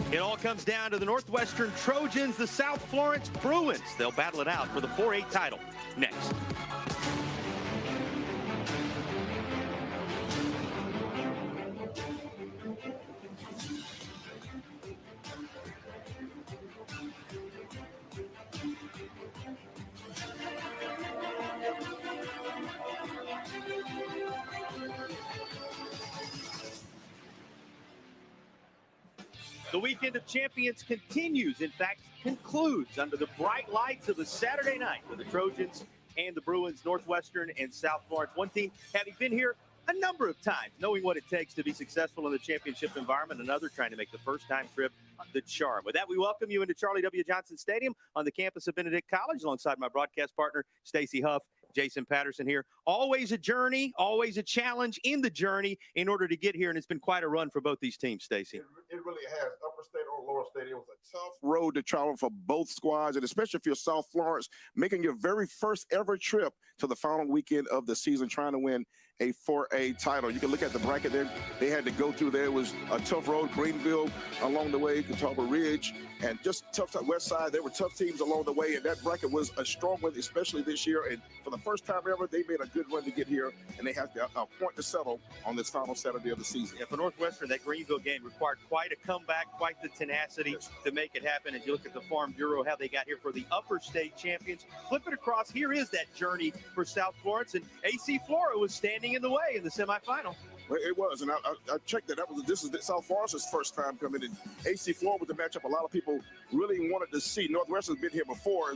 It all comes down to the Northwestern Trojans, the South Florence Bruins. They'll battle it out for the 4A title next. The weekend of champions continues, in fact, concludes under the bright lights of a Saturday night for the Trojans and the Bruins, Northwestern and South Florence. One team having been here a number of times, knowing what it takes to be successful in the championship environment, another trying to make the first-time trip the charm. With that, we welcome you into Charlie W. Johnson Stadium on the campus of Benedict College, alongside my broadcast partner, Stacey Huff. Jason Patterson here. Always a journey, always a challenge in the journey in order to get here, and it's been quite a run for both these teams, Stacey. It really has. Upper State or Lower State, it was a tough road to travel for both squads, and especially if you're South Florence, making your very first ever trip to the final weekend of the season, trying to win a 4A title. You can look at the bracket there they had to go through. There was a tough road, Greenville along the way, Catawba Ridge, and just tough West Side. There were tough teams along the way, and that bracket was a strong one, especially this year. And for the first time ever, they made a good run to get here, and they have a point to settle on this final Saturday of the season. Yeah, for Northwestern, that Greenville game required quite a comeback, quite the tenacity to make it happen. As you look at the Farm Bureau, how they got here for the Upper State champions. Flip it across, here is that journey for South Florence, and AC Flora was standing in the way in the semifinal. It was, and I checked that. This is South Florence's first time coming in. AC Flora was the matchup a lot of people really wanted to see. Northwestern's been here before,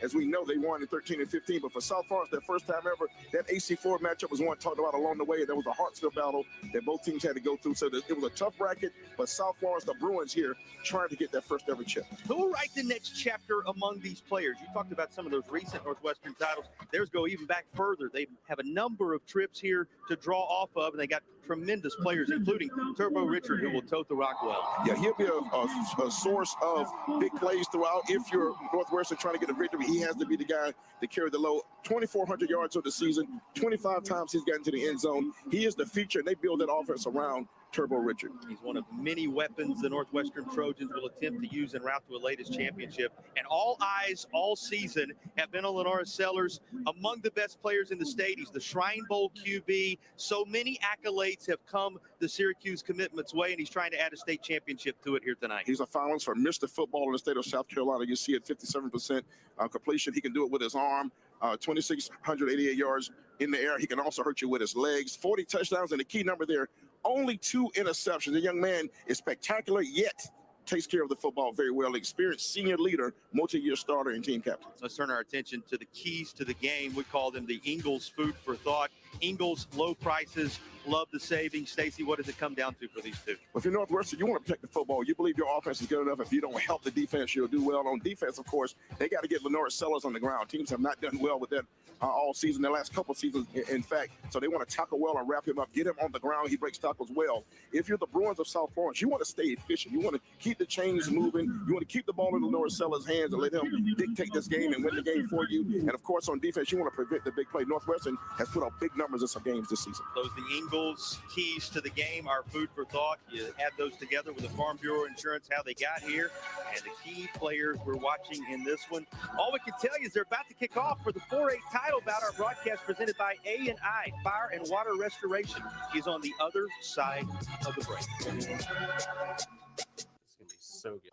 as we know, they won in 13 and 15. But for South Florence, their first time ever, that AC Flora matchup was one talked about along the way. There was a Hartsville battle that both teams had to go through. So it was a tough bracket. But South Florence, the Bruins here, trying to get that first ever chip. Who will write the next chapter among these players? You talked about some of those recent Northwestern titles. Theirs go even back further. They have a number of trips here to draw off of, and they got tremendous players, including Turbo Richard, who will tote the rock well. Yeah, he'll be a source of big plays throughout. If you're Northwestern trying to get a victory, he has to be the guy to carry the load. 2,400 yards of the season, 25 times he's gotten to the end zone. He is the feature, and they build that offense around Turbo Richard. He's one of many weapons the Northwestern Trojans will attempt to use en route to a latest championship. And all eyes all season have been on Lenora Sellers, among the best players in the state. He's the Shrine Bowl QB. So many accolades have come the Syracuse commitment's way, and he's trying to add a state championship to it here tonight. He's a finalist for Mr. Football in the state of South Carolina. You see at 57% completion. He can do it with his arm. 2,688 yards in the air. He can also hurt you with his legs. 40 touchdowns, and the key number there, only 2 interceptions. The young man is spectacular, yet takes care of the football very well. Experienced senior leader, multi-year starter, and team captain. Let's turn our attention to the keys to the game. We call them the Ingles food for thought. Ingles, low prices, love the savings. Stacey, what does it come down to for these two? Well, if you're Northwestern, you want to protect the football. You believe your offense is good enough. If you don't help the defense, you'll do well. On defense, of course, they got to get Lenora Sellers on the ground. Teams have not done well with that all season, the last couple of seasons, in fact. So they want to tackle well and wrap him up, get him on the ground. He breaks tackles well. If you're the Bruins of South Florence, you want to stay efficient. You want to keep the chains moving. You want to keep the ball in Lenora Sellers' hands and let him dictate this game and win the game for you. And, of course, on defense, you want to prevent the big play. Northwestern has put up big numbers in some games this season. Those the Ingles keys to the game, our food for thought. You add those together with the Farm Bureau Insurance, how they got here, and the key players we're watching in this one. All we can tell you is they're about to kick off for the 4A title bout. Our broadcast presented by A&I Fire and Water Restoration is on the other side of the break. So good.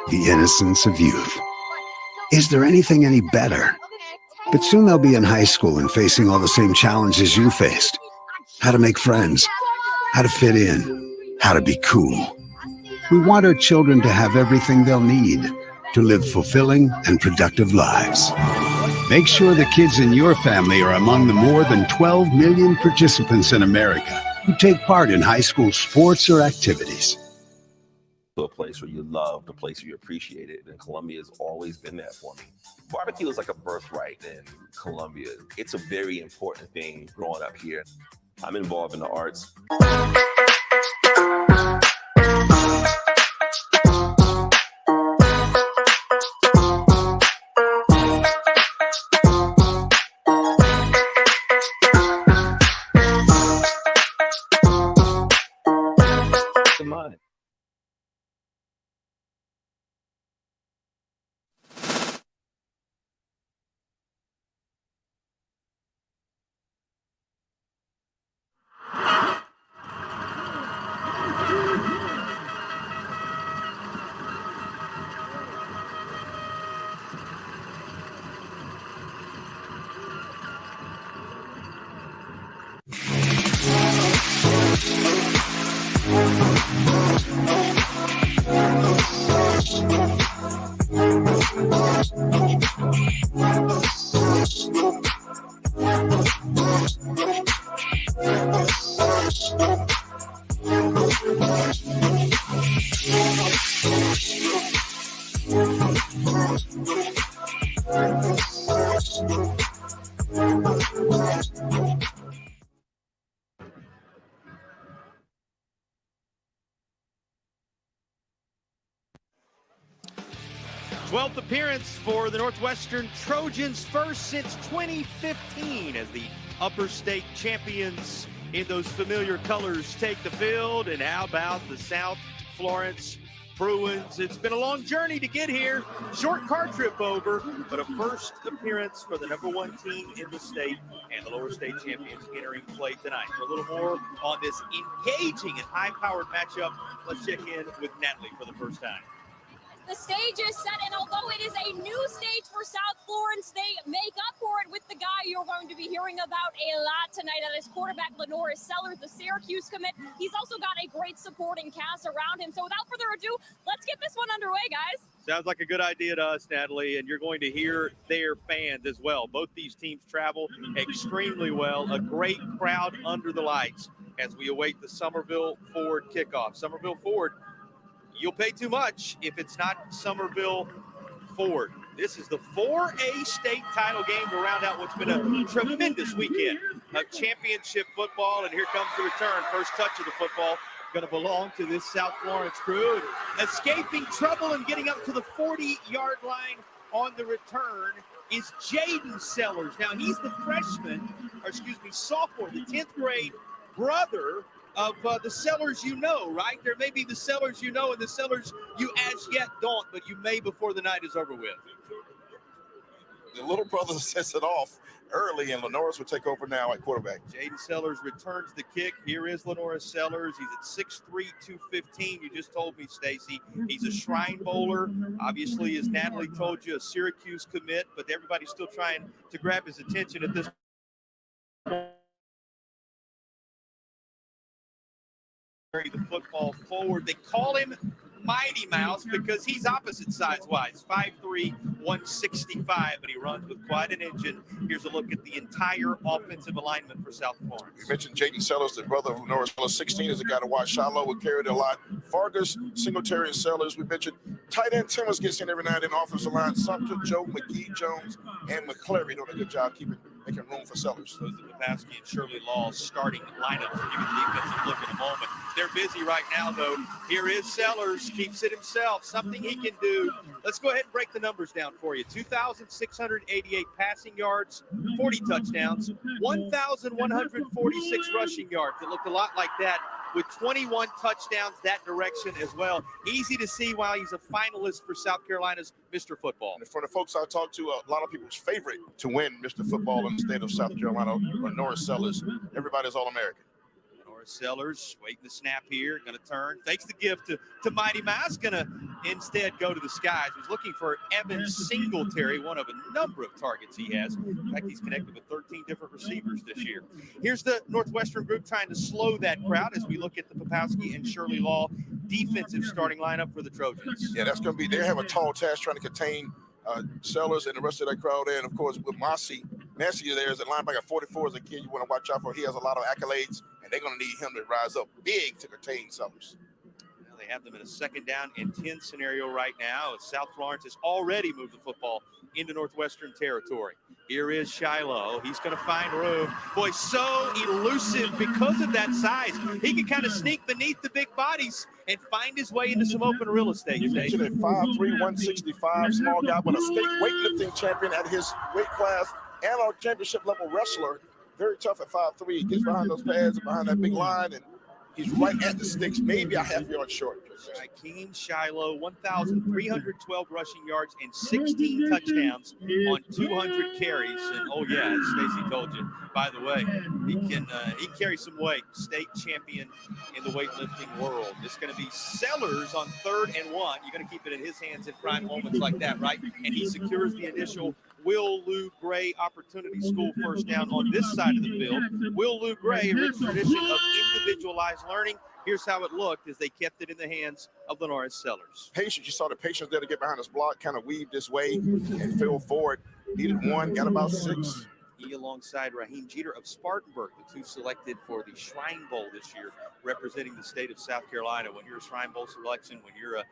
The innocence of youth. Is there anything any better? But soon they'll be in high school and facing all the same challenges you faced. How to make friends, how to fit in, how to be cool. We want our children to have everything they'll need to live fulfilling and productive lives. Make sure the kids in your family are among the more than 12 million participants in America who take part in high school sports or activities. To a place where you love, a place where you appreciate it, and Columbia has always been that for me. Barbecue is like a birthright in Columbia. It's a very important thing growing up here. I'm involved in the arts. 12th appearance for the Northwestern Trojans, first since 2015 as the Upper State champions in those familiar colors take the field. And how about the South Florence Bruins? It's been a long journey to get here. Short car trip over, but a first appearance for the #1 team in the state and the lower state champions entering play tonight. For a little more on this engaging and high-powered matchup, let's check in with Natalie for the first time. The stage is set, and although it is a new stage for South Florence, they make up for it with the guy you're going to be hearing about a lot tonight. That is quarterback Lenora Sellers, the Syracuse commit. He's also got a great supporting cast around him. So without further ado, let's get this one underway, guys. Sounds like a good idea to us, Natalie, and you're going to hear their fans as well. Both these teams travel extremely well. A great crowd under the lights as we await the Summerville Ford kickoff. Summerville Ford, you'll pay too much if it's not Summerville Ford. This is the 4A state title game to round out what's been a tremendous weekend of championship football. And here comes the return. First touch of the football going to belong to this South Florence crew. And escaping trouble and getting up to the 40-yard line on the return is Jaden Sellers. Now, he's the sophomore, the 10th grade brother of the Sellers you know, right? There may be the Sellers you know and the Sellers you as yet don't, but you may before the night is over with. The little brother sets it off early, and Lenora will take over now at quarterback. Jaden Sellers returns the kick. Here is Lenora Sellers. He's at 6'3", 215. You just told me, Stacy. He's a Shrine Bowler. Obviously, as Natalie told you, a Syracuse commit, but everybody's still trying to grab his attention at this point. The football forward. They call him Mighty Mouse because he's opposite size-wise, 5'3", 165, but he runs with quite an engine. Here's a look at the entire offensive alignment for South Florence. We mentioned Jaden Sellers, the brother of Lenora Sellers. 16 is a guy to watch. Shiloh would carry it a lot. Vargas, Singletary, and Sellers. We mentioned tight end Timmons gets in every night in offensive line. Sumter, Joe, McGee, Jones, and McClary doing a good job making room for Sellers. Those are Papowski and Shirley Law's starting lineup. We'll give you the defensive look in a moment. They're busy right now, though. Here is Sellers. Keeps it himself. Something he can do. Let's go ahead and break the numbers down for you. 2,688 passing yards, 40 touchdowns, 1,146 rushing yards. It looked a lot like that with 21 touchdowns that direction as well. Easy to see why he's a finalist for South Carolina's Mr. Football. And for the folks I talked to, a lot of people's favorite to win Mr. Football in the state of South Carolina, Lenora Sellers. Everybody's All-American. Sellers waiting the snap here, going to turn, fakes the gift to Mighty Mouse, going to instead go to the skies. He's looking for Evan Singletary, one of a number of targets he has. In fact, he's connected with 13 different receivers this year. Here's the Northwestern group trying to slow that crowd as we look at the Papowski and Shirley Law defensive starting lineup for the Trojans. Yeah, that's going to be, they have a tall task trying to contain Sellers and the rest of that crowd there. And, of course, with Massey there as a linebacker, 44 as a kid you want to watch out for. He has a lot of accolades, and they're going to need him to rise up big to contain Sellers. Well, they have them in a 2nd down and 10 scenario right now. South Florence has already moved the football into Northwestern territory. Here is Shiloh. He's going to find room. Boy, so elusive because of that size. He can kind of sneak beneath the big bodies and find his way into some open real estate. You mentioned at 5'3", 165, small guy, but a state weightlifting champion at his weight class and our championship level wrestler. Very tough at 5'3". He gets behind those pads and behind that big line, and he's right at the sticks, maybe a half yard short. Rakeem Shiloh, 1,312 rushing yards and 16 touchdowns on 200 carries. And oh yeah, as Stacy told you, by the way, he carries some weight. State champion in the weightlifting world. It's going to be Sellers on 3rd and 1. You're going to keep it in his hands in prime moments like that, right? And he secures the initial Will Lou Gray opportunity school first down on this side of the field. Will Lou Gray, a rich tradition of individualized learning. Here's how it looked as they kept it in the hands of Lenora Sellers. Patience, you saw the patience there to get behind this block, kind of weave this way and fell forward. Needed 1, got about 6. He alongside Raheem Jeter of Spartanburg, the 2 selected for the Shrine Bowl this year, representing the state of South Carolina. When you're a Shrine Bowl selection, when you're a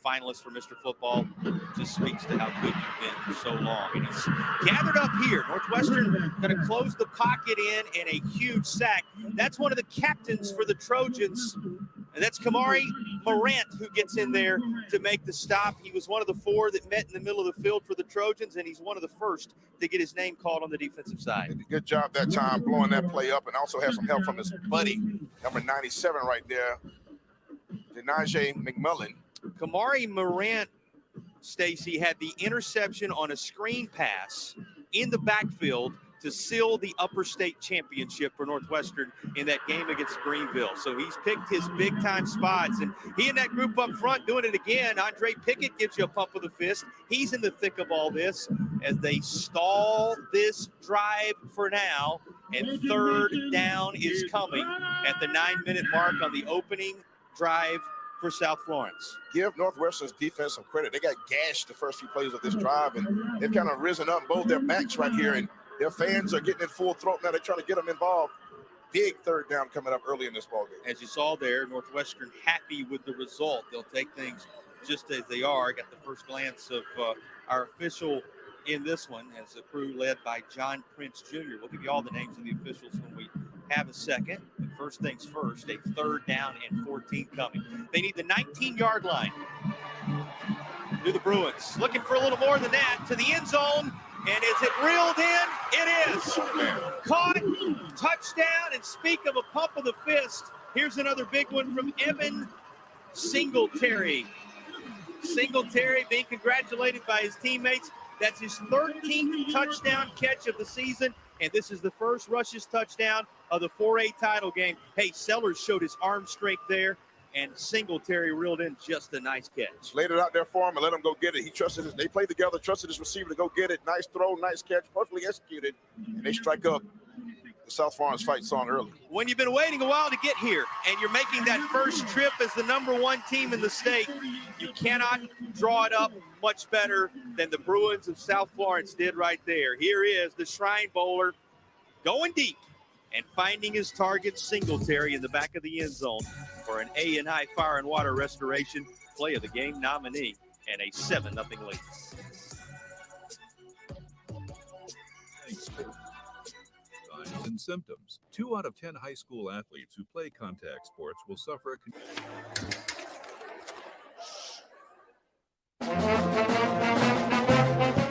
finalist for Mr. Football, it just speaks to how good you've been for so long. And he's gathered up here. Northwestern going to close the pocket in and a huge sack. That's one of the captains for the Trojans, and that's Kamari Morant who gets in there to make the stop. He was one of the 4 that met in the middle of the field for the Trojans, and he's one of the first to get his name called on the defensive side. Good job that time blowing that play up, and also had some help from his buddy, number 97 right there, Denaje McMillan. Kamari Morant, Stacy, had the interception on a screen pass in the backfield to seal the Upper State Championship for Northwestern in that game against Greenville. So he's picked his big-time spots, and he and that group up front doing it again. Andre Pickett gives you a pump of the fist. He's in the thick of all this as they stall this drive for now, and 3rd down is coming at the 9-minute mark on the opening drive for South Florence. Give Northwestern's defense some credit. They got gashed the first few plays of this drive, and they've kind of risen up both their backs right here, and their fans are getting in full throat now. They're trying to get them involved. Big 3rd down coming up early in this ballgame. As you saw there, Northwestern happy with the result. They'll take things just as they are. Got the first glance of our official in this one as a crew led by John Prince Jr. We'll give you all the names of the officials when we have a second. But first things first, a 3rd down and 14 coming. They need the 19-yard line. Do the Bruins. Looking for a little more than that to the end zone. And is it reeled in? It is. Caught, touchdown, and speak of a pump of the fist, here's another big one from Evan Singletary. Singletary being congratulated by his teammates. That's his 13th touchdown catch of the season, and this is the first Rush's touchdown of the 4A title game. Hey, Sellers showed his arm strength there, and Singletary reeled in just a nice catch. Laid it out there for him and let him go get it. He trusted his, they played together, trusted his receiver to go get it. Nice throw, nice catch, perfectly executed, and they strike up the South Florence fight song early. When you've been waiting a while to get here and you're making that first trip as the #1 team in the state, you cannot draw it up much better than the Bruins of South Florence did right there. Here is the Shrine Bowler going deep and finding his target, Singletary, in the back of the end zone for an A&I Fire and Water Restoration Play of the Game nominee and a 7-0 lead. Signs and symptoms. 2 out of 10 high school athletes who play contact sports will suffer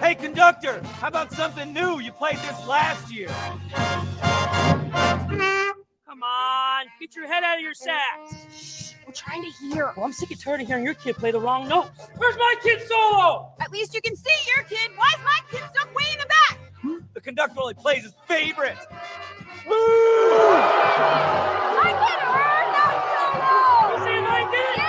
Hey, conductor, how about something new? You played this last year. Come on, get your head out of your sack. We're trying to hear. Well, I'm sick and tired of hearing your kid play the wrong notes. Where's my kid solo? At least you can see your kid. Why is my kid stuck way in the back? The conductor only plays his favorite. My kid heard that solo. You saying I did? Yeah.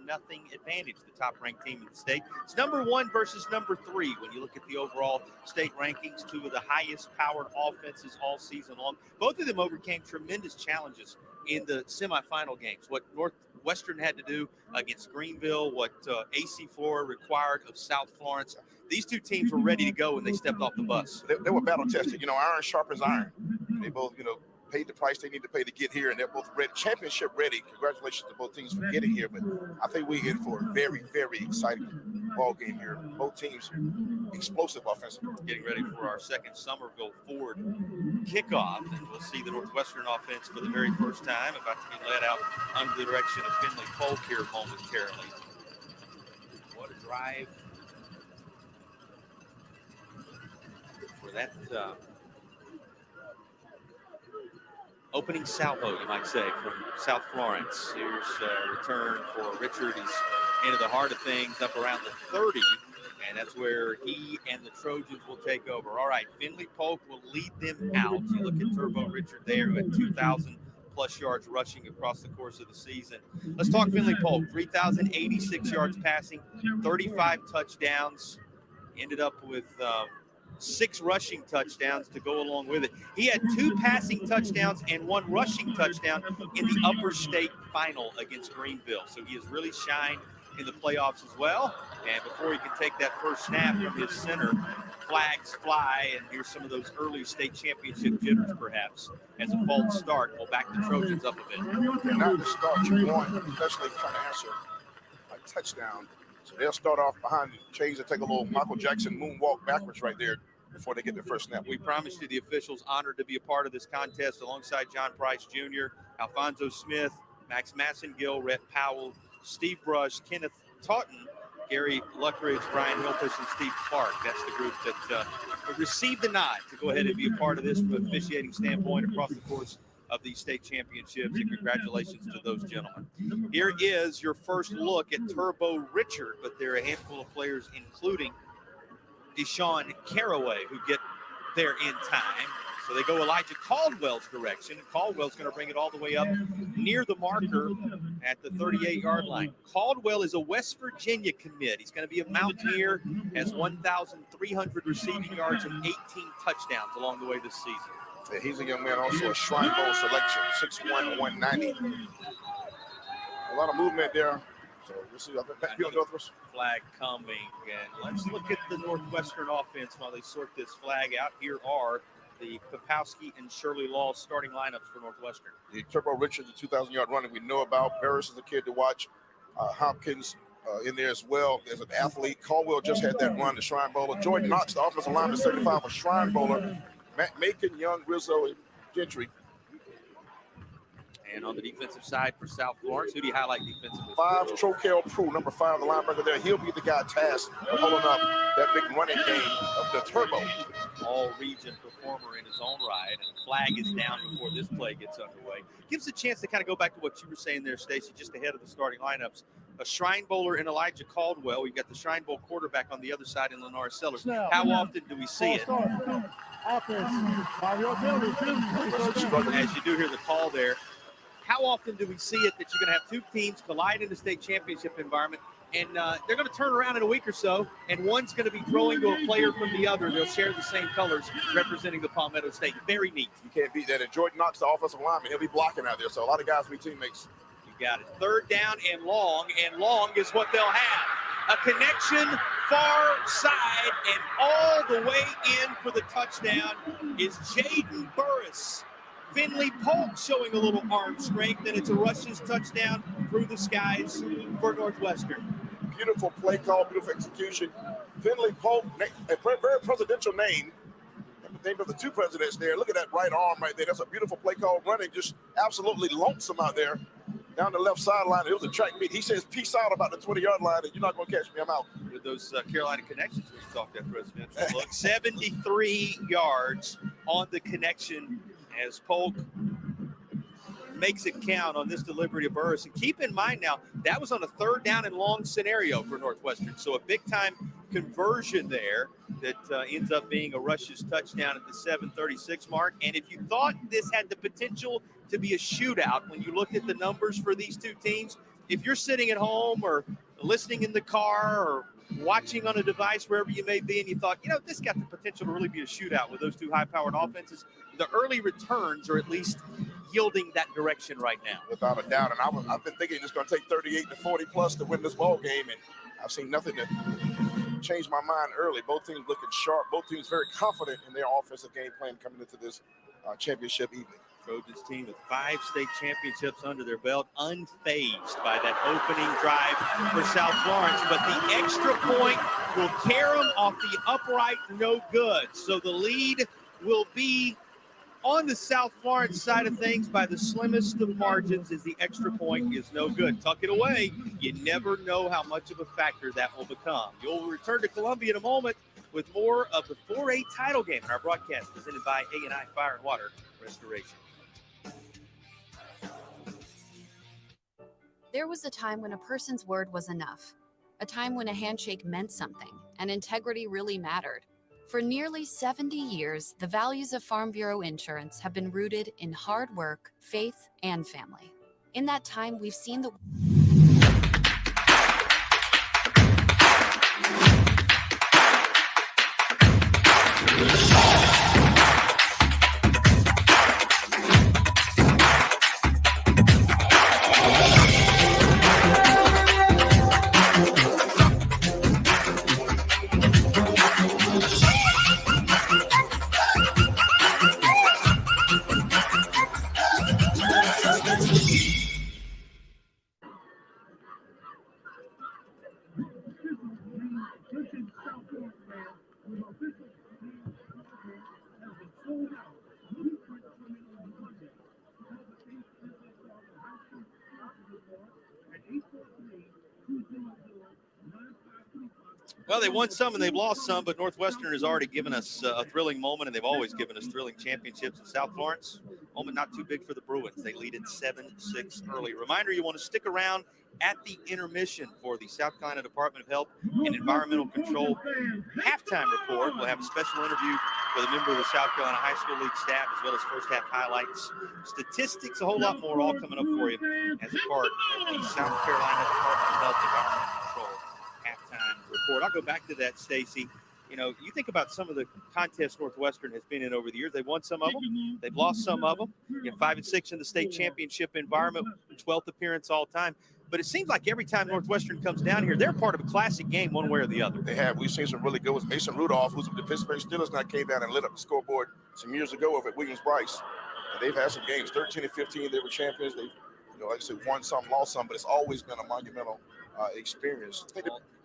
Nothing advantage, the top-ranked team in the state. It's #1 versus #3 when you look at the overall state rankings, 2 of the highest-powered offenses all season long. Both of them overcame tremendous challenges in the semifinal games. What Northwestern had to do against Greenville, what AC Flora required of South Florence. These 2 teams were ready to go when they stepped off the bus. They were battle-tested. You know, iron sharpens iron. They both, paid the price they need to pay to get here, and they're both ready, championship ready. Congratulations to both teams for getting here, but I think we're in for a very, very exciting ball game here. Both teams explosive offensively. Getting ready for our second Somerville Ford kickoff, and we'll see the Northwestern offense for the very first time, about to be led out under the direction of Finley Polk here momentarily. What a drive for that opening salvo, you might say, from South Florence. Here's a return for Richard. He's into the heart of things up around the 30, and that's where he and the Trojans will take over. All right, Finley Polk will lead them out. You look at Turbo Richard there, who had 2,000-plus yards rushing across the course of the season. Let's talk Finley Polk. 3,086 yards passing, 35 touchdowns. Ended up with 6 rushing touchdowns to go along with it. He had 2 passing touchdowns and 1 rushing touchdown in the Upper State Final against Greenville. So he has really shined in the playoffs as well. And before he can take that first snap from his center, flags fly, and here's some of those early state championship jitters, perhaps, as a false start will back the Trojans up a bit. Not to start you want, especially trying to answer a touchdown. So they'll start off behind the chains and take a little Michael Jackson moonwalk backwards right there before they get their first snap. We promised you the officials honored to be a part of this contest alongside John Price Jr., Alfonso Smith, Max Massengill, Rhett Powell, Steve Brush, Kenneth Totten, Gary Luckridge, Brian Hilfish, and Steve Clark. That's the group that received the nod to go ahead and be a part of this from an officiating standpoint across the course of these state championships, and congratulations to those gentlemen. Here is your first look at Turbo Richard, but there are a handful of players, including Deshaun Caraway, who get there in time. So they go Elijah Caldwell's direction. Caldwell's going to bring it all the way up near the marker at the 38-yard line. Caldwell is a West Virginia commit. He's going to be a Mountaineer, has 1,300 receiving yards and 18 touchdowns along the way this season. Yeah, he's a young man, also a Shrine Bowl selection, 6'1", 190. A lot of movement there. So we'll see. Back on Northwestern. Flag coming, and let's look at the Northwestern offense while they sort this flag out. Here are the Popowski and Shirley Law starting lineups for Northwestern. The Turbo Richard, the 2,000-yard running we know about. Barris is a kid to watch. Hopkins in there as well as an athlete. Caldwell just had that run, the Shrine Bowler. Jordan Knox, the offensive lineman, 75, a Shrine Bowler. Matt Macon, Young, Rizzo, and Gentry. And on the defensive side for South Florence, who do you highlight defensively? 5, Trokel Prue, number 5, the linebacker there. He'll be the guy tasked with holding up that big running game of the Turbo. All-region performer in his own right, and the flag is down before this play gets underway. Gives a chance to kind of go back to what you were saying there, Stacey, just ahead of the starting lineups. A Shrine Bowler in Elijah Caldwell. We've got the Shrine Bowl quarterback on the other side in Lenore Sellers. How often do we see it? As you do hear the call there, how often do we see it that you're going to have 2 teams collide in the state championship environment, and they're going to turn around in a week or so, and one's going to be throwing to a player from the other. They'll share the same colors representing the Palmetto State. Very neat. You can't beat that. And Jordan Knox, the offensive lineman, he'll be blocking out there. So a lot of guys will be teammates. You got it. 3rd down and long is what they'll have. A connection far side, and all the way in for the touchdown is Jaden Burris. Finley Polk showing a little arm strength, and it's a Rush's touchdown through the skies for Northwestern. Beautiful play call, beautiful execution. Finley Polk, a very presidential name. The name of the 2 presidents there. Look at that right arm right there. That's a beautiful play call, running just absolutely lonesome out there down the left sideline. It was a track meet. He says, peace out about the 20-yard line, and you're not going to catch me. I'm out. With those Carolina connections we talked at presidential look. 73 yards on the connection as Polk makes it count on this delivery to Burris. And keep in mind now, that was on a 3rd down and long scenario for Northwestern. So a big-time conversion there that ends up being a Rush's touchdown at the 7:36 mark. And if you thought this had the potential to be a shootout, when you looked at the numbers for these 2 teams, if you're sitting at home or listening in the car or watching on a device, wherever you may be, and you thought, this got the potential to really be a shootout with those 2 high-powered offenses, the early returns are at least yielding that direction right now. Without a doubt. And I've been thinking it's going to take 38 to 40 plus to win this ball game, and I've seen nothing to change my mind early. Both teams looking sharp. Both teams very confident in their offensive game plan coming into this championship evening. Trojans team with 5 state championships under their belt, unfazed by that opening drive for South Florence. But the extra point will tear them off the upright, no good. So the lead will be on the South Florence side of things by the slimmest of margins, as the extra point is no good. Tuck it away. You never know how much of a factor that will become. You'll return to Columbia in a moment with more of the 4A title game in our broadcast presented by A&I Fire and Water Restoration. There was a time when a person's word was enough, a time when a handshake meant something and integrity really mattered. For nearly 70 years, the values of Farm Bureau Insurance have been rooted in hard work, faith, and family. In that time, we've seen the Well, they won some and they've lost some, but Northwestern has already given us a thrilling moment, and they've always given us thrilling championships in South Florence. Moment not too big for the Bruins. They lead it 7-6 early. Reminder, you want to stick around at the intermission for the South Carolina Department of Health and Environmental Control halftime report. We'll have a special interview with a member of the South Carolina High School League staff, as well as first half highlights, statistics, a whole lot more, all coming up for you as a part of the South Carolina Department of Health and Environmental Control halftime report. I'll go back to that, Stacy. You know, you think about some of the contests Northwestern has been in over the years. They've won some of them. They've lost some of them. You know, 5-6 in the state championship environment, 12th appearance all time. But it seems like every time Northwestern comes down here, they're part of a classic game one way or the other. They have. We've seen some really good ones. Mason Rudolph, who's with the Pittsburgh Steelers, now came down and lit up the scoreboard some years ago over at Williams-Brice. And they've had some games, 13-15. They were champions. They, like I said, won some, lost some, but it's always been a monumental experience.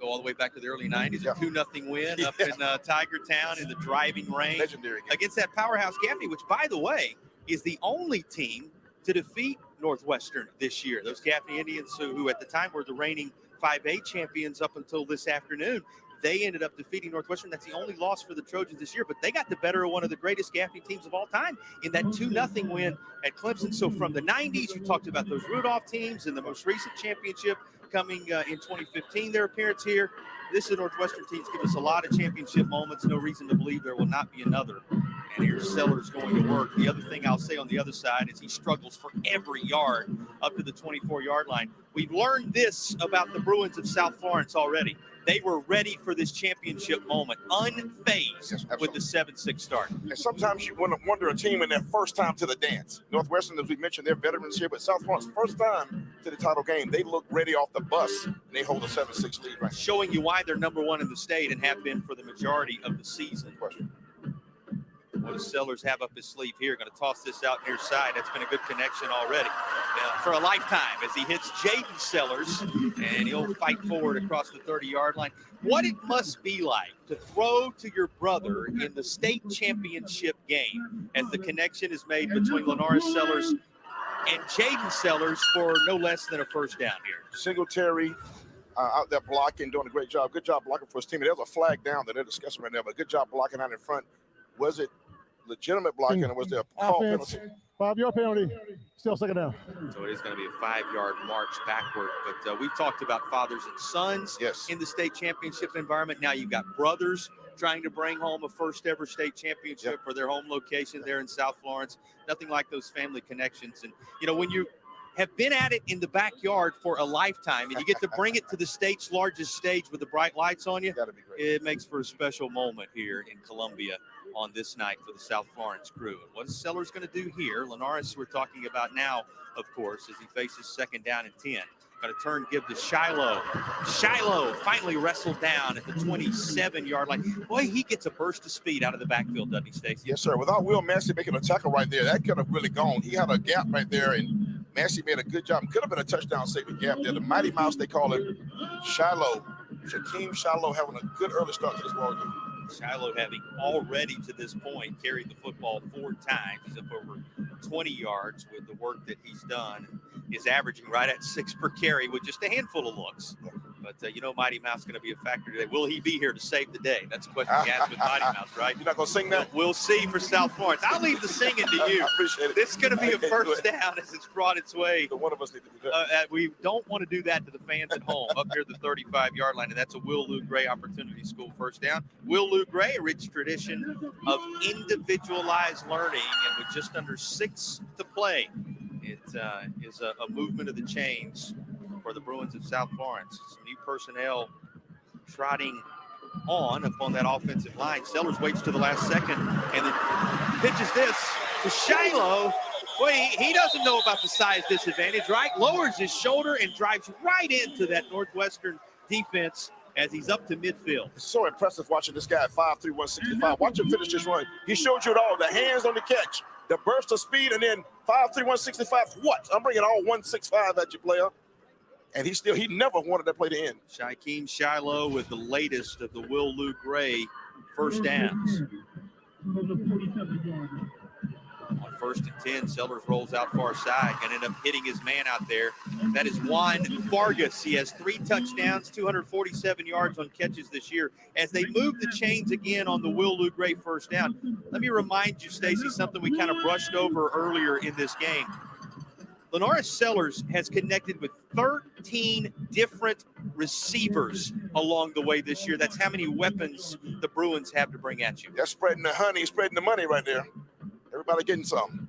Go all the way back to the early 90s, a 2-0 win up in Tiger Town in the driving rain. Legendary game. Against that powerhouse Gaffney, which, by the way, is the only team to defeat Northwestern this year. Those Gaffney Indians, who at the time were the reigning 5A champions up until this afternoon, they ended up defeating Northwestern. That's the only loss for the Trojans this year, but they got the better of one of the greatest Gaffney teams of all time in that 2-0 win at Clemson. So from the 90s, you talked about those Rudolph teams and the most recent championship coming in 2015, their appearance here. This is Northwestern teams give us a lot of championship moments. No reason to believe there will not be another. And here's Sellers going to work. The other thing I'll say on the other side is he struggles for every yard up to the 24-yard line. We've learned this about the Bruins of South Florence already. They were ready for this championship moment, unfazed with the 7-6 start. And sometimes you wonder a team in their first time to the dance. Northwestern, as we mentioned, they're veterans here, but South Florence, first time to the title game, they look ready off the bus, and they hold a 7-6 lead right now. Showing you why they're number one in the state and have been for the majority of the season. What does Sellers have up his sleeve here? Going to toss this out near side. That's been a good connection already for a lifetime as he hits Jaden Sellers, and he'll fight forward across the 30-yard line. What it must be like to throw to your brother in the state championship game as the connection is made between Lenoris Sellers and Jaden Sellers for no less than a first down here. Singletary out there blocking, doing a great job. Good job blocking for his team. There's a flag down that they're discussing right now, but good job blocking out in front. Was it legitimate blocking, or was there a call penalty? 5-yard penalty, still second down. So it is going to be a 5-yard march backward. But we've talked about fathers and sons in the state championship environment. Now you've got brothers trying to bring home a first ever state championship for their home location there in South Florence. Nothing like those family connections. And, you know, when you have been at it in the backyard for a lifetime and you get to bring it to the state's largest stage with the bright lights on you, it makes for a special moment here in Columbia on this night for the South Florence crew. And what is Sellers going to do here? Lenoris, we're talking about now, of course, as he faces second down and 10. Going to turn, give to Shiloh. Shiloh finally wrestled down at the 27-yard line. Boy, he gets a burst of speed out of the backfield, doesn't he, Stacey? Yes, sir. Without Will Massey making a tackle right there, that could have really gone. He had a gap right there, and Massey made a good job. Could have been a touchdown safety gap there. The Mighty Mouse, they call it. Shiloh. Shaquem Shiloh having a good early start to this ball game. Shiloh having already to this point carried the football 4 times. He's up over 20 yards with the work that he's done. Is averaging right at 6 per carry with just a handful of looks. But, you know, Mighty Mouse is going to be a factor today. Will he be here to save the day? That's a question you ask with Mighty Mouse, right? You're not going to sing that? We'll see for South Florence. I'll leave the singing to you. I appreciate it. This is going to be a first down as it's brought its way. So one of us need to do that. We don't want to do that to the fans at home up near the 35-yard line, and that's a Will Lou Gray Opportunity School first down. Will Lou Gray, a rich tradition of individualized learning, and with just under 6 to play, it is a movement of the chains for the Bruins of South Florence. Some new personnel trotting on upon that offensive line. Sellers waits to the last second and then pitches this to Shiloh. Boy, he doesn't know about the size disadvantage, right? Lowers his shoulder and drives right into that Northwestern defense as he's up to midfield. It's so impressive watching this guy at 5'3", 165. Watch him finish this run. He showed you it all. The hands on the catch, the burst of speed, and then 5'3", 165. What? I'm bringing all 165 at you, player. And he never wanted that play to end. Shaquem Shiloh with the latest of the Will Lou Gray first downs. On 1st and 10. Sellers rolls out far side, going to end up hitting his man out there. That is Juan Vargas. He has 3 touchdowns, 247 yards on catches this year. As they move the chains again on the Will Lou Gray first down, let me remind you, Stacy, something we kind of brushed over earlier in this game. Lenoris Sellers has connected with 13 different receivers along the way this year. That's how many weapons the Bruins have to bring at you. That's spreading the honey, spreading the money right there. Everybody getting some.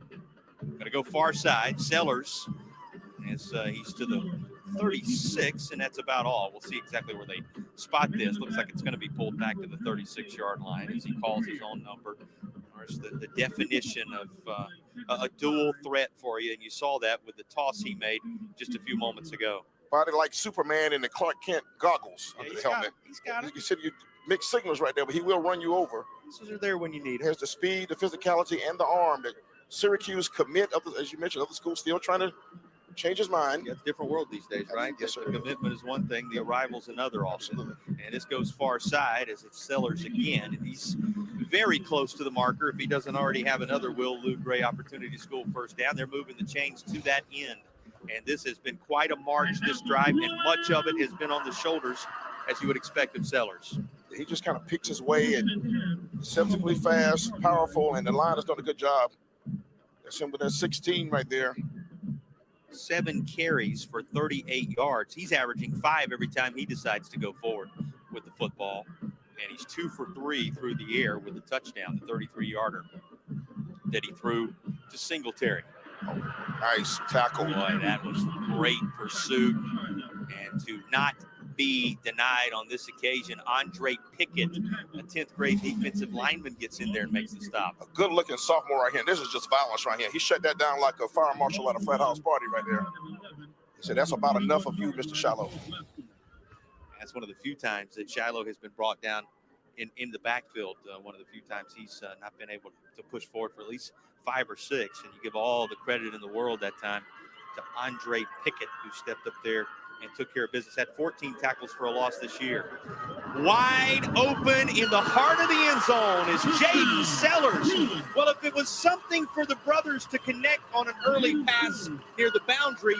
Going to go far side. Sellers, as he's to the 36, and that's about all. We'll see exactly where they spot this. Looks like it's going to be pulled back to the 36-yard line as he calls his own number. The definition of a dual threat for you, and you saw that with the toss he made just a few moments ago. Body like Superman in the Clark Kent goggles under the helmet. He's got it. You said you mixed signals right there, but he will run you over. These are there when you need it. Has the speed, the physicality, and the arm that Syracuse commit, as you mentioned, other schools still trying to change his mind. Yeah, it's a different world these days, right? Yes, sir. The commitment is one thing, the arrival's another often. And this goes far side as it's Sellers again. And he's very close to the marker if he doesn't already have another Will Lou Gray opportunity to score first down. They're moving the chains to that end. And this has been quite a march this drive, and much of it has been on the shoulders, as you would expect of Sellers. He just kind of picks his way and deceptively fast, powerful, and the line has done a good job. That's him with that 16 right there. 7 carries for 38 yards. He's averaging 5 every time he decides to go forward with the football. And he's 2 for 3 through the air with a touchdown, the 33-yarder that he threw to Singletary. Oh, nice tackle. Boy, that was great pursuit. And to not be denied on this occasion, Andre Pickett, a 10th grade defensive lineman, gets in there and makes the stop. A good-looking sophomore right here. This is just violence right here. He shut that down like a fire marshal at a frat house party right there. He said, that's about enough of you, Mr. Shiloh. That's one of the few times that Shiloh has been brought down in the backfield. One of the few times he's not been able to push forward for at least 5 or 6. And you give all the credit in the world that time to Andre Pickett, who stepped up there and took care of business. Had 14 tackles for a loss this year. Wide open in the heart of the end zone is Jaden Sellers. Well, if it was something for the brothers to connect on an early pass near the boundary,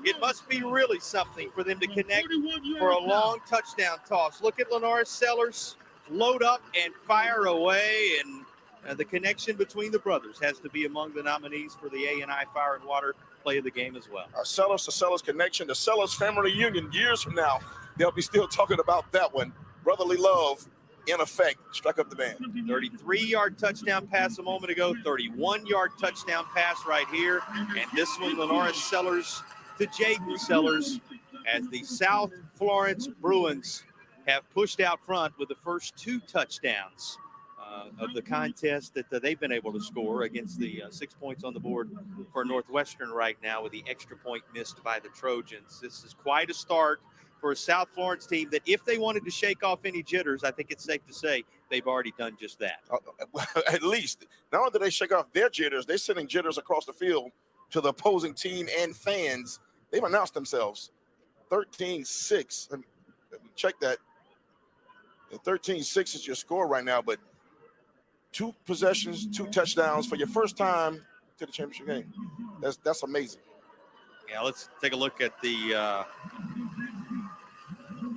it must be really something for them to connect for a long touchdown toss. Look at Lenoris Sellers load up and fire away, and the connection between the brothers has to be among the nominees for the A&I Fire and Water play of the game as well. Our Sellers to Sellers connection, the Sellers family reunion years from now, they'll be still talking about that one. Brotherly love in effect. Strike up the band. 33-yard touchdown pass a moment ago, 31-yard touchdown pass right here, and this one, Lenoris Sellers to Jaden Sellers, as the South Florence Bruins have pushed out front with the first 2 touchdowns of the contest that they've been able to score against the 6 points on the board for Northwestern right now, with the extra point missed by the Trojans. This is quite a start for a South Florence team that, if they wanted to shake off any jitters, I think it's safe to say they've already done just that. At least, not only do they shake off their jitters, they're sending jitters across the field to the opposing team and fans. They've announced themselves 13-6. Let me check that. 13-6 is your score right now, but 2 possessions, 2 touchdowns for your first time to the championship game. That's amazing. Yeah, let's take a look at the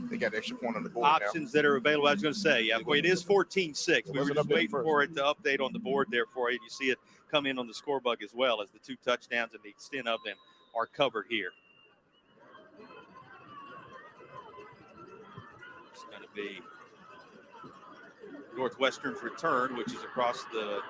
they got the extra point on the board options now that are available. I was going to say, yeah, it is 14-6. We were just waiting for it to update on the board there for you. You see it come in on the score bug as well, as the 2 touchdowns and the extent of them are covered here. It's going to be Northwestern's return, which is across the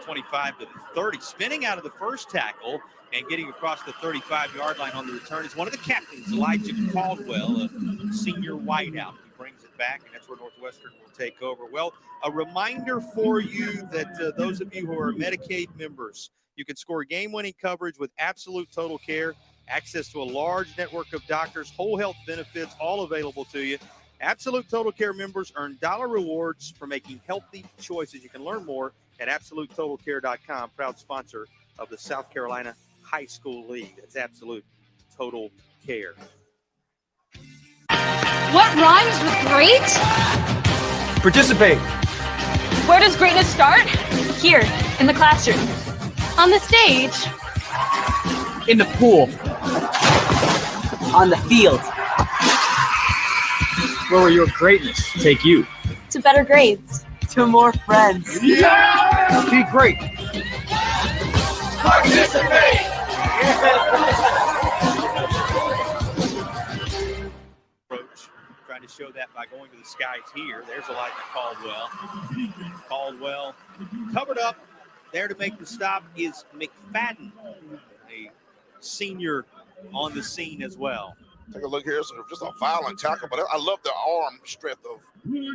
25 to the 30, spinning out of the first tackle and getting across the 35-yard line on the return is one of the captains, Elijah Caldwell, a senior wideout. He brings it back, and that's where Northwestern will take over. Well, a reminder for you that those of you who are Medicaid members, you can score game-winning coverage with Absolute Total Care, access to a large network of doctors, whole health benefits, all available to you. Absolute Total Care members earn dollar rewards for making healthy choices. You can learn more at AbsoluteTotalCare.com, proud sponsor of the South Carolina High School League. That's Absolute Total Care. What rhymes with great? Participate. Where does greatness start? Here, in the classroom. On the stage. In the pool. On the field. Where will your greatness take you? To better grades. To more friends. Yeah! Be great. Participate! Approach, trying to show that by going to the skies here. There's Elijah Caldwell. Caldwell covered up. There to make the stop is McFadden, a senior on the scene as well. Take a look here. So just a violent tackle, but I love the arm strength of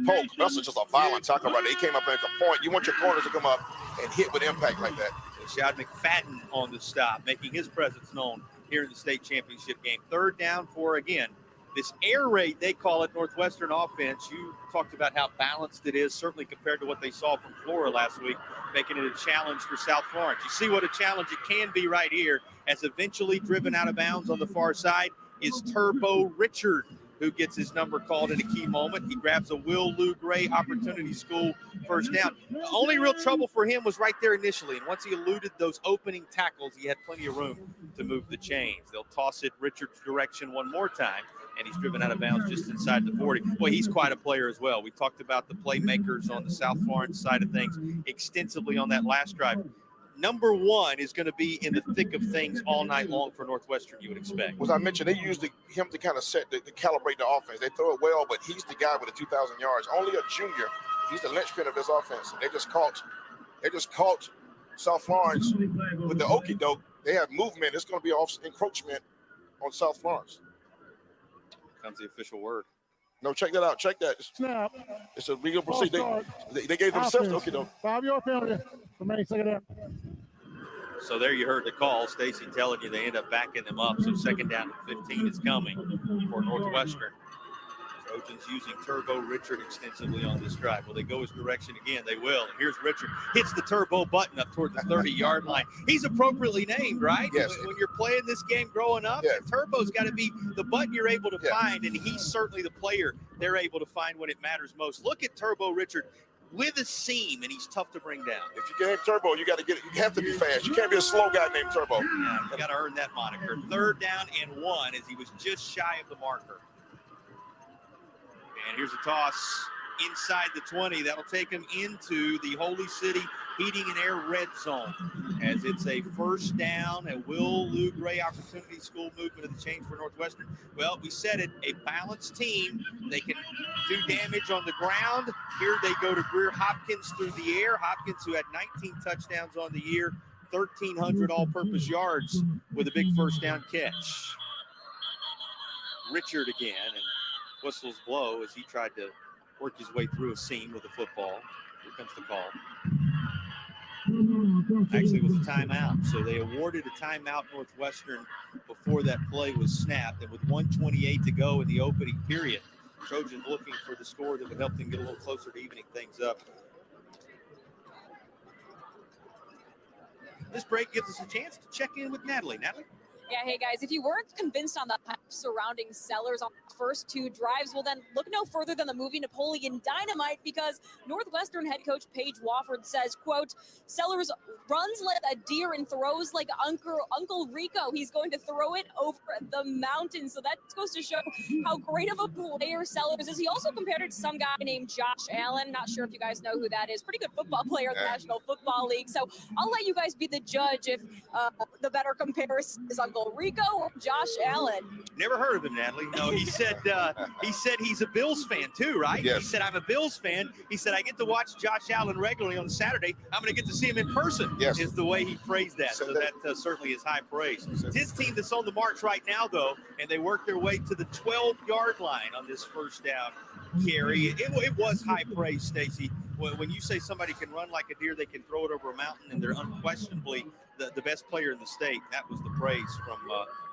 Polk. That's just a violent tackle right there. He came up at the point. You want your corners to come up and hit with impact like that. Shad McFadden on the stop, making his presence known here in the state championship game. Third down for, again, this air raid, they call it, Northwestern offense. You talked about how balanced it is, certainly compared to what they saw from Flora last week, making it a challenge for South Florence. You see what a challenge it can be right here, as eventually driven out of bounds on the far side is Turbo Richard, who gets his number called in a key moment. He grabs a Will Lou Gray Opportunity School first down. The only real trouble for him was right there initially, and once he eluded those opening tackles, he had plenty of room to move the chains. They'll toss it Richard's direction one more time, and he's driven out of bounds just inside the 40. Boy, he's quite a player as well. We talked about the playmakers on the South Florence side of things extensively on that last drive. Number one is going to be in the thick of things all night long for Northwestern, you would expect. As I mentioned, they used him to kind of to calibrate the offense. They throw it well, but he's the guy with the 2,000 yards. Only a junior. He's the linchpin of this offense. They just caught South Florence with the okie doke. They have movement. It's going to be off encroachment on South Florence. Comes the official word. No, check that out. Check that. Snap. It's a legal procedure. They gave themselves the okie doke. 5-yard penalty. Remaining second down. So there you heard the call. Stacy telling you they end up backing them up. So second down and 15 is coming for Northwestern. Trojans using Turbo Richard extensively on this drive. Will they go his direction again? They will. And here's Richard. Hits the turbo button up toward the 30-yard line. He's appropriately named, right? Yes. When you're playing this game growing up, yes. Turbo's got to be the button you're able to find, and he's certainly the player they're able to find when it matters most. Look at Turbo Richard with a seam, and he's tough to bring down. If you get Turbo, you got to get it. You have to be fast. You can't be a slow guy named Turbo. Yeah, you got to earn that moniker. Third down and 1 as he was just shy of the marker. And here's a toss inside the 20. That'll take him into the Holy City Heating and Air red zone as it's a first down, a Will Lou Gray Opportunity School movement of the change for Northwestern. Well, we said it, a balanced team. They can do damage on the ground. Here they go to Greer Hopkins through the air. Hopkins, who had 19 touchdowns on the year, 1,300 all-purpose yards with a big first down catch. Richard again, and whistles blow as he tried to work his way through a seam with the football. Here comes the call. Actually, it was a timeout. So they awarded a timeout Northwestern before that play was snapped. And with 1:28 to go in the opening period, Trojans looking for the score that would help them get a little closer to evening things up. This break gives us a chance to check in with Natalie. Natalie? Yeah, hey guys, if you weren't convinced on the surrounding Sellers on the first two drives, well then look no further than the movie Napoleon Dynamite, because Northwestern head coach Paige Wofford says, quote, Sellers runs like a deer and throws like Uncle Rico. He's going to throw it over the mountain. So that goes to show how great of a player Sellers is. He also compared it to some guy named Josh Allen. Not sure if you guys know who that is. Pretty good football player in the National Football League. So I'll let you guys be the judge if the better comparison is Uncle Rico or Josh Allen. Never heard of him, Natalie. No, he said he's a Bills fan too, right? Yes. He said, I'm a Bills fan. He said, I get to watch Josh Allen regularly on Saturday. I'm going to get to see him in person, yes. is the way he phrased that. So that certainly is high praise. It's his team that's on the march right now, though, and they work their way to the 12-yard line on this first down carry. It was high praise, Stacy. When you say somebody can run like a deer, they can throw it over a mountain, and they're unquestionably the best player in the state. That was the praise from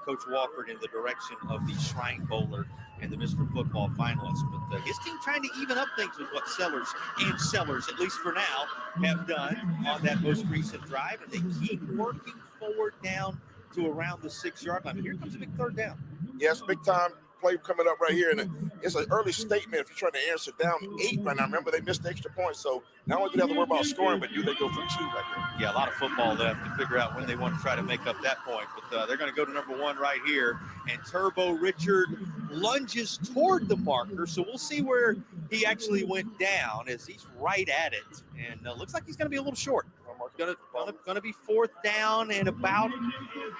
Coach Wofford in the direction of the Shrine Bowler and the Mr. Football finalists. But his team trying to even up things with what Sellers, at least for now, have done on that most recent drive. And they keep working forward down to around the 6-yard line. But here comes a big third down. Yes, big time play coming up right here. And it's an early statement if you're trying to answer down 8 right now. Remember, they missed the extra point, so not only do they have to worry about scoring, but do they go for 2 right here? Yeah, a lot of football left to figure out when they want to try to make up that point. But they're going to go to number 1 right here. And Turbo Richard lunges toward the marker. So we'll see where he actually went down as he's right at it. And looks like he's going to be a little short. Going to be 4th down and about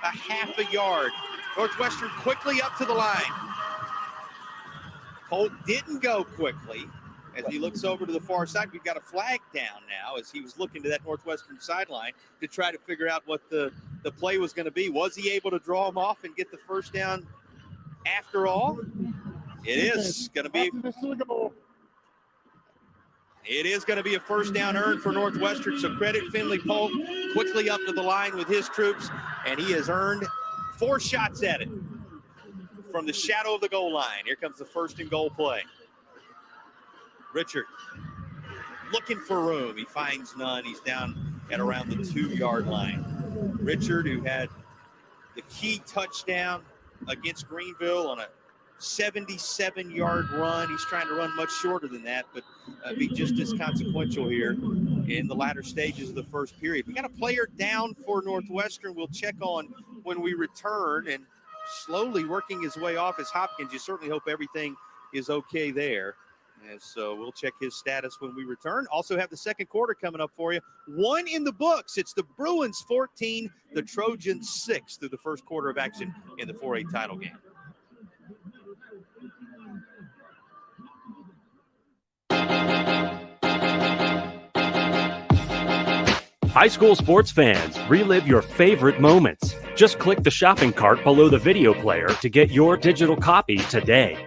a half a yard. Northwestern quickly up to the line. Colt didn't go quickly. As he looks over to the far side, we've got a flag down now as he was looking to that Northwestern sideline to try to figure out what the play was going to be. Was he able to draw him off and get the first down after all? It is going to be a first down earned for Northwestern. So credit Finley Polk quickly up to the line with his troops, and he has earned 4 shots at it from the shadow of the goal line. Here comes the 1st and goal play. Richard looking for room. He finds none. He's down at around the 2-yard line. Richard, who had the key touchdown against Greenville on a 77-yard run. He's trying to run much shorter than that, but be just as consequential here in the latter stages of the first period. We got a player down for Northwestern. We'll check on when we return, and slowly working his way off is Hopkins. You certainly hope everything is okay there. And so we'll check his status when we return. Also have the second quarter coming up for you. 1 in the books. It's the Bruins 14, the Trojans 6 through the first quarter of action in the 4A title game. High school sports fans, relive your favorite moments. Just click the shopping cart below the video player to get your digital copy today.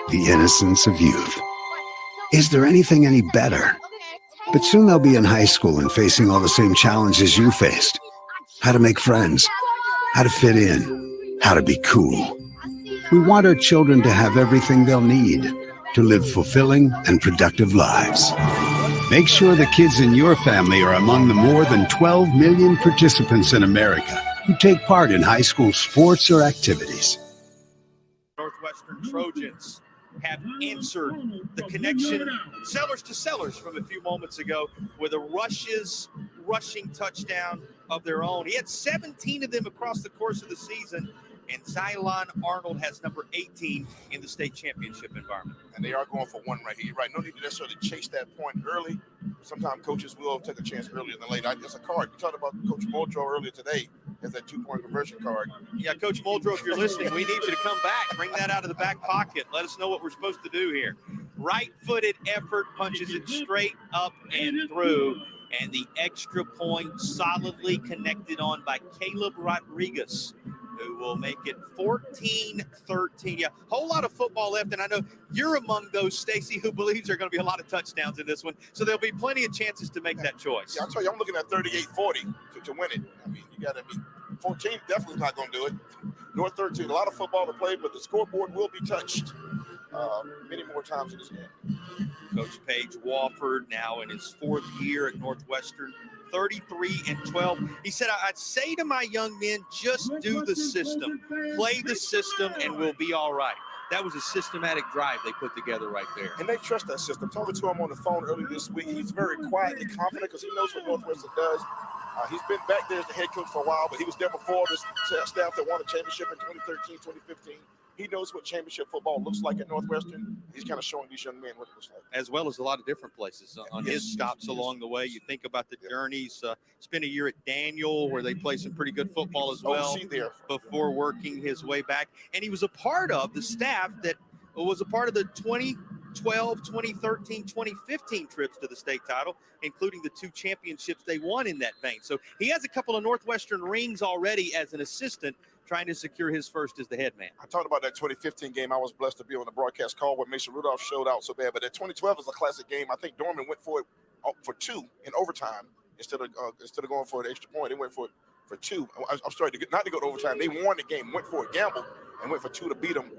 The innocence of youth. Is there anything any better? But soon they'll be in high school and facing all the same challenges you faced. How to make friends, how to fit in, how to be cool. We want our children to have everything they'll need to live fulfilling and productive lives. Make sure the kids in your family are among the more than 12 million participants in America who take part in high school sports or activities. Northwestern Trojans have answered the connection, sellers to sellers, from a few moments ago with a rushing touchdown of their own. He had 17 of them across the course of the season, and Xylon Arnold has number 18 in the state championship environment. And they are going for 1 right here. You're right. No need to necessarily chase that point early. Sometimes coaches will take a chance earlier than later. That's a card. We talked about Coach Muldrow earlier today as that 2-point conversion card. Yeah, Coach Muldrow, if you're listening, we need you to come back. Bring that out of the back pocket. Let us know what we're supposed to do here. Right-footed effort, punches it straight up and through. And the extra point solidly connected on by Caleb Rodriguez, who will make it 14-13. Yeah, whole lot of football left, and I know you're among those, Stacy, who believes there are going to be a lot of touchdowns in this one, so there'll be plenty of chances to make that choice. Yeah, I'll tell you, I'm looking at 38-40 to win it. I mean, you got to be 14, definitely not going to do it. North 13, a lot of football to play, but the scoreboard will be touched many more times in this game. Coach Paige Wofford, now in his 4th year at Northwestern, 33-12. He said, I'd say to my young men, just do the system, play the system, and we'll be all right. That was a systematic drive they put together right there. And they trust that system. Talking to him on the phone earlier this week, he's very quietly confident because he knows what Northwestern does. He's been back there as the head coach for a while, but he was there before this staff that won a championship in 2013, 2015. He knows what championship football looks like at Northwestern. He's kind of showing these young men what it looks like. As well as a lot of different places on his stops along the way. You think about the journeys. Spent a year at Daniel where they play some pretty good football as well before working his way back. And he was a part of the staff that was a part of the 2012, 2013, 2015 trips to the state title, including the 2 championships they won in that vein. So he has a couple of Northwestern rings already as an assistant, trying to secure his first as the head man. I talked about that 2015 game. I was blessed to be on the broadcast call where Mason Rudolph showed out so bad. But that 2012 is a classic game. I think Dorman went for it for 2 in overtime instead of going for an extra point. They went for 2. I'm sorry, not to go to overtime. They won the game, went for a gamble, and went for 2 to beat them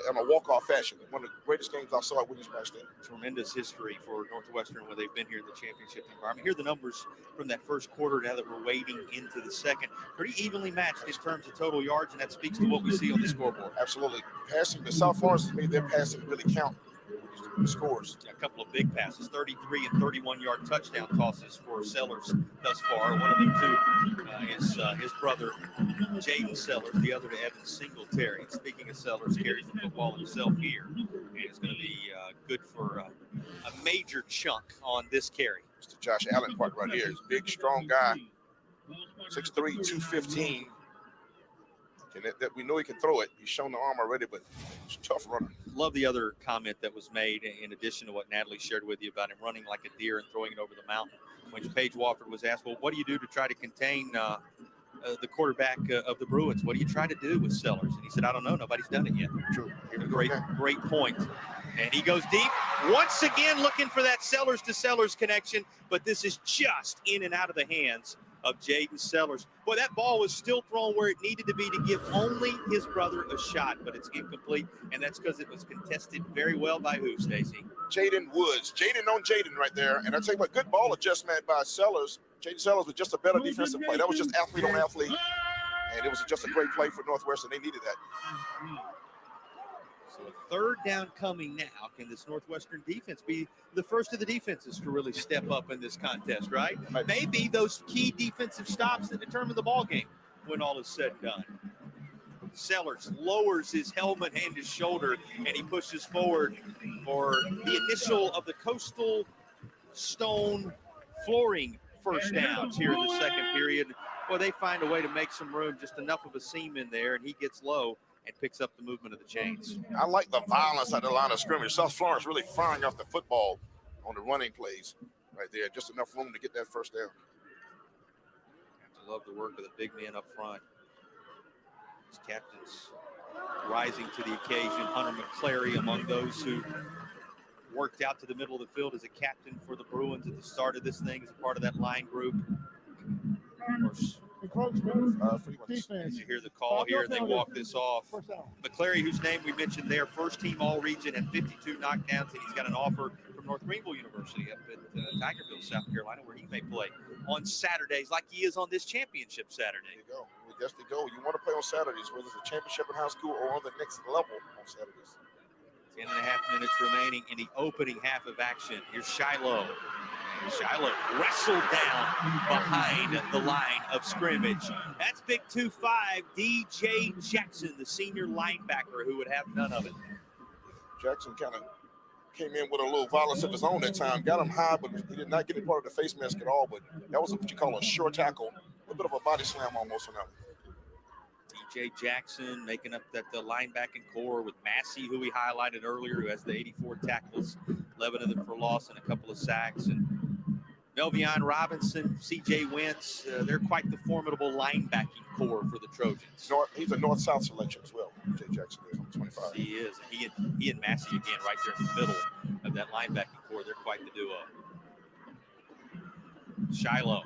in a walk-off fashion. One of the greatest games I saw at Williams Match Day. Tremendous history for Northwestern when they've been here in the championship environment. Here are the numbers from that first quarter now that we're wading into the second. Pretty evenly matched in terms of total yards, and that speaks to what we see on the scoreboard. Absolutely. Passing, the South Florence has made their passing really count. The scores. A couple of big passes, 33 and 31-yard touchdown tosses for Sellers thus far. One of them, too, is his brother, Jaden Sellers, the other to Evan Singletary. Speaking of Sellers, carries the football himself here. And it's going to be good for a major chunk on this carry. It's the Josh Allen part right here. He's a big, strong guy, 6'3", 215. And that we know he can throw it. He's shown the arm already, but he's a tough runner. Love the other comment that was made in addition to what Natalie shared with you about him running like a deer and throwing it over the mountain. When Paige Wofford was asked, well, what do you do to try to contain the quarterback of the Bruins? What do you try to do with Sellers? And he said, I don't know. Nobody's done it yet. True. Great point. And he goes deep. Once again, looking for that Sellers to Sellers connection, but this is just in and out of the hands of Jaden Sellers. Boy, that ball was still thrown where it needed to be to give only his brother a shot, but it's incomplete, and that's because it was contested very well by who, Stacey? Jaden Woods. Jaden on Jaden right there. And I tell you what, good ball adjustment by Sellers. Jaden Sellers was just a better defensive play. That was just athlete on athlete, and it was just a great play for Northwestern. They needed that. So a third down coming now. Can this Northwestern defense be the first of the defenses to really step up in this contest, right? Maybe those key defensive stops that determine the ball game when all is said and done. Sellers lowers his helmet and his shoulder, and he pushes forward for the initial of the Coastal Stone flooring first downs here in the second period. Well, they find a way to make some room, just enough of a seam in there, and he gets low and picks up the movement of the chains. I like the violence at the line of scrimmage. South Florence really firing off the football on the running plays right there. Just enough room to get that first down. Have to love the work of the big man up front. His captains rising to the occasion. Hunter McClary among those who worked out to the middle of the field as a captain for the Bruins at the start of this thing as a part of that line group. Of course, you hear the call here, and they walk this off. McClary, whose name we mentioned there, first team All-Region, had 52 knockdowns, and he's got an offer from North Greenville University up at Tigerville, South Carolina, where he may play on Saturdays like he is on this championship Saturday. There you go. Yes, they go. You want to play on Saturdays, whether it's a championship in high school or on the next level on Saturdays. 10.5 minutes remaining in the opening half of action. Here's Shiloh. Shiloh wrestled down behind the line of scrimmage. That's big 2'5", DJ Jackson, the senior linebacker, who would have none of it. Jackson kind of came in with a little violence of his own that time. Got him high, but he did not get a part of the face mask at all. But that was what you call a short tackle. A bit of a body slam almost on that one. DJ Jackson making up the linebacking core with Massey, who we highlighted earlier, who has the 84 tackles, 11 of them for loss and a couple of sacks. And Delvion Robinson, C.J. Wentz, they're quite the formidable linebacking core for the Trojans. He's a north-south selection as well. Jay Jackson is on 25. He is. He and Massey again right there in the middle of that linebacking core. They're quite the duo. Shiloh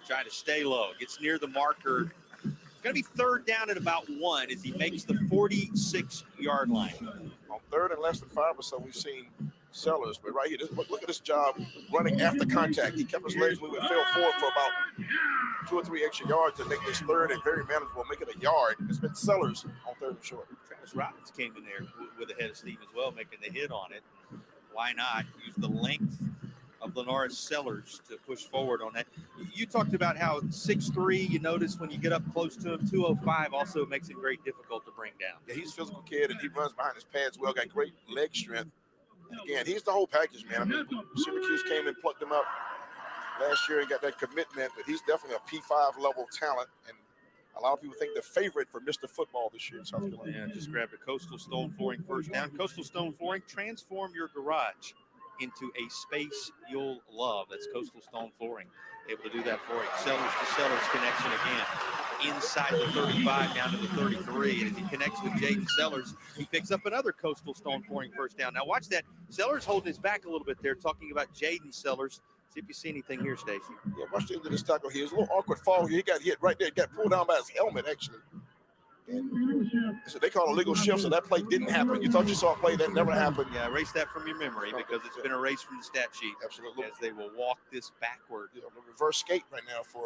trying to stay low. Gets near the marker. It's going to be third down at about 1 as he makes the 46-yard line. On third and less than 5 or so, we've seen Sellers, but right here, look at this job running after contact. He kept his legs moving, fell forward for about 2 or 3 extra yards to make this third and very manageable, make it a yard. It's been Sellers on third and short. Travis Robbins came in there with a head of steam as well, making the hit on it. Why not use the length of Lenoris Sellers to push forward on that? You talked about how 6'3", you notice when you get up close to him, 205 also makes him very difficult to bring down. Yeah, he's a physical kid, and he runs behind his pads well, got great leg strength. And again, he's the whole package, man. I mean, Syracuse came and plucked him up last year and got that commitment, but he's definitely a P5 level talent. And a lot of people think the favorite for Mr. Football this year in South Carolina. Yeah, just grabbed a Coastal Stone Flooring first down. Coastal Stone Flooring, transform your garage into a space you'll love. That's Coastal Stone Flooring, able to do that for you. Sellers to Sellers connection again. Inside the 35 down to the 33. And as he connects with Jaden Sellers, he picks up another Coastal Stone Flooring first down. Now watch that. Sellers holding his back a little bit there, talking about Jaden Sellers. See if you see anything here, Stacey. Yeah, watch the end of this tackle here. It was a little awkward fall here. He got hit right there. He got pulled down by his helmet, actually. And so they call it a legal shift, so that play didn't happen. You thought you saw a play that never happened. Yeah, erase that from your memory because it's been erased from the stat sheet. Absolutely. As they will walk this backward. The reverse skate right now to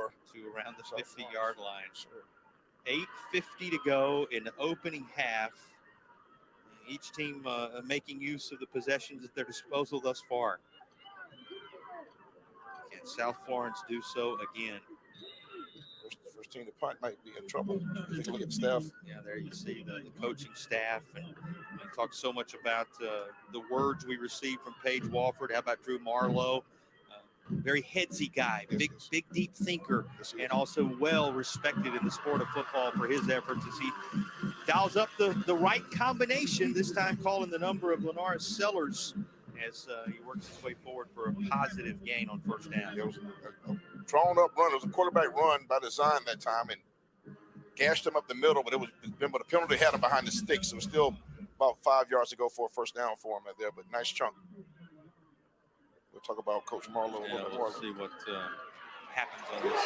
around the 50-yard line. Sure. 8:50 to go in the opening half. Each team making use of the possessions at their disposal thus far. Can South Florence do so again? First team to punt might be in trouble. Take a look at the staff. Yeah, there you see the coaching staff. And we talk so much about the words we received from Paige Walford. How about Drew Marlowe? Very headsy guy, big, deep thinker, and also well respected in the sport of football for his efforts as he dials up the right combination, this time calling the number of Lenoris Sellers as he works his way forward for a positive gain on first down. It was a drawn-up run. It was a quarterback run by design that time and gashed him up the middle, but the penalty had him behind the sticks. So it was still about 5 yards to go for a first down for him right there, but nice chunk. We'll talk about Coach Marlowe a little bit more. We'll see what happens on this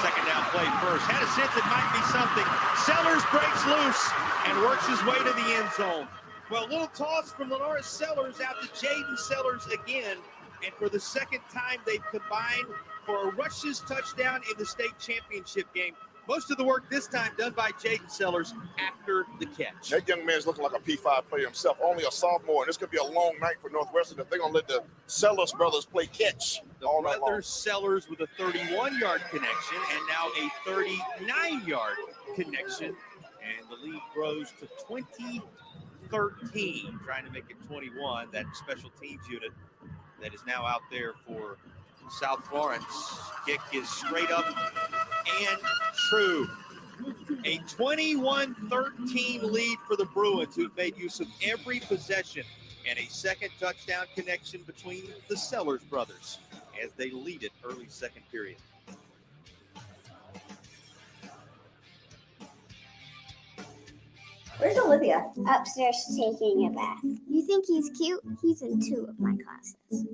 second down play first. Had a sense it might be something. Sellers breaks loose and works his way to the end zone. Well, a little toss from Lenoris Sellers out to Jaden Sellers again. And for the second time, they've combined for a rushes touchdown in the state championship game. Most of the work this time done by Jaden Sellers after the catch. That young man's looking like a P5 player himself, only a sophomore. And this could be a long night for Northwestern if they're going to let the Sellers brothers play catch all night long. Brothers Sellers with a 31-yard connection and now a 39-yard connection. And the lead grows to 20-13, trying to make it 21. That special teams unit that is now out there for South Florence. Kick is straight up and true. A 21-13 lead for the Bruins, who've made use of every possession, and a second touchdown connection between the Sellers brothers as they lead it early second period. Where's Olivia? Upstairs taking a bath. You think he's cute? He's in 2 of my classes.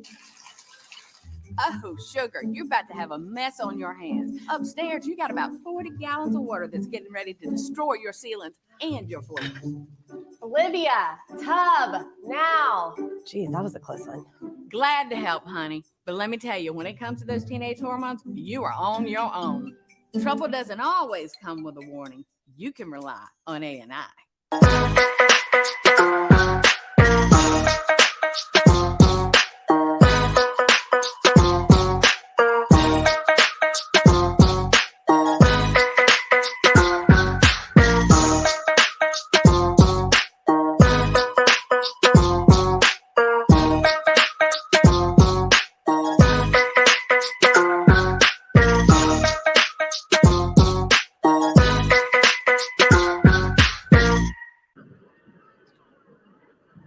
Oh, sugar, you're about to have a mess on your hands. Upstairs, you got about 40 gallons of water that's getting ready to destroy your ceilings and your floors. Olivia, tub, now. Geez, that was a close one. Glad to help, honey. But let me tell you, when it comes to those teenage hormones, you are on your own. Trouble doesn't always come with a warning. You can rely on A&I.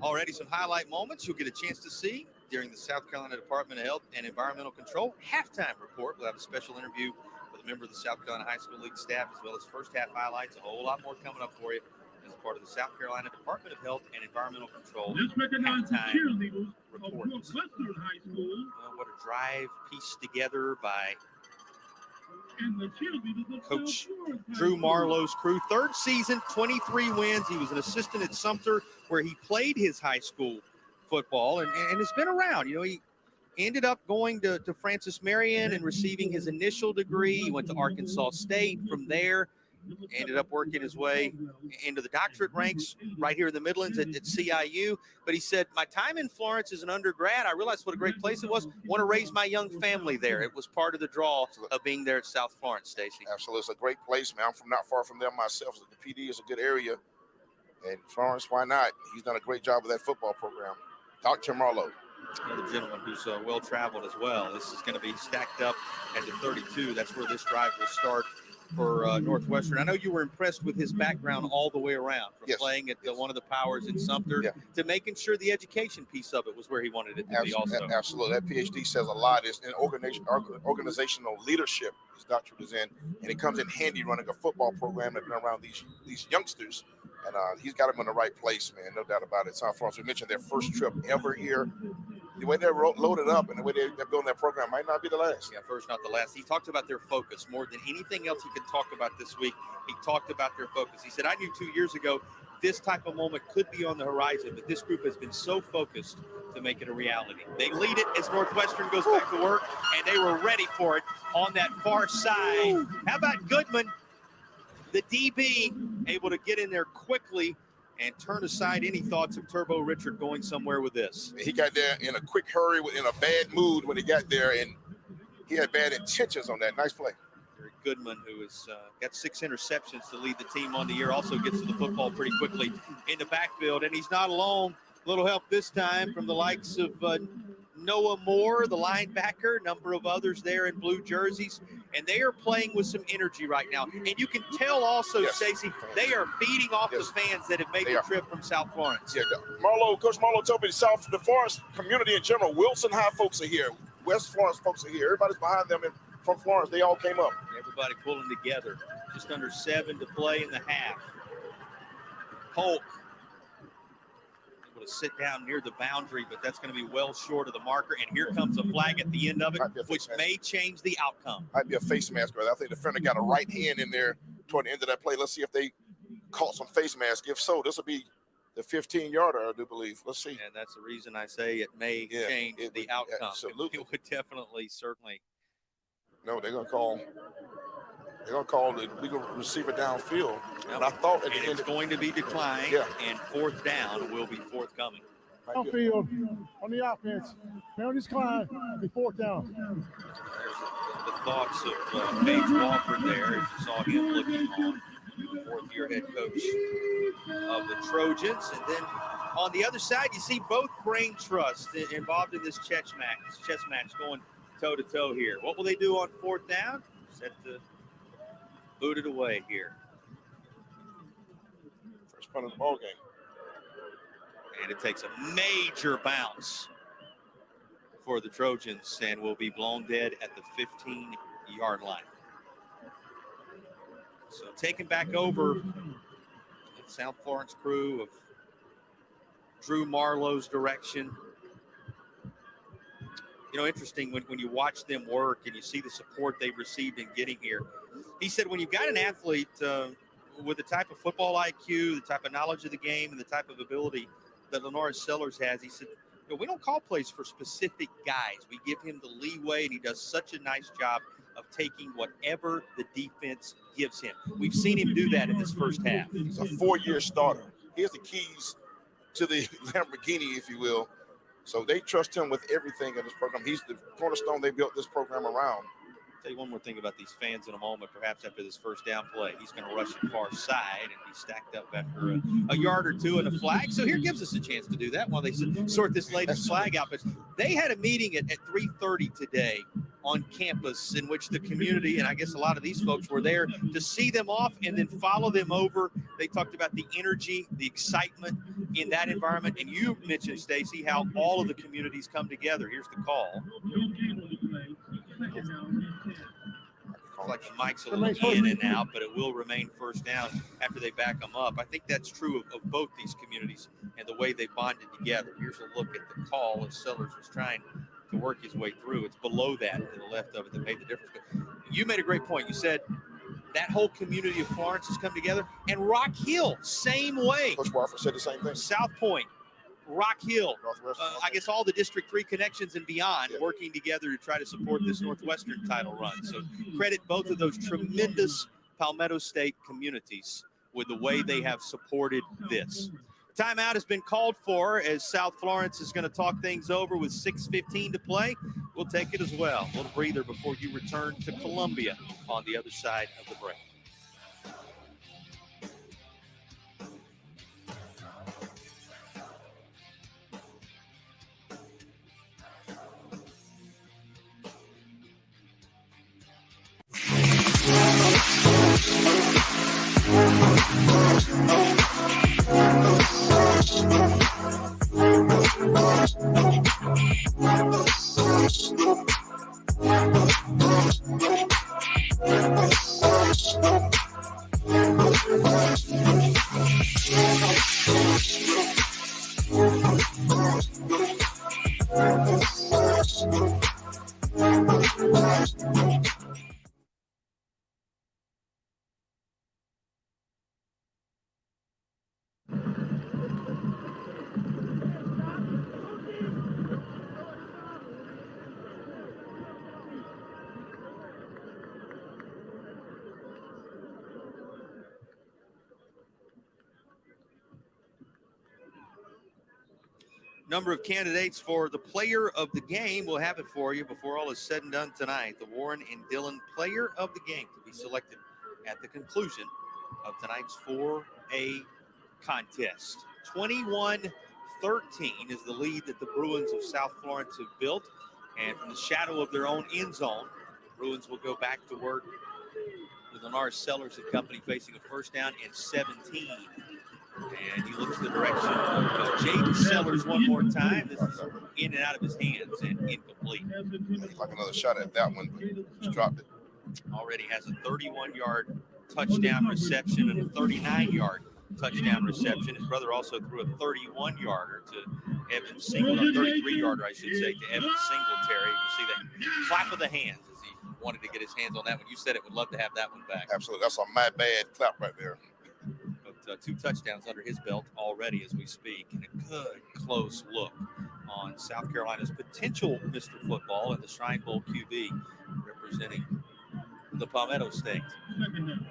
Already some highlight moments you'll get a chance to see during the South Carolina Department of Health and Environmental Control halftime report. We'll have a special interview with a member of the South Carolina High School League staff, as well as first half highlights. A whole lot more coming up for you as part of the South Carolina Department of Health and Environmental Control halftime report. What a drive pieced together by Coach Drew Marlowe's crew. Third season, 23 wins. He was an assistant at Sumter, where he played his high school football and has been around. You know, he ended up going to Francis Marion and receiving his initial degree. He went to Arkansas State. From there, ended up working his way into the doctorate ranks right here in the Midlands at CIU. But he said, my time in Florence as an undergrad, I realized what a great place it was. Want to raise my young family there. It was part of the draw of being there at South Florence, Stacy. Absolutely. It's a great place, man. I'm from not far from there myself. So the PD is a good area. And Florence, why not? He's done a great job with that football program. Dr. Marlowe. Another gentleman who's well-traveled as well. This is going to be stacked up at the 32. That's where this drive will start for Northwestern. I know you were impressed with his background all the way around, from playing at one of the powers in Sumter to making sure the education piece of it was where he wanted it to be also. Absolutely. That PhD says a lot. It's in organizational leadership his doctorate is in, and it comes in handy running a football program that's been around these youngsters. And he's got them in the right place, man, no doubt about it. South Florence, we mentioned their first trip ever here. The way they're loaded up and the way they're building that program might not be the last. Yeah, first, not the last. He talked about their focus more than anything else he could talk about this week. He talked about their focus. He said, I knew 2 years ago this type of moment could be on the horizon, but this group has been so focused to make it a reality. They lead it as Northwestern goes back to work, and they were ready for it on that far side. How about Goodman, the DB, able to get in there quickly and turn aside any thoughts of Turbo Richard going somewhere with this. He got there in a quick hurry, in a bad mood when he got there, and he had bad intentions on that. Nice play. Goodman, who has got 6 interceptions to lead the team on the year, also gets to the football pretty quickly in the backfield, and he's not alone. A little help this time from the likes of Noah Moore, the linebacker, number of others there in blue jerseys, and they are playing with some energy right now. And you can tell also, Stacey, they are feeding off the fans that have made the trip from South Florence. Yeah, Coach Marlowe told me the Florence community in general, Wilson High folks are here, West Florence folks are here. Everybody's behind them, and from Florence, they all came up. Everybody pulling together. Just under 7 to play in the half. Polk able to sit down near the boundary, but that's going to be well short of the marker. And here comes a flag at the end of it, which may change the outcome. Might be a face mask. I think the defender got a right hand in there toward the end of that play. Let's see if they caught some face mask. If so, this will be the 15-yarder, I do believe. Let's see. And that's the reason I say it may change the outcome. Absolutely. It would definitely, certainly. No, they're going to call the legal receiver downfield. And I thought it's going to be declined, and fourth down will be forthcoming. Downfield on the offense. Penalties decline, be fourth down. There's the thoughts of Paige Walford there. You saw him looking on, fourth-year head coach of the Trojans. And then on the other side, you see both Brain Trust involved in this chess match going toe-to-toe here. What will they do on fourth down? Set to boot it away here. First punt of the ball game. And it takes a major bounce for the Trojans and will be blown dead at the 15-yard line. So taken back over the South Florence crew of Drew Marlowe's direction. You know, interesting when you watch them work and you see the support they've received in getting here. He said when you've got an athlete with the type of football IQ, the type of knowledge of the game, and the type of ability that Lenora Sellers has, he said, you know, we don't call plays for specific guys. We give him the leeway, and he does such a nice job of taking whatever the defense gives him. We've seen him do that in this first half. He's a 4-year starter. Here's the keys to the Lamborghini, if you will. So they trust him with everything in this program. He's the cornerstone they built this program around. Tell you one more thing about these fans in a moment, perhaps after this first down play. He's going to rush it far side and be stacked up after a yard or two and a flag. So here gives us a chance to do that while they sort this latest flag out. But they had a meeting at 3:30 today on campus in which the community, and I guess a lot of these folks were there to see them off and then follow them over. They talked about the energy, the excitement in that environment. And you mentioned, Stacy, how all of the communities come together. Here's the call. It's like the mic's a little in and out, but it will remain first down after they back them up. I think that's true of both these communities and the way they bonded together. Here's a look at the call as Sellers was trying to work his way through. It's below that to the left of it that made the difference. But you made a great point. You said that whole community of Florence has come together, and Rock Hill, same way. Coach Warford said the same thing. South Point, Rock Hill, Northwestern. I guess all the District 3 connections and beyond working together to try to support this Northwestern title run. So credit both of those tremendous Palmetto State communities with the way they have supported this. Timeout has been called for as South Florence is going to talk things over with 6:15 to play. We'll take it as well. A little breather before you return to Columbia on the other side of the break. Number of candidates for the player of the game. We'll have it for you before all is said and done tonight. The Warren and Dillon player of the game to be selected at the conclusion of tonight's 4A contest. 21-13 is the lead that the Bruins of South Florence have built. And from the shadow of their own end zone, Bruins will go back to work with Lenars Sellers and company facing a first down and 17. And he looks the direction of Jaden Sellers one more time. This is in and out of his hands and incomplete. Like another shot at that one, but just dropped it. Already has a 31-yard touchdown reception and a 39-yard touchdown reception. His brother also threw a 31-yarder to Evan Singletary, 33-yarder, I should say, to Evan Singletary. You see that clap of the hands as he wanted to get his hands on that one. You said it, would love to have that one back. Absolutely. That's a mad bad clap right there. But 2 touchdowns under his belt already as we speak, and a good close look on South Carolina's potential Mr. Football and the Shrine Bowl QB representing the Palmetto State. Sam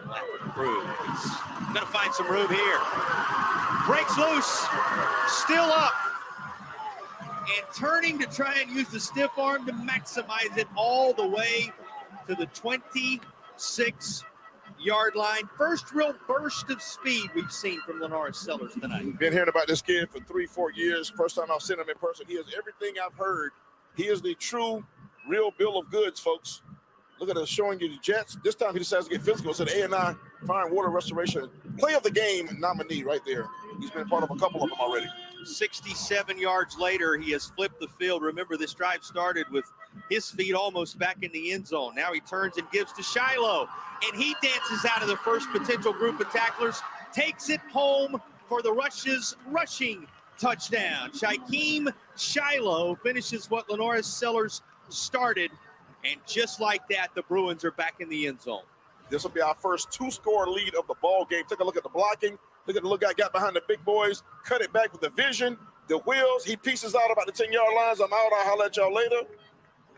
Lappert through. He's going to find some room here. Breaks loose, still up, and turning to try and use the stiff arm to maximize it all the way to the 26-yard line. First real burst of speed we've seen from Lenars Sellers tonight. Been hearing about this kid for 3-4 years. First time I've seen him in person. He is everything I've heard. He is the true, real bill of goods, folks. Look at us showing you the Jets. This time he decides to get physical. It's an A&I Fire and Water Restoration Play of the Game nominee right there. He's been part of a couple of them already. 67 yards later, he has flipped the field. Remember, this drive started with his feet almost back in the end zone. Now he turns and gives to Shiloh, and he dances out of the first potential group of tacklers, takes it home for the Rush's rushing touchdown. Shaquem Shiloh finishes what Lenars Sellers started, and just like that, the Bruins are back in the end zone. This will be our first 2-score lead of the ball game. Take a look at the blocking. Look at the look guy got behind the big boys, cut it back with the vision, the wheels. He pieces out about the 10-yard lines. I'm out. I'll holler at y'all later.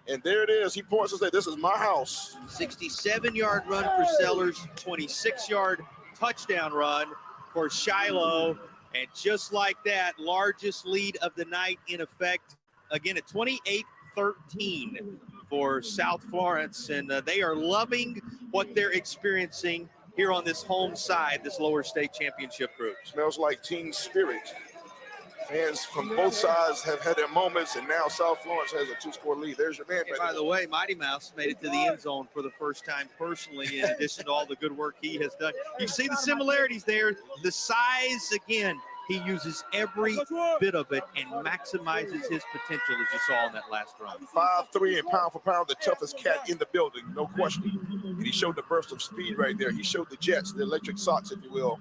And there it is. He points and says, this is my house. 67-yard run for Sellers, 26-yard touchdown run for Shiloh. And just like that, largest lead of the night in effect. Again, at 28-13 for South Florence. And they are loving what they're experiencing here on this home side, this lower state championship group. Smells like team spirit. Fans from both sides have had their moments, and now South Florence has a 2-score lead. There's your man. Hey, by the way, Mighty Mouse made it to the end zone for the first time personally, in addition to all the good work he has done. You see the similarities there. The size, again, he uses every bit of it and maximizes his potential, as you saw in that last run. 5'3" and pound for pound, the toughest cat in the building, no question. And he showed the burst of speed right there. He showed the jets, the electric socks, if you will.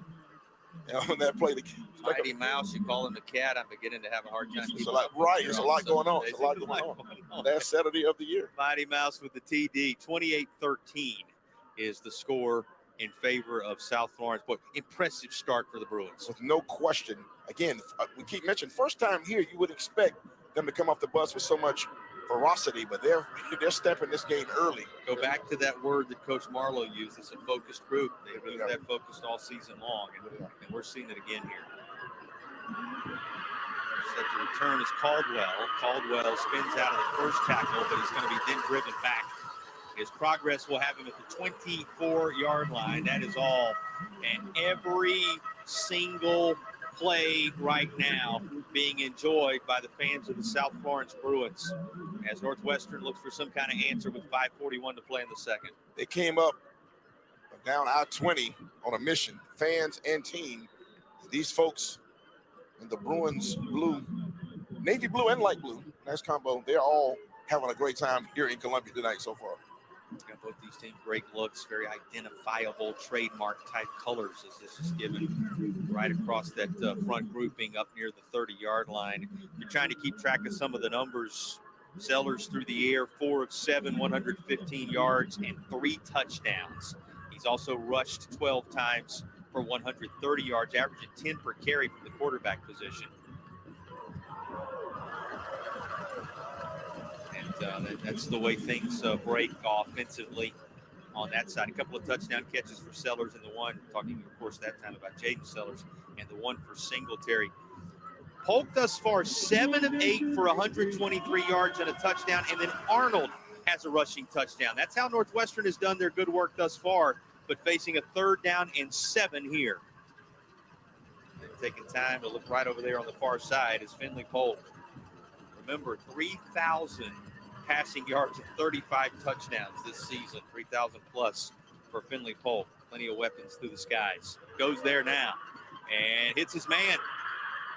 On that play, Mighty Mouse, you call him the cat. I'm beginning to have a hard time. It's a lot, right? It's a lot going on. It's a lot going on. Last Saturday of the year. Mighty Mouse with the TD. 28-13 is the score in favor of South Florence. But impressive start for the Bruins. With no question. Again, we keep mentioning first time here, you would expect them to come off the bus with so much ferocity, but they're stepping this game early. Go back to that word that Coach Marlowe used. It's a focused group. They've been that focused all season long, and we're seeing it again here. Set to return is Caldwell. Caldwell spins out of the first tackle, but he's going to be then driven back. His progress will have him at the 24-yard line. That is all. And every single play right now being enjoyed by the fans of the South Florence Bruins as Northwestern looks for some kind of answer with 5:41 to play in the second. They came up down I-20 on a mission, fans and team. These folks in the Bruins blue, navy blue and light blue, nice combo. They're all having a great time here in Columbia tonight so far. Got both these teams great looks, very identifiable trademark type colors as this is given right across that front grouping up near the 30-yard line. You're trying to keep track of some of the numbers. Sellers through the air, 4 of 7, 115 yards and 3 touchdowns. He's also rushed 12 times for 130 yards, averaging 10 per carry from the quarterback position. That's the way things break offensively on that side. A couple of touchdown catches for Sellers, and the one, talking, of course, that time about Jaden Sellers, and the one for Singletary. Polk thus far, 7 of 8 for 123 yards and a touchdown, and then Arnold has a rushing touchdown. That's how Northwestern has done their good work thus far, but facing a 3rd down and 7 here. And taking time to look right over there on the far side is Finley Polk. Remember, 3,000 passing yards and 35 touchdowns this season, 3,000 plus for Finley Polk. Plenty of weapons through the skies. Goes there now and hits his man.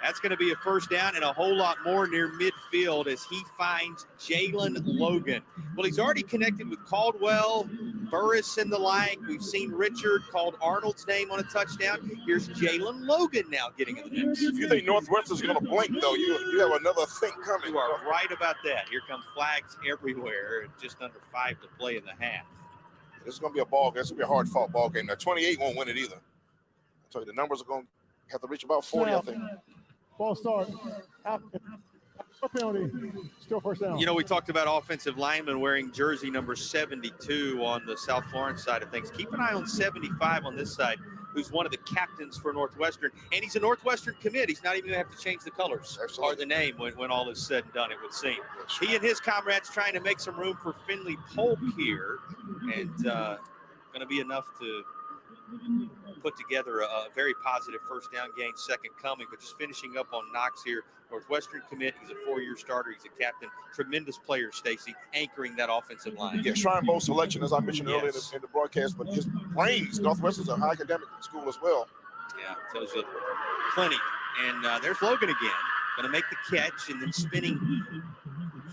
That's going to be a 1st down and a whole lot more near midfield as he finds Jalen Logan. Well, he's already connected with Caldwell, Burris, and the like. We've seen Richard called Arnold's name on a touchdown. Here's Jalen Logan now getting in the mix. If you think Northwestern's going to blink, though, you have another thing coming. You are right about that. Here come flags everywhere. Just under 5 to play in the half. This is going to be a ball game. It's going to be a hard-fought ball game. Now, 28 won't win it either. I tell you, the numbers are going to have to reach about 40, I think. False start. Penalty. Still 1st down. You know, we talked about offensive linemen wearing jersey number 72 on the South Florence side of things. Keep an eye on 75 on this side, who's one of the captains for Northwestern. And he's a Northwestern commit. He's not even going to have to change the colors or the name when all is said and done, it would seem. He and his comrades trying to make some room for Finley Polk here. And going to be enough to put together a very positive 1st down gain, second coming. But just finishing up on Knox here, Northwestern commit. He's a 4-year starter. He's a captain. Tremendous player, Stacy, anchoring that offensive line. Yeah, Shrine Bowl selection, as I mentioned earlier in the broadcast, but his brains, Northwestern's a high academic school as well. Yeah, tells you plenty. And there's Logan again. Going to make the catch and then spinning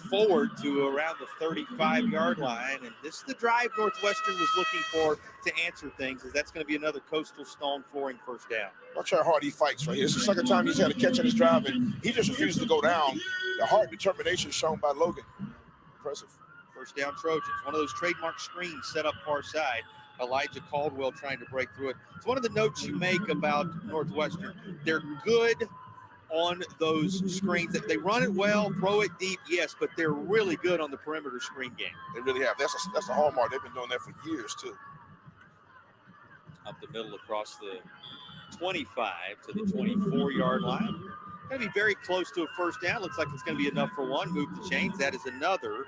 forward to around the 35-yard line. And this is the drive Northwestern was looking for to answer things, as that's going to be another coastal stone flooring 1st down. Watch how hard he fights right here. It's the second time he's had a catch on his drive, and he just refuses to go down. The hard determination shown by Logan. Impressive. 1st down Trojans. One of those trademark screens set up far side. Elijah Caldwell trying to break through it. It's one of the notes you make about Northwestern. They're good on those screens. They run it well, throw it deep, yes, but they're really good on the perimeter screen game. They really have. That's a hallmark. They've been doing that for years, too. Up the middle across the 25 to the 24-yard line. Going to be very close to a 1st down. Looks like it's going to be enough for one. Move the chains. That is another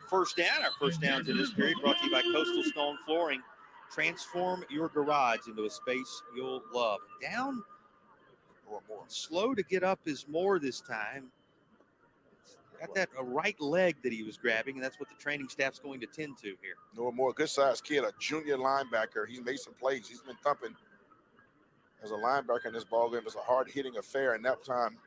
1st down. Our 1st downs in this period brought to you by Coastal Stone Flooring. Transform your garage into a space you'll love. Down or more. Slow to get up is Moore this time. Got that right leg that he was grabbing, and that's what the training staff's going to tend to here. Noah Moore, good-sized kid, a junior linebacker. He's made some plays. He's been thumping as a linebacker in this ballgame. It's a hard-hitting affair, and that time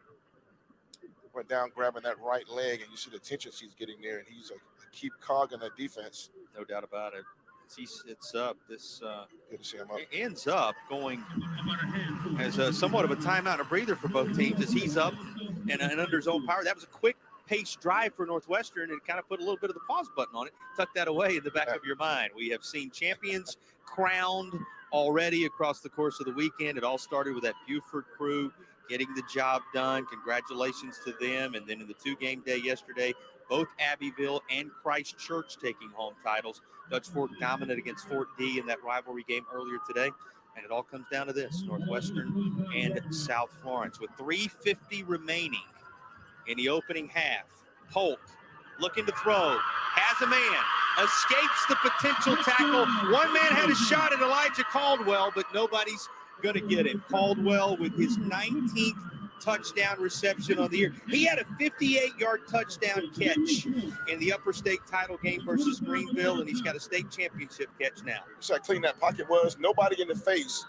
went down grabbing that right leg, and you see the tension he's getting there, and he's a key cog in that defense. No doubt about it. As he sits up, this good to see him up. Ends up going as somewhat of a timeout and a breather for both teams as he's up and under his own power. That was a quick pace drive for Northwestern, and kind of put a little bit of the pause button on it. Tuck that away in the back of your mind. We have seen champions crowned already across the course of the weekend. It all started with that Buford crew getting the job done. Congratulations to them. And then in the 2-game day yesterday, both Abbeville and Christ Church taking home titles. Dutch Fork dominant against Fort D in that rivalry game earlier today. And it all comes down to this, Northwestern and South Florence. With 3:50 remaining in the opening half, Polk looking to throw, has a man, escapes the potential tackle. One man had a shot at Elijah Caldwell, but nobody's going to get him. Caldwell with his 19th touchdown reception on the year. He had a 58-yard touchdown catch in the Upper State title game versus Greenville, and he's got a state championship catch now. See how clean that pocket was? Nobody in the face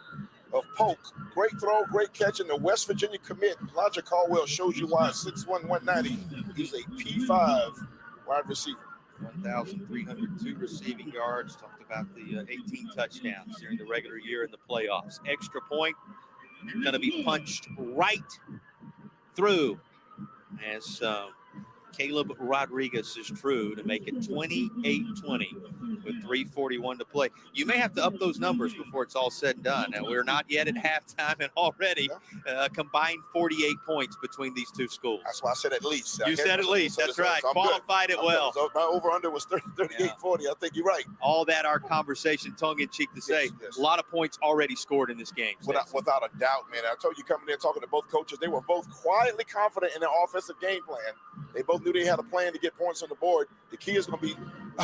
of Polk. Great throw, great catch, and the West Virginia commit, Elijah Caldwell, shows you why. 6'1", 190. He's a P5 wide receiver. 1,302 receiving yards. Talked about the 18 touchdowns during the regular year in the playoffs. Extra point going to be punched right through as Caleb Rodriguez is true to make it 28-20 with 3:41 to play. You may have to up those numbers before it's all said and done. Now, we're not yet at halftime, and already combined 48 points between these two schools. That's why I said at least. You said at least. That's right. Qualified it well. My over-under was 38-40. I think you're right. All that our conversation, tongue-in-cheek to say, a lot of points already scored in this game. Without a doubt, man. I told you coming in talking to both coaches, they were both quietly confident in their offensive game plan. They both knew they had a plan to get points on the board. The key is going to be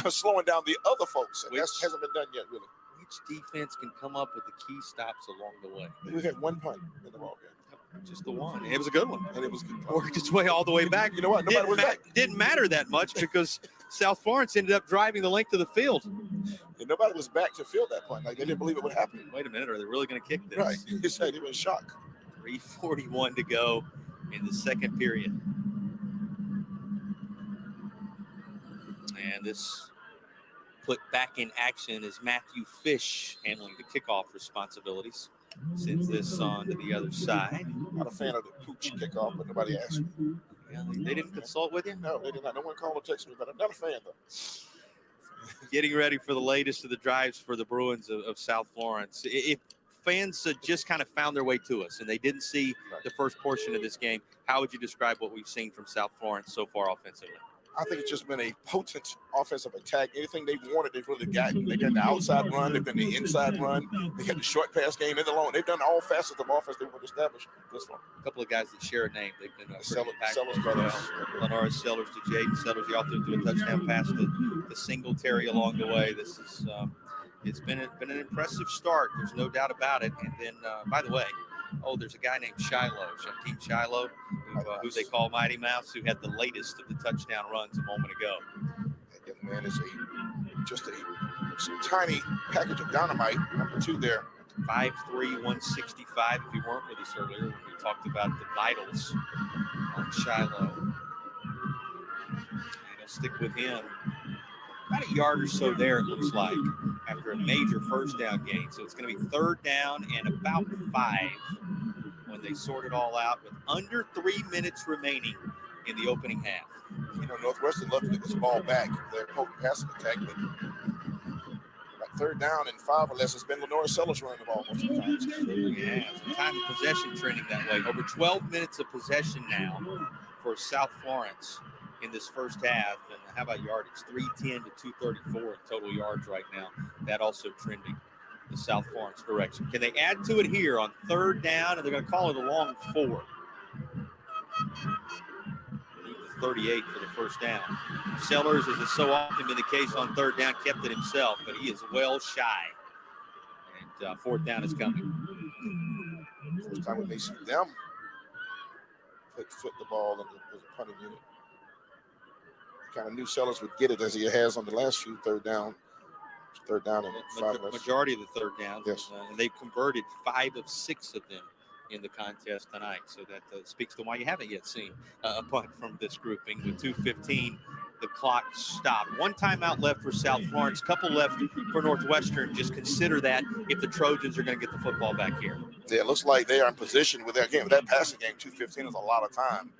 slowing down the other folks, and that hasn't been done yet, really. Which defense can come up with the key stops along the way? We had one punt in the ball game. Just the one. It was a good one. And it was good. Worked its way all the way back. You know what? Nobody was back. Didn't matter that much because South Florence ended up driving the length of the field. And nobody was back to field that punt. Like, they didn't believe it would happen. Wait a minute. Are they really going to kick this? Right. He said he was in shock. 3:41 to go in the second period. And this put back in action is Matthew Fish handling the kickoff responsibilities. Sends this on to the other side. Not a fan of the pooch kickoff, but nobody asked me. Yeah, they didn't consult with you? No, they did not. No one called or texted me, but I'm not a fan, though. Getting ready for the latest of the drives for the Bruins of South Florence. If fans just kind of found their way to us and they didn't see the first portion of this game, how would you describe what we've seen from South Florence so far offensively? I think it's just been a potent offensive attack. Anything they've wanted, they've really gotten. They've done the outside run. They've done the inside run. They got the short pass game and the long. They've done all facets of offense they want to establish this one. A couple of guys that share a name. They've been Sellers brothers. Lenora Sellers to Jaden Sellers. He also threw a touchdown pass to Singletary along the way. This is it's been an impressive start. There's no doubt about it. And then, by the way, there's a guy named Shiloh, Shaquem Shiloh, who they call Mighty Mouse, who had the latest of the touchdown runs a moment ago. That young man is just a tiny package of dynamite. Number 2 there. 5'3", 165. If you weren't with us earlier, when we talked about the vitals on Shiloh. And he'll stick with him. About a yard or so there, it looks like, after a major first down gain. So it's going to be 3rd down and about 5 when they sort it all out with under 3 minutes remaining in the opening half. You know, Northwestern loved to get this ball back. They're potent passing attack, but about 3rd down and 5 or less, it's been Lenora Sellers running the ball most of the time. Yeah, time of possession trending that way. Over 12 minutes of possession now for South Florence in this first half. And how about yardage? 310 to 234 in total yards right now. That also trending the South Florence direction. Can they add to it here on 3rd down? And they're going to call it a long 4. Need the 38 for the first down. Sellers, as is so often been the case on 3rd down, kept it himself, but he is well shy. And 4th down is coming. First time we may see them foot the ball in the punting unit. Kind of knew Sellers would get it as he has on the last few third down and majority of the third downs. Yes. And they've converted 5 of 6 of them in the contest tonight. So that speaks to why you haven't yet seen a punt from this grouping. With 2:15, the clock stopped. 1 timeout left for South Florence, couple left for Northwestern. Just consider that if the Trojans are going to get the football back here. Yeah, it looks like they are in position with that game. With that passing game, 2:15 is a lot of time.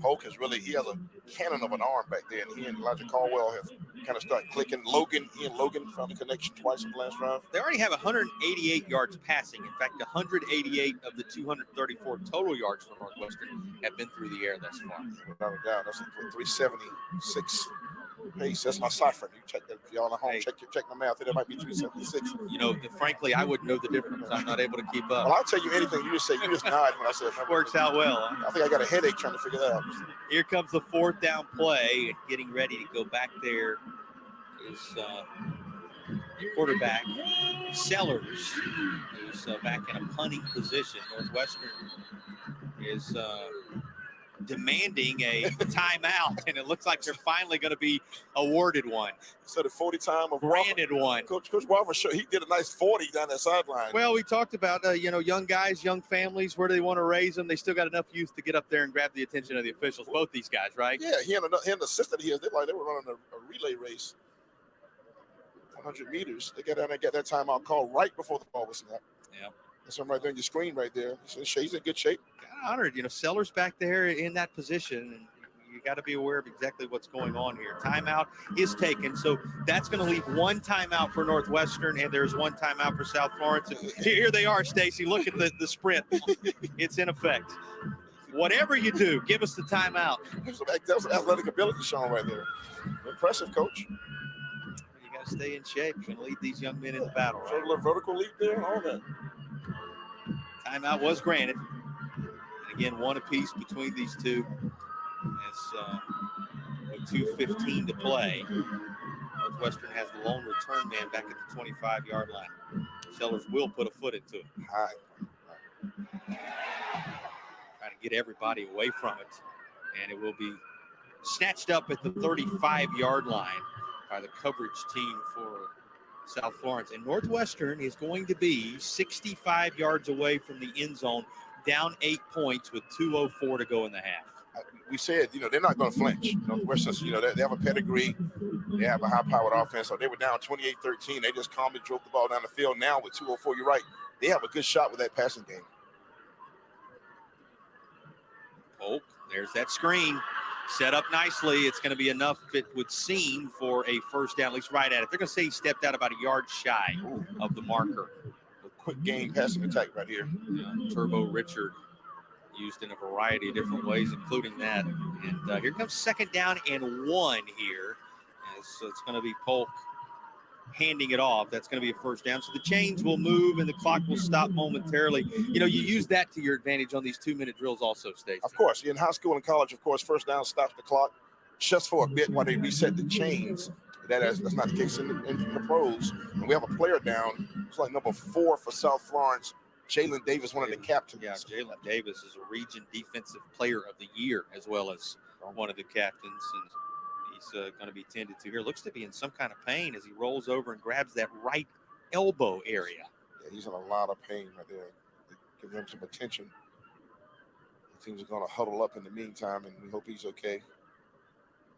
Polk he has a cannon of an arm back there, and he and Elijah Caldwell have kind of started clicking. He and Logan found the connection twice in the last drive. They already have 188 yards passing. In fact, 188 of the 234 total yards for Northwestern have been through the air thus far. Without a doubt, that's a 376 pace. That's my cipher. You check that. If y'all at home, check my math. That might be 376. You know, frankly, I wouldn't know the difference. I'm not able to keep up. Well, I'll tell you anything. You just nod when I said. Works out well. Huh? I think I got a headache trying to figure that out. Here comes the 4th down play, and getting ready to go back there is quarterback Sellers, who's back in a punting position. Northwestern is demanding a timeout, and it looks like they're finally going to be awarded one. So the 40 time of granted one. Coach Walver, he did a nice 40 down that sideline. Well, we talked about young guys, young families. Where do they want to raise them? They still got enough youth to get up there and grab the attention of the officials. Both these guys, right? Yeah, he and the assistant they were running a relay race, 100 meters. They got down and got that timeout called right before the ball was snapped. Yeah. That's him right there on your screen right there. He's in good shape. Honored, Sellers back there in that position, and you got to be aware of exactly what's going on here. Timeout is taken, so that's going to leave 1 timeout for Northwestern, and there's 1 timeout for South Florence. And here they are, Stacy. Look at the sprint. It's in effect. Whatever you do, give us the timeout. That was athletic ability shown right there. Impressive, Coach. You got to stay in shape. You're going to lead these young men in the battle. Right? A little vertical leap there and all that. Timeout was granted. Again, 1 apiece between these two. With 2:15 to play, Northwestern has the lone return man back at the 25-yard line. Sellers will put a foot into it. Trying to get everybody away from it. And it will be snatched up at the 35-yard line by the coverage team for South Florence. And Northwestern is going to be 65 yards away from the end zone, down 8 points with 2:04 to go in the half. We said, they're not going to flinch. Northwestern, they have a pedigree. They have a high-powered offense. So they were down 28-13. They just calmly drove the ball down the field. Now with 2:04, you're right. They have a good shot with that passing game. Polk, there's that screen. Set up nicely. It's going to be enough, it would seem, for a first down, at least right at it. They're going to say he stepped out about a yard shy of the marker. Quick game passing attack right here. Turbo Richard used in a variety of different ways, including that. And here comes 2nd down and 1 here. So it's going to be Polk handing it off. That's going to be a first down. So the chains will move and the clock will stop momentarily. You use that to your advantage on these 2-minute drills also, Stacey. Of course. In high school and college, of course, first down stops the clock just for a bit while they reset the chains. That's not the case in the pros. And we have a player down. It's like number 4 for South Florence, Jalen Davis, one of the captains. Yeah, Jalen Davis is a region defensive player of the year as well as one of the captains. And he's going to be tended to here. Looks to be in some kind of pain as he rolls over and grabs that right elbow area. Yeah, he's in a lot of pain right there. Give him some attention. The teams are going to huddle up in the meantime, and we hope he's okay.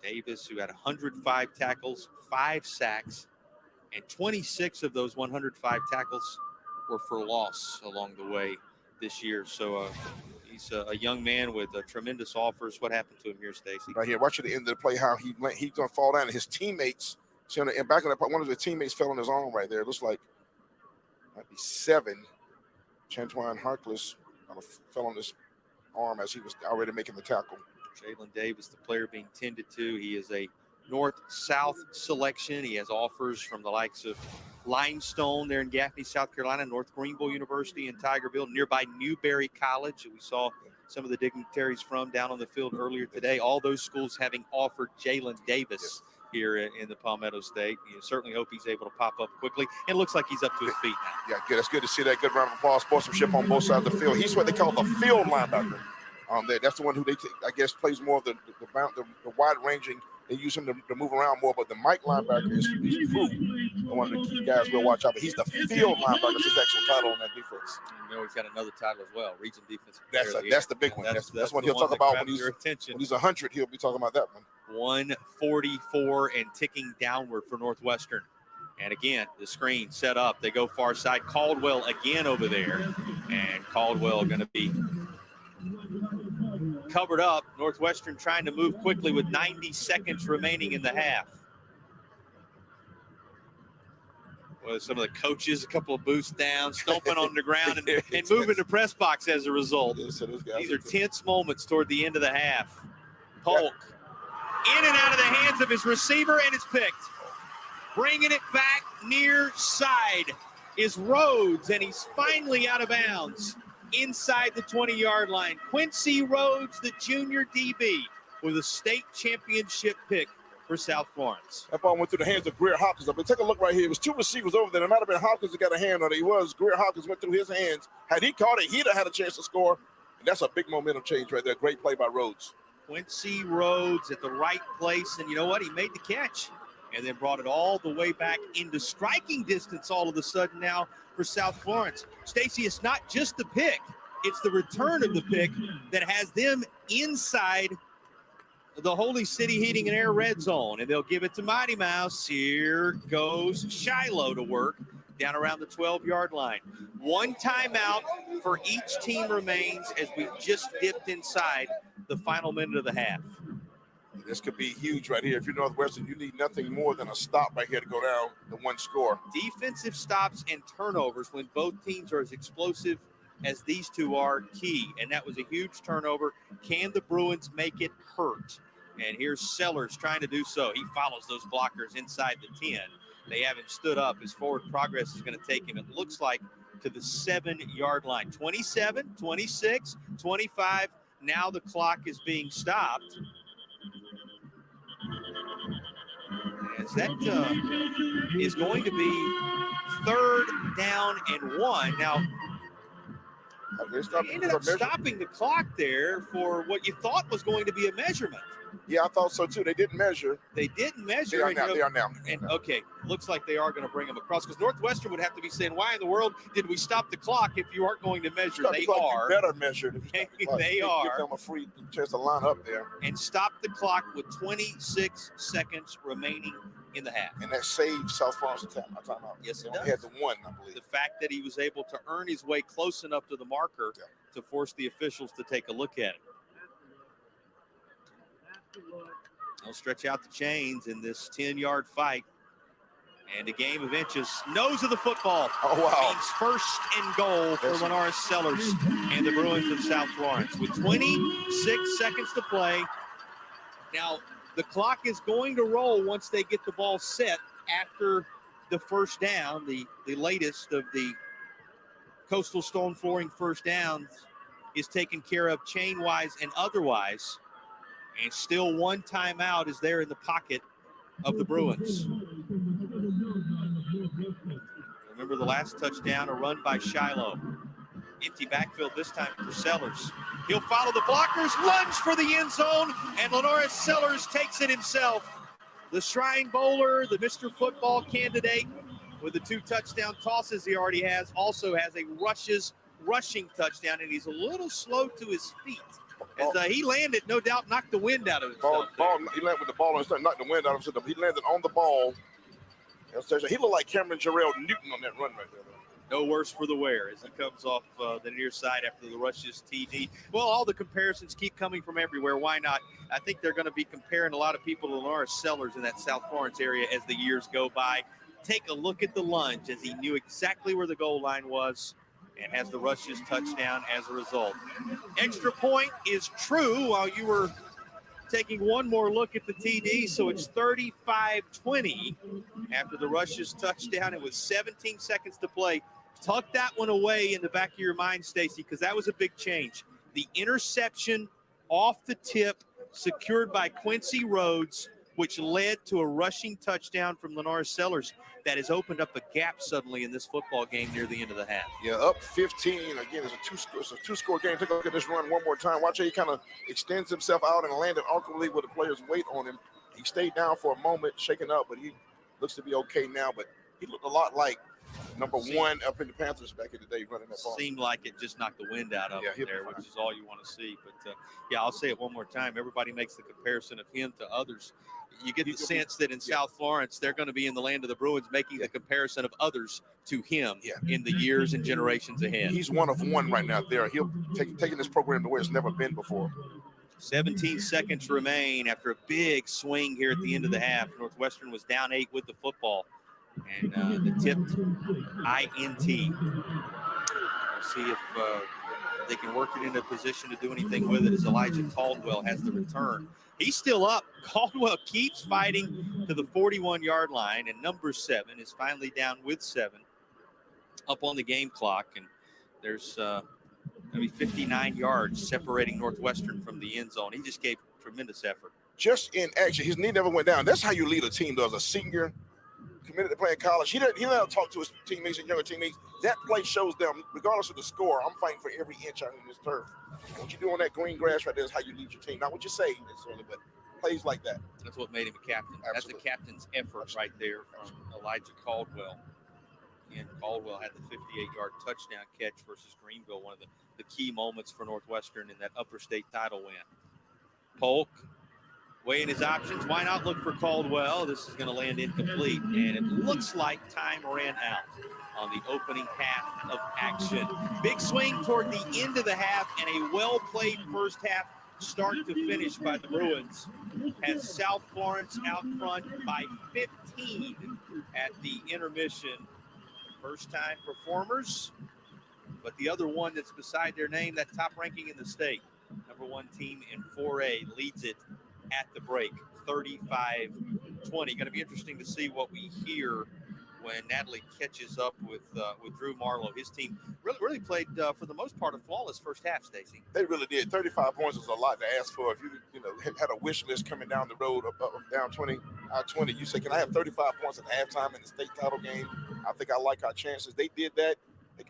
Davis, who had 105 tackles, 5 sacks, and 26 of those 105 tackles were for loss along the way this year. So he's a young man with tremendous offers. What happened to him here, Stacy? Right here, watch at the end of the play how he's going to fall down. And his teammates, see on the back of that, one of the teammates fell on his arm right there. It looks like might be 7. Chantwine Harkless fell on his arm as he was already making the tackle. Jalen Davis, the player being tended to. He is a north-south selection. He has offers from the likes of Limestone there in Gaffney, South Carolina, North Greenville University in Tigerville, nearby Newberry College, that we saw some of the dignitaries from down on the field earlier today. All those schools having offered Jalen Davis here in the Palmetto State. You certainly hope he's able to pop up quickly. It looks like he's up to his feet now. Yeah, good. It's good to see that. Good round of applause. Sportsmanship on both sides of the field. He's what they call the field linebacker. That's the one who I guess plays more of the wide ranging. They use him to move around more, but the Mike linebacker is Prue, one of the key guys we'll watch out. But he's the field linebacker. That's his actual title on that defense. You know, he's got another title as well, region defensive. That's the big one. That's what he'll talk about when he's 100. He'll be talking about that one. 144 and ticking downward for Northwestern. And again, the screen set up. They go far side. Caldwell again over there, and Caldwell going to be covered up. Northwestern trying to move quickly with 90 seconds remaining in the half. Well, some of the coaches, a couple of boosts down, stomping on the ground and moving the press box as a result. These are tense moments toward the end of the half. Polk in and out of the hands of his receiver, and it's picked. Bringing it back near side is Rhodes, and he's finally out of bounds inside the 20-yard line. Quincy Rhodes, the junior DB, with a state championship pick for South Florence. That ball went through the hands of Greer Hopkins. But take a look right here. It was two receivers over there. It might have been Hopkins that got a hand on it. Greer Hopkins went through his hands. Had he caught it, he'd have had a chance to score. And that's a big momentum change right there. Great play by Rhodes. Quincy Rhodes at the right place. And you know what? He made the catch and then brought it all the way back into striking distance all of a sudden now for South Florence. Stacy, it's not just the pick. It's the return of the pick that has them inside the Holy City Heating and Air red zone, and they'll give it to Mighty Mouse. Here goes Shiloh to work down around the 12-yard line. One timeout for each team remains as we just dipped inside the final minute of the half. This could be huge right here. If you're Northwestern, you need nothing more than a stop right here to go down the one score. Defensive stops and turnovers when both teams are as explosive as these two are key, and that was a huge turnover. Can the Bruins make it hurt? And here's Sellers trying to do so. He follows those blockers inside the 10. They have him stood up. His forward progress is going to take him, it looks like, to the 7-yard line. 27, 26, 25. Now the clock is being stopped. As that is going to be 3rd down and 1. Now, they ended up stopping the clock there for what you thought was going to be a measurement. Yeah, I thought so too. They didn't measure. They didn't measure. They are now. And okay, looks like they are going to bring them across, because Northwestern would have to be saying, why in the world did we stop the clock if you aren't going to measure? They are. Better measured. They are. Give them a free chance to line up there. And stop the clock with 26 seconds remaining in the half. And that saved South Florence a timeout. Yes, it does. does. He had the one, I believe. The fact that he was able to earn his way close enough to the marker to force the officials to take a look at it. They'll stretch out the chains in this 10-yard fight. And a game of inches. Nose of the football. Oh, wow. Means 1st and goal for Lenoris Sellers and the Bruins of South Florence. With 26 seconds to play. Now, the clock is going to roll once they get the ball set after the first down. The latest of the Coastal Stone Flooring first downs is taken care of chain-wise and otherwise. And still one timeout is there in the pocket of the Bruins. Remember the last touchdown, a run by Shiloh. Empty backfield this time for Sellers. He'll follow the blockers, lunge for the end zone, and Lenoris Sellers takes it himself. The Shrine Bowler, the Mr. Football candidate, with the 2 touchdown tosses he already has, also has a rushing touchdown, and he's a little slow to his feet. As he landed, no doubt, knocked the wind out of his He landed with the ball and knocked the wind out of him. He landed on the ball. He looked like Cameron Jarrell Newton on that run right there. No worse for the wear as he comes off the near side after the rushes TD. Well, all the comparisons keep coming from everywhere. Why not? I think they're going to be comparing a lot of people to Lenoris Sellers in that South Florence area as the years go by. Take a look at the lunge as he knew exactly where the goal line was and has the rushes touchdown as a result. Extra point is true while you were taking one more look at the TD, so it's 35-20 after the rushes touchdown. It was 17 seconds to play. Tuck that one away in the back of your mind, Stacy, because that was a big change. The interception off the tip, secured by Quincy Rhodes, which led to a rushing touchdown from Lenore Sellers that has opened up a gap suddenly in this football game near the end of the half. Yeah, up 15. Again, it's a two-score game. Take a look at this run one more time. Watch how he kind of extends himself out and landed awkwardly with the player's weight on him. He stayed down for a moment, shaking up, but he looks to be okay now. But he looked a lot like number one up in the Panthers back in the day running that ball. Seemed like it just knocked the wind out of him there, which is all you want to see. But, yeah, I'll say it one more time. Everybody makes the comparison of him to others. You get the sense that in South Florence, they're going to be in the land of the Bruins making the comparison of others to him in the years and generations ahead. He's one of one right now there. He'll taking this program to where it's never been before. 17 seconds remain after a big swing here at the end of the half. Northwestern was down 8 with the football. And the tipped INT. We'll see if they can work it into a position to do anything with it as Elijah Caldwell has the return. He's still up. Caldwell keeps fighting to the 41-yard line, and number 7 is finally down with 7 up on the game clock. And there's going to be 59 yards separating Northwestern from the end zone. He just gave tremendous effort. Just in action. His knee never went down. That's how you lead a team, though, as a senior committed to playing college. He didn't talk to his teammates and younger teammates. That play shows them, regardless of the score, I'm fighting for every inch out in this turf. And what you do on that green grass right there is how you lead your team. Not what you say necessarily, but plays like that. That's what made him a captain. Absolutely. That's the captain's effort right there from Elijah Caldwell. And Caldwell had the 58-yard touchdown catch versus Greenville, one of the key moments for Northwestern in that upper state title win. Polk weighing his options. Why not look for Caldwell? This is going to land incomplete. And it looks like time ran out on the opening half of action. Big swing toward the end of the half and a well-played first half start to finish by the Bruins has South Florence out front by 15 at the intermission. First-time performers, but the other one that's beside their name, that top ranking in the state, number 1 team in 4A, leads it at the break, 35-20. Going to be interesting to see what we hear when Natalie catches up with Drew Marlowe. His team really played, for the most part, a flawless first half, Stacey. They really did. 35 points was a lot to ask for. If you had a wish list coming down the road, down 20, out 20, you say, can I have 35 points at halftime in the state title game? I think I like our chances. They did that. They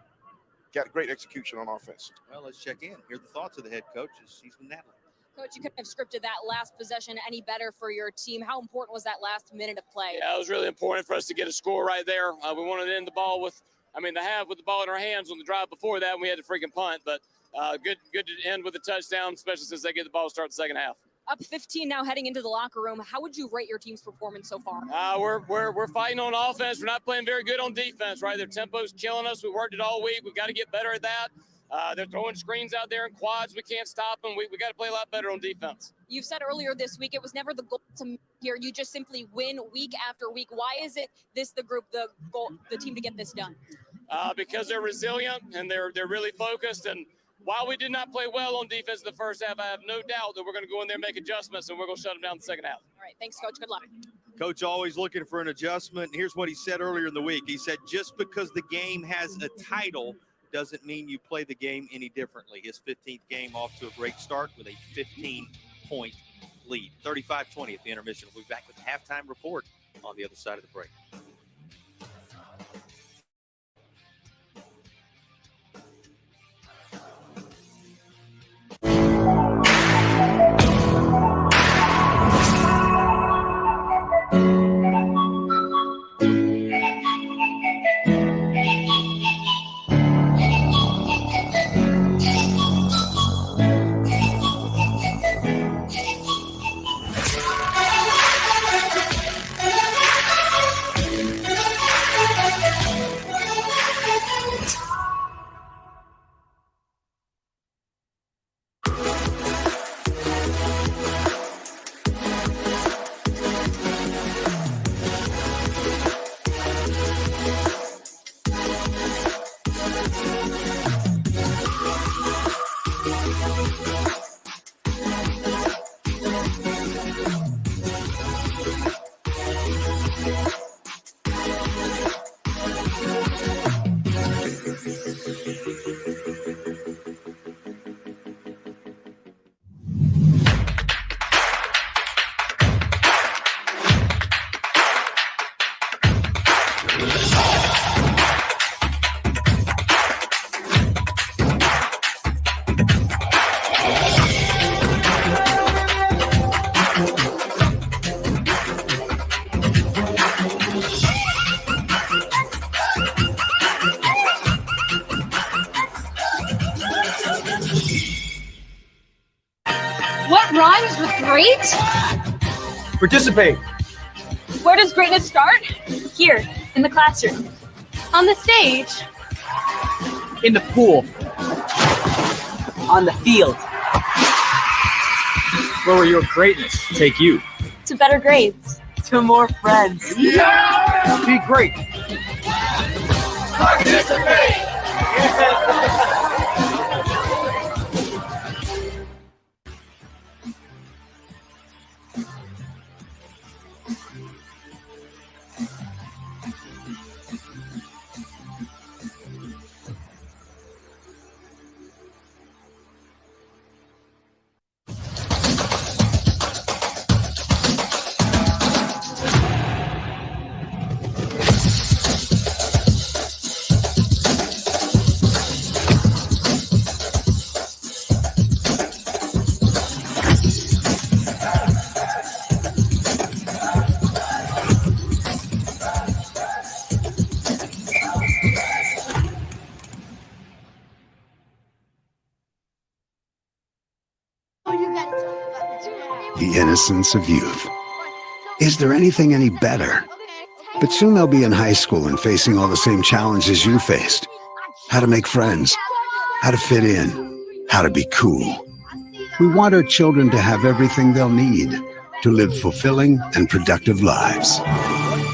got great execution on offense. Well, let's check in. Hear the thoughts of the head coach as he's with Natalie. Coach, you couldn't have scripted that last possession any better for your team. How important was that last minute of play? Yeah, it was really important for us to get a score right there. We wanted to end the ball with the ball in our hands on the drive before that, and we had to freaking punt. But good to end with a touchdown, especially since they get the ball to start the second half. Up 15 now heading into the locker room. How would you rate your team's performance so far? We're fighting on offense. We're not playing very good on defense, right? Their tempo's killing us. We worked it all week. We've got to get better at that. They're throwing screens out there in quads. We can't stop them. We got to play a lot better on defense. You've said earlier this week it was never the goal to here. You just simply win week after week. Why is it this the group, the goal, the team to get this done? Because they're resilient and they're really focused. And while we did not play well on defense in the first half, I have no doubt that we're going to go in there and make adjustments, and we're going to shut them down in the second half. All right. Thanks, Coach. Good luck. Coach always looking for an adjustment. Here's what he said earlier in the week. He said, just because the game has a title doesn't mean you play the game any differently. His 15th game off to a great start with a 15-point lead. 35-20 at the intermission. We'll be back with the halftime report on the other side of the break. Participate. Where does greatness start? Here, in the classroom. On the stage. In the pool. On the field. Where will your greatness take you? To better grades. To more friends. Yeah! Be great. Participate! The innocence of youth. Is there anything any better? But soon they'll be in high school and facing all the same challenges you faced. How to make friends, how to fit in, how to be cool. We want our children to have everything they'll need to live fulfilling and productive lives.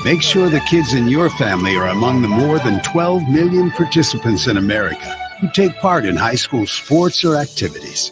Make sure the kids in your family are among the more than 12 million participants in America who take part in high school sports or activities.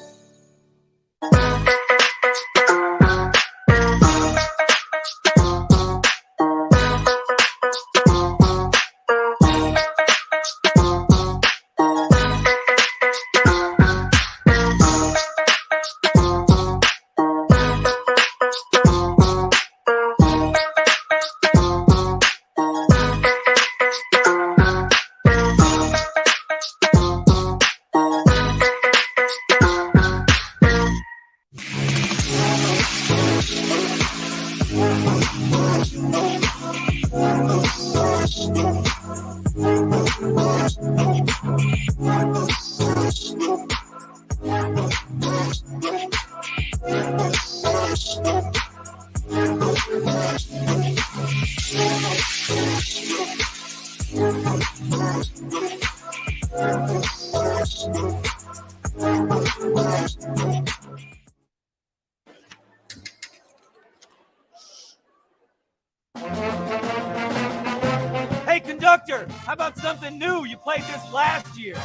Hey, conductor, how about something new? You played this last year.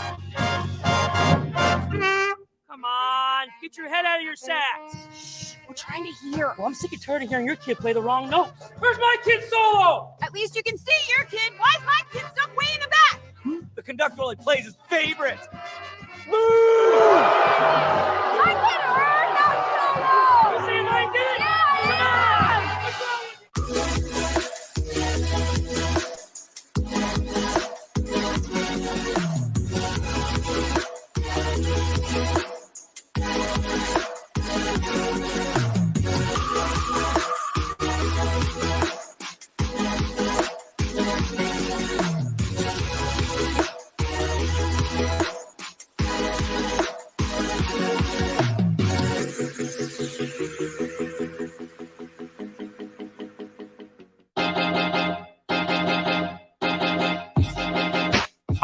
Come on, get your head out of your sacks. We're trying to hear. Well, I'm sick and tired of hearing your kid play the wrong notes. Where's my kid solo? At least you can see your kid. Why is my kid stuck way in the back? The conductor only plays his favorite. I kid heard that solo. You see if I can get it? Come on! What's wrong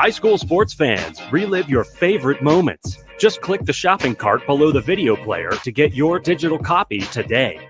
High school sports fans, relive your favorite moments. Just click the shopping cart below the video player to get your digital copy today.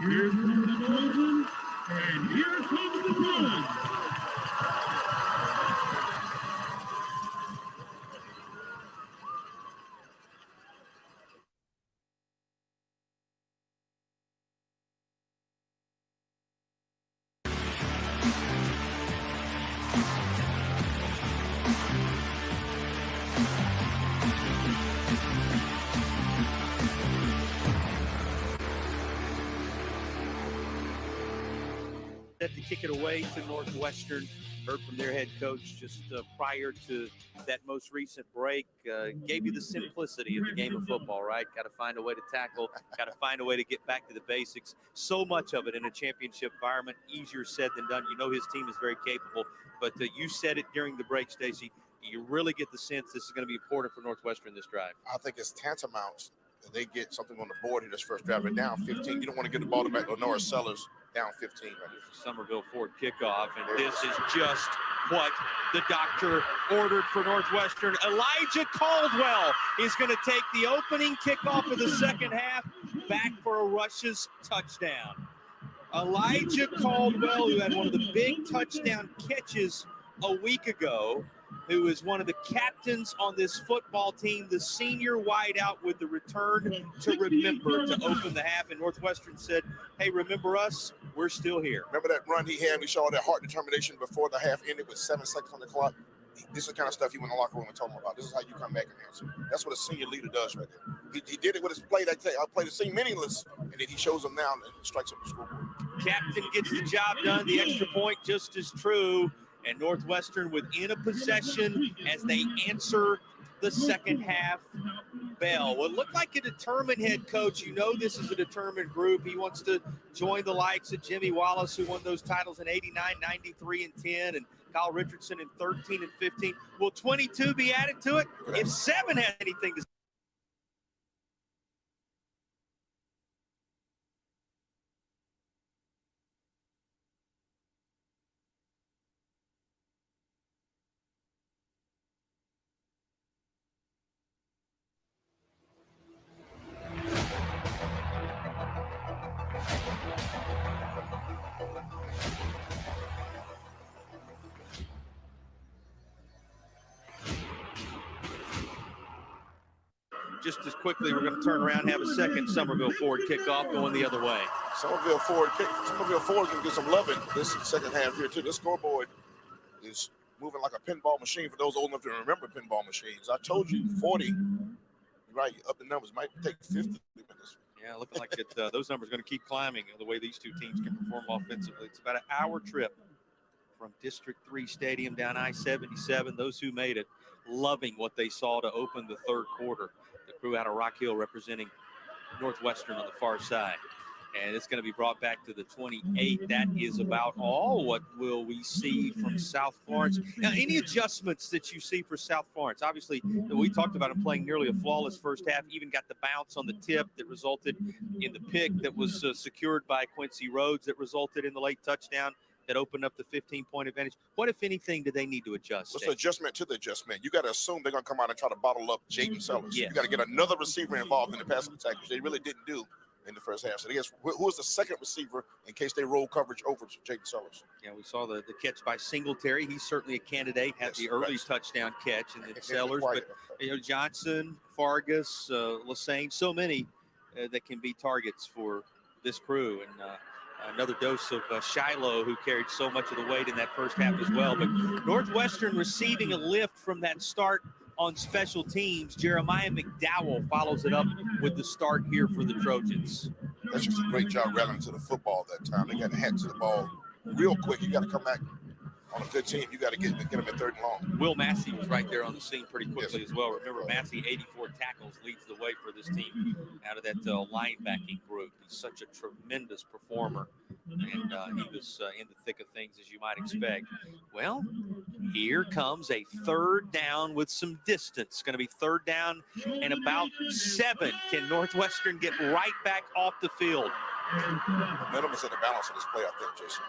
Here comes the Trojans, and here comes the Bruins. Set to kick it away to Northwestern. Heard from their head coach just prior to that most recent break. Gave you the simplicity of the game of football, right? Got to find a way to tackle, got to find a way to get back to the basics. So much of it in a championship environment, easier said than done. You know his team is very capable, but you said it during the break, Stacey. You really get the sense this is going to be important for Northwestern this drive. I think it's tantamount that they get something on the board in this first drive. They're down 15. You don't want to get the ball back to Lenora Sellers down 15. Right here. Somerville Ford kickoff, and this is just what the doctor ordered for Northwestern. Elijah Caldwell is going to take the opening kickoff of the second half back for a Rush's touchdown. Elijah Caldwell, who had one of the big touchdown catches a week ago, who is one of the captains on this football team, the senior wideout with the return to remember to open the half. And Northwestern said, hey, remember us? We're still here. Remember that run he had? We saw that heart determination before the half ended with 7 seconds on the clock. This is the kind of stuff you went in the locker room and told him about. This is how you come back and answer. That's what a senior leader does right there. He did it with his play that day. I played it seemed meaningless, and then he shows them now and strikes up the scoreboard. Captain gets the job done. The extra point just as true. And Northwestern within a possession as they answer the second half bell. What looked like a determined head coach. You know this is a determined group. He wants to join the likes of Jimmy Wallace, who won those titles in 89, 93, and 10, and Kyle Richardson in 13 and 15. Will 22 be added to it? If 7 has anything to say. Just as quickly, we're going to turn around and have a second Somerville Ford kickoff going the other way. Somerville Ford can get some loving this second half here, too. This scoreboard is moving like a pinball machine for those old enough to remember pinball machines. I told you 40, right, up the numbers, might take 50 minutes. Yeah, looking like those numbers are going to keep climbing the way these two teams can perform offensively. It's about an hour trip from District 3 Stadium down I-77. Those who made it loving what they saw to open the third quarter. The crew out of Rock Hill representing Northwestern on the far side. And it's going to be brought back to the 28. That is about all. What will we see from South Florence? Now, any adjustments that you see for South Florence? Obviously, we talked about him playing nearly a flawless first half, even got the bounce on the tip that resulted in the pick that was secured by Quincy Rhodes that resulted in the late touchdown that opened up the 15-point advantage. What, if anything, do they need to adjust? What's the adjustment to the adjustment? You got to assume they're going to come out and try to bottle up Jaden Sellers. Yes. You got to get another receiver involved in the passing attack, which they really didn't do in the first half. So I guess who is the second receiver in case they roll coverage over to Jaden Sellers? Yeah, we saw the catch by Singletary. He's certainly a candidate, had the early touchdown catch, and then Sellers. But, Johnson, Fargus, Lassane, so many that can be targets for this crew. And another dose of Shiloh, who carried so much of the weight in that first half as well. But Northwestern receiving a lift from that start on special teams. Jeremiah McDowell follows it up with the start here for the Trojans. That's just a great job rallying to the football that time. They got to head to the ball real quick. You got to come back on a good team. You got to get them at third and long. Will Massey was right there on the scene pretty quickly as well. Remember, Massey, 84 tackles, leads the way for this team out of that linebacking group. He's such a tremendous performer, and he was in the thick of things, as you might expect. Well, here comes a third down with some distance. Going to be third down and about 7. Can Northwestern get right back off the field? Momentum is in the balance of this play, I think, Jason.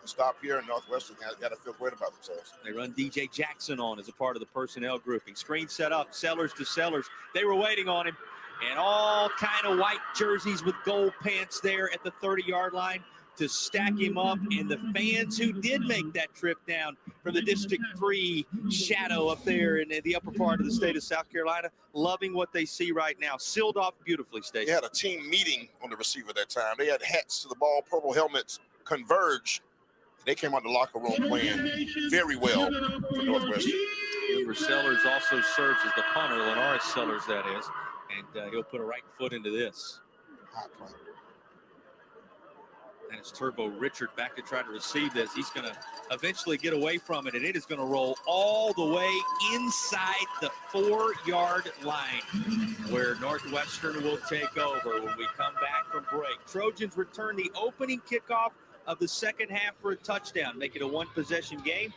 Stop here in Northwestern, got to feel great about themselves. They run DJ Jackson on as a part of the personnel grouping. Screen set up, Sellers to Sellers. They were waiting on him. And all kind of white jerseys with gold pants there at the 30-yard line to stack him up. And the fans who did make that trip down from the District 3 shadow up there in the upper part of the state of South Carolina, loving what they see right now. Sealed off beautifully, Stacey. They had a team meeting on the receiver that time. They had hats to the ball, purple helmets, converge. They came out the locker room playing very well for Northwestern. Remember, Sellers also serves as the punter, Lenoris Sellers, that is. And he'll put a right foot into this. Hot play. And it's Turbo Richard back to try to receive this. He's going to eventually get away from it, and it is going to roll all the way inside the 4-yard line, where Northwestern will take over when we come back from break. Trojans return the opening kickoff of the second half for a touchdown, make it a one-possession game,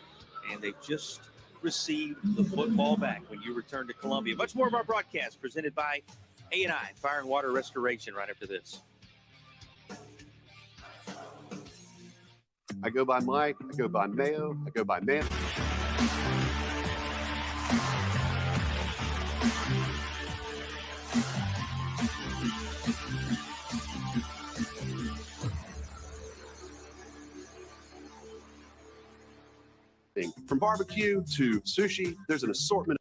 and they just received the football back when you return to Columbia. Much more of our broadcast presented by A&I Fire and Water Restoration right after this. I go by Mike, I go by Mayo, I go by Man. From barbecue to sushi, there's an assortment.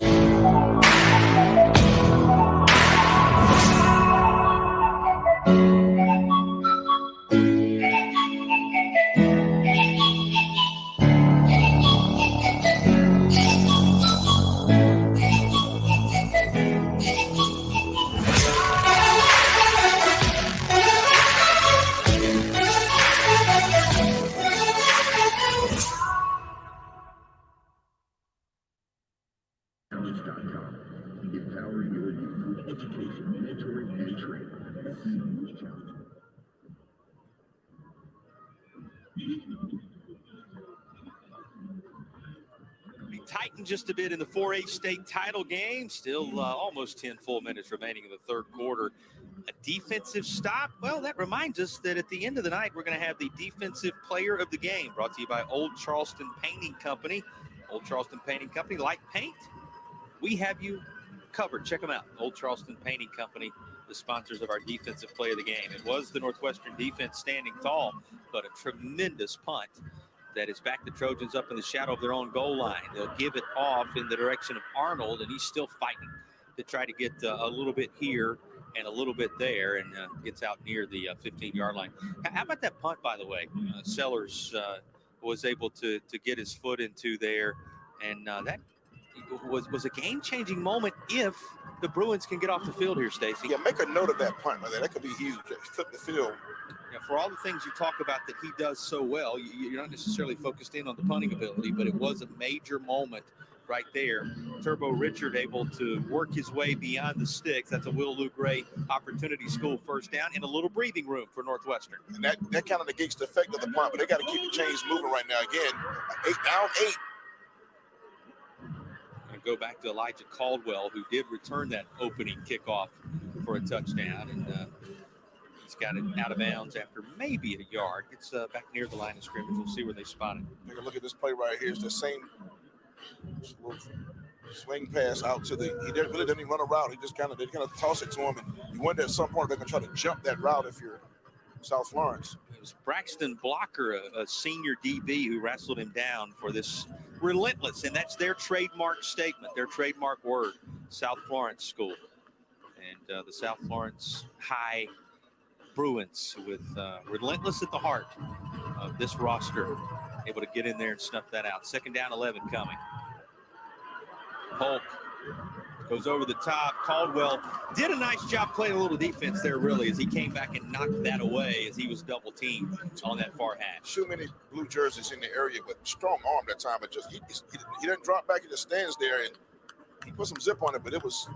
Empower your youth with education, mentoring, and training. Serious challenge. Be tightened just a bit in the 4A state title game. Still almost 10 full minutes remaining in the third quarter. A defensive stop. Well, that reminds us that at the end of the night, we're going to have the defensive player of the game brought to you by Old Charleston Painting Company. Old Charleston Painting Company, like paint, we have you covered. Check them out. Old Charleston Painting Company, the sponsors of our defensive play of the game. It was the Northwestern defense standing tall, but a tremendous punt that has backed the Trojans up in the shadow of their own goal line. They'll give it off in the direction of Arnold, and he's still fighting to try to get a little bit here and a little bit there, and gets out near the 15-yard line. How about that punt, by the way? Sellers was able to get his foot into there, and that was a game-changing moment if the Bruins can get off the field here, Stacey. Yeah, make a note of that punt right there. That could be huge. Flip the field. Yeah, for all the things you talk about that he does so well, you're not necessarily focused in on the punting ability, but it was a major moment right there. Turbo Richard able to work his way beyond the sticks. That's a Will Lou Gray Opportunity School first down and a little breathing room for Northwestern. And that kind of negates the effect of the punt, but they got to keep the chains moving right now. Again, 8 Go back to Elijah Caldwell, who did return that opening kickoff for a touchdown, and he's got it out of bounds after maybe a yard. It's back near the line of scrimmage. We'll see where they spot it. Take a look at this play right here. It's the same swing pass out to the. He really didn't even run a route. He just kind of toss it to him, and you wonder at some point they're going to try to jump that route if you're South Florence. It was Braxton Blocker, a senior DB, who wrestled him down for this relentless, and that's their trademark statement, their trademark word, South Florence School. And the South Florence High Bruins with relentless at the heart of this roster, able to get in there and snuff that out. Second down, 11 coming. Polk goes over the top. Caldwell did a nice job playing a little defense there, really, as he came back and knocked that away as he was double teamed on that far hash. Too many blue jerseys in the area, but strong arm that time. But just he didn't drop back. He just stands there, and he put some zip on it, but it was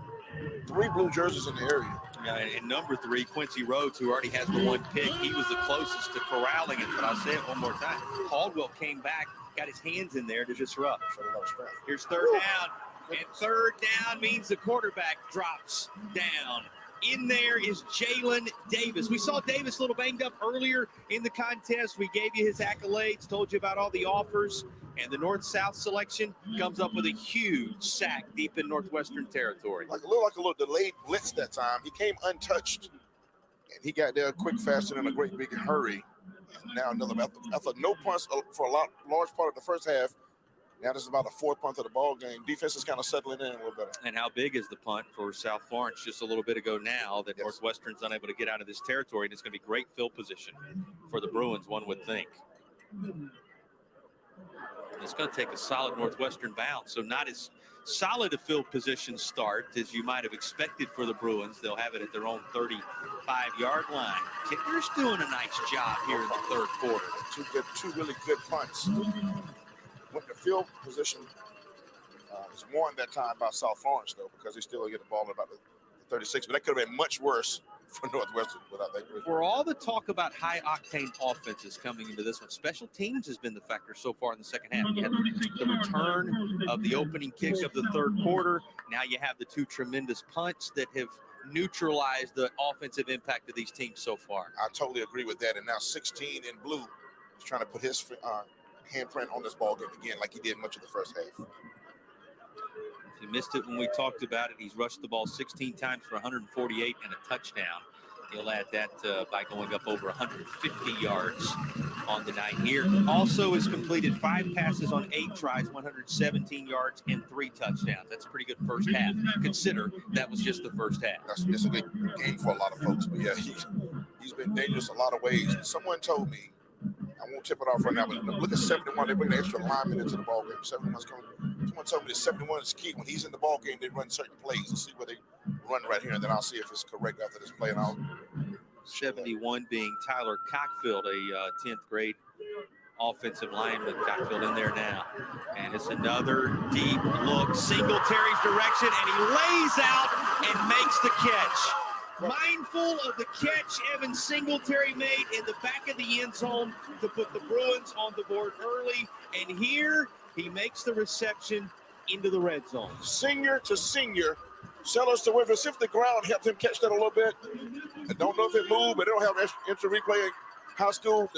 3 blue jerseys in the area. Yeah, and number 3, Quincy Rhodes, who already has the one pick, he was the closest to corralling it, but I'll say it one more time. Caldwell came back, got his hands in there to disrupt. Here's third down. And third down means the quarterback drops down in there is Jalen Davis. We saw Davis a little banged up earlier in the contest. We gave you his accolades, told you about all the offers, and the North-South selection comes up with a huge sack deep in Northwestern territory. Like a little delayed blitz that time. He came untouched, and he got there quick, fast, and in a great big hurry. And now another after no punts for a large part of the first half. Now this is about the fourth punt of the ball game. Defense is kind of settling in a little better. And how big is the punt for South Florence just a little bit ago now that Northwestern's unable to get out of this territory, and it's going to be great field position for the Bruins, one would think. It's going to take a solid Northwestern bounce, so not as solid a field position start as you might have expected for the Bruins. They'll have it at their own 35-yard line. Kicker's doing a nice job here in the third quarter. Two really good punts. When the field position is won that time by South Florence, though, because they still get the ball at about the 36. But that could have been much worse for Northwestern without that. For all the talk about high-octane offenses coming into this one, special teams has been the factor so far in the second half. You had the return of the opening kicks of the third quarter. Now you have the two tremendous punts that have neutralized the offensive impact of these teams so far. I totally agree with that. And now 16 in blue is trying to put his handprint on this ball game again, like he did much of the first half. He missed it when we talked about it. He's rushed the ball 16 times for 148 and a touchdown. He'll add that by going up over 150 yards on the night here. Also has completed 5 passes on 8 tries, 117 yards and 3 touchdowns. That's a pretty good first half. Consider that was just the first half. It's a good game for a lot of folks. But yeah, he's been dangerous a lot of ways. Someone told me, I won't tip it off right now, but look at 71. They bring the extra lineman into the ball game. 71's coming. Someone told me that 71 is key. When he's in the ball game, they run certain plays. Let's see where they run right here, and then I'll see if it's correct after this play. And I'll 71 being Tyler Cockfield, a 10th grade offensive lineman. Cockfield in there now. And it's another deep look. Singletary's direction, and he lays out and makes the catch. Mindful of the catch Evan Singletary made in the back of the end zone to put the Bruins on the board early. And here he makes the reception into the red zone. Senior to senior, Sellers to Winters. If the ground helped him catch that a little bit. I don't know if it moved, but they don't have extra replay in high school.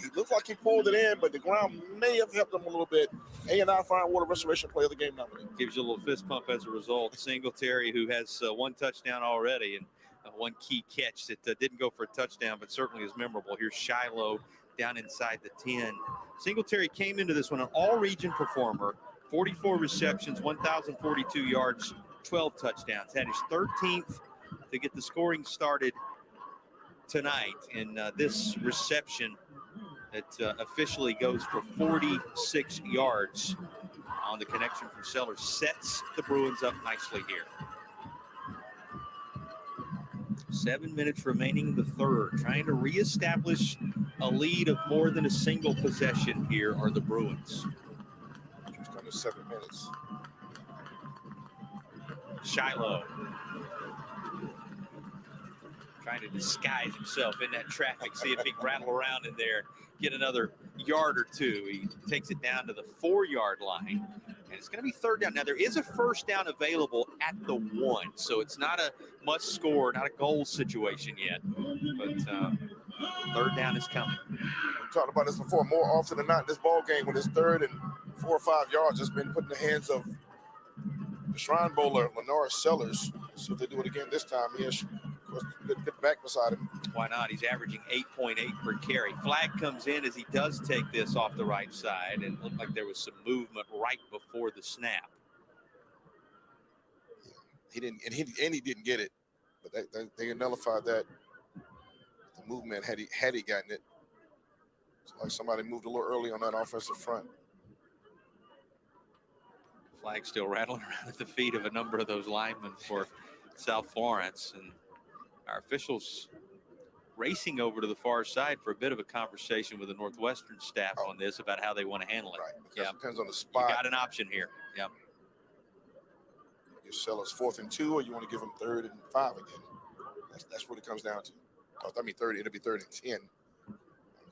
He looked like he pulled it in, but the ground may have helped him a little bit. A&I Fine Water Restoration Player of the Game nominee. Gives you a little fist pump as a result. Singletary, who has 1 touchdown already and 1 key catch that didn't go for a touchdown, but certainly is memorable. Here's Shiloh down inside the 10. Singletary came into this one an all-region performer, 44 receptions, 1,042 yards, 12 touchdowns. Had his 13th to get the scoring started tonight in this reception. That officially goes for 46 yards on the connection from Sellers. Sets the Bruins up nicely here. 7 minutes remaining in the third. Trying to reestablish a lead of more than a single possession here are the Bruins. Just under 7 minutes. Shiloh trying to disguise himself in that traffic, see if he can rattle around in there, get another yard or two. He takes it down to the 4-yard line, and it's going to be third down. Now, there is a first down available at the 1, so it's not a must score, not a goal situation yet, but third down is coming. We talked about this before. More often than not in this ball game, when it's 3rd and 4 or 5 yards, it's been put in the hands of the Shrine Bowler, Lenora Sellers. So if they do it again this time, he has good back beside him. Why not? He's averaging 8.8 per carry. Flag comes in as he does take this off the right side, and it looked like there was some movement right before the snap. He didn't, and he didn't get it, but they nullified that. The movement had he gotten it. It's like somebody moved a little early on that offensive front. Flag still rattling around at the feet of a number of those linemen for South Florence, and our officials racing over to the far side for a bit of a conversation with the Northwestern staff on this about how they want to handle it. Right, because it depends on the spot. You got an option here. Yeah. You sell us 4th and 2, or you want to give them 3rd and 5 again. That's what it comes down to. I mean, it'll be 3rd and 10.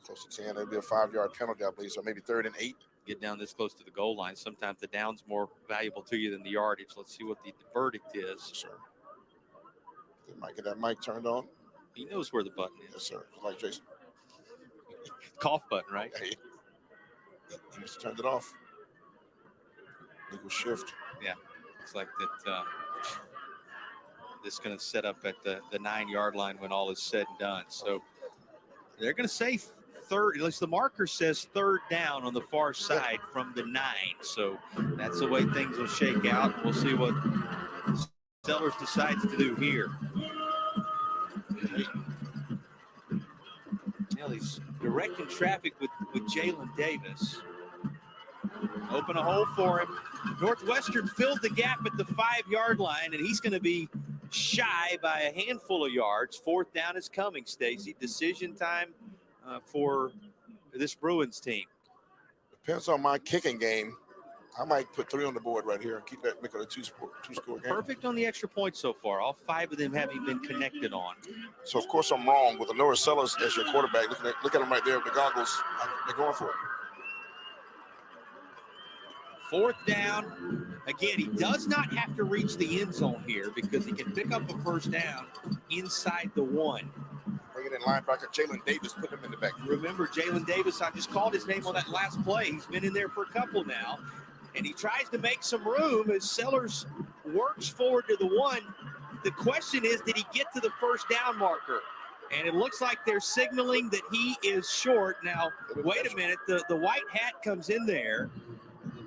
Close to 10, it'll be a 5-yard penalty, I believe. So maybe 3rd and 8. Get down this close to the goal line. Sometimes the down's more valuable to you than the yardage. Let's see what the verdict is. Sure. Might get that mic turned on. He knows where the button is. Yes, sir. Like Jason. Cough button, right? Hey. He just turned it off. Legal shift. Yeah. Looks like that this is going to set up at the 9-yard line when all is said and done. So they're going to say third, at least the marker says third down on the far side from the 9. So that's the way things will shake out. We'll see what Sellers decides to do here. Now he's directing traffic with Jalen Davis. Open a hole for him. Northwestern filled the gap at the 5-yard line, and he's going to be shy by a handful of yards. Fourth down is coming, Stacy. Decision time for this Bruins team. Depends on my kicking game. I might put 3 on the board right here and keep that, make it a two-score game. Perfect on the extra point so far. All 5 of them having been connected on. So, of course, I'm wrong. With Lenore Sellers as your quarterback, look at him right there with the goggles. They're going for it. Fourth down. Again, he does not have to reach the end zone here because he can pick up a first down inside the 1. Bringing in linebacker Jalen Davis, put him in the back. Remember, Jalen Davis, I just called his name on that last play. He's been in there for a couple now. And he tries to make some room as Sellers works forward to the 1. The question is, did he get to the first down marker? And it looks like they're signaling that he is short. Now, wait a minute. The white hat comes in there.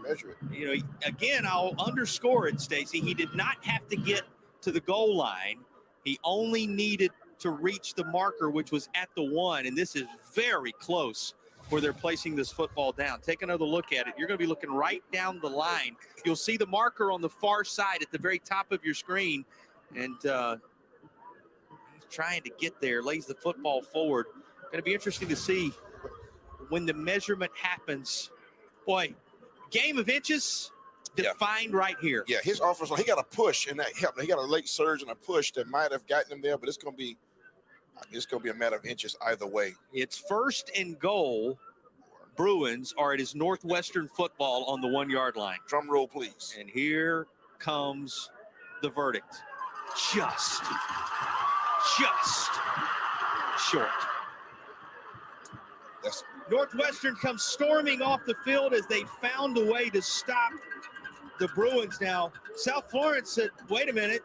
Measure it. You know, again, I'll underscore it, Stacy. He did not have to get to the goal line. He only needed to reach the marker, which was at the 1. And this is very close where they're placing this football down. Take another look at it. You're going to be looking right down the line. You'll see the marker on the far side at the very top of your screen. And he's trying to get there, lays the football forward. Going to be interesting to see when the measurement happens. Boy, game of inches defined right here. Yeah, his offense, he got a push, and that helped. He got a late surge and a push that might have gotten him there, but it's going to be a matter of inches either way. It's first and goal. Bruins are at his Northwestern football on the 1-yard line. Drum roll, please. And here comes the verdict. Just short. Northwestern comes storming off the field as they found a way to stop the Bruins. Now, South Florence said, wait a minute.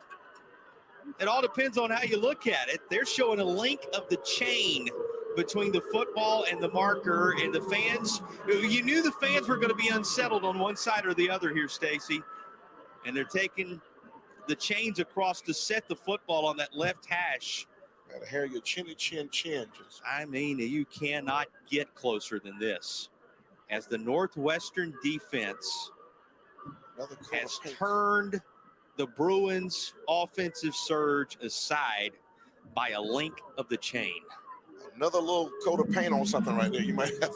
It all depends on how you look at it. They're showing a link of the chain between the football and the marker, and the fans. You knew the fans were going to be unsettled on one side or the other here, Stacy. And they're taking the chains across to set the football on that left hash. Got to hair your chinny chin. I mean, you cannot get closer than this. As the Northwestern defense has turned the Bruins' offensive surge aside by a link of the chain. Another little coat of paint on something right there you might have.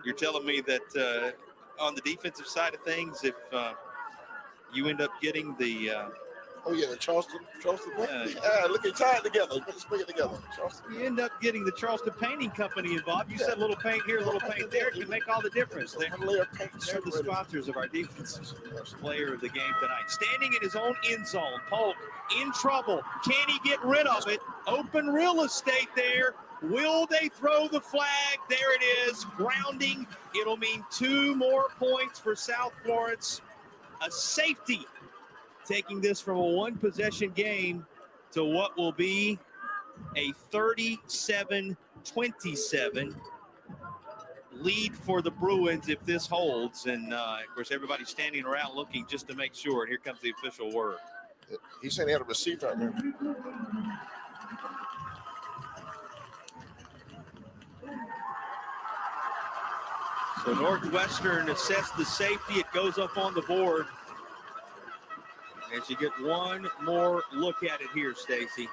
You're telling me that on the defensive side of things, if you end up getting the the Charleston. Look at tie it together. Let's bring it together. Charleston. You end up getting the Charleston Painting Company involved. You said a little paint here, a little paint there. It can make all the difference. They're the sponsors of our defensive player of the game tonight. Standing in his own end zone. Polk in trouble. Can he get rid of it? Open real estate there. Will they throw the flag? There it is. Grounding. It'll mean 2 more points for South Florence. A safety, taking this from a 1-possession game to what will be a 37-27 lead for the Bruins if this holds. And, of course, everybody's standing around looking just to make sure. And here comes the official word. He said he had a receiver out there. So Northwestern assessed the safety. It goes up on the board. As you get one more look at it here, Stacy.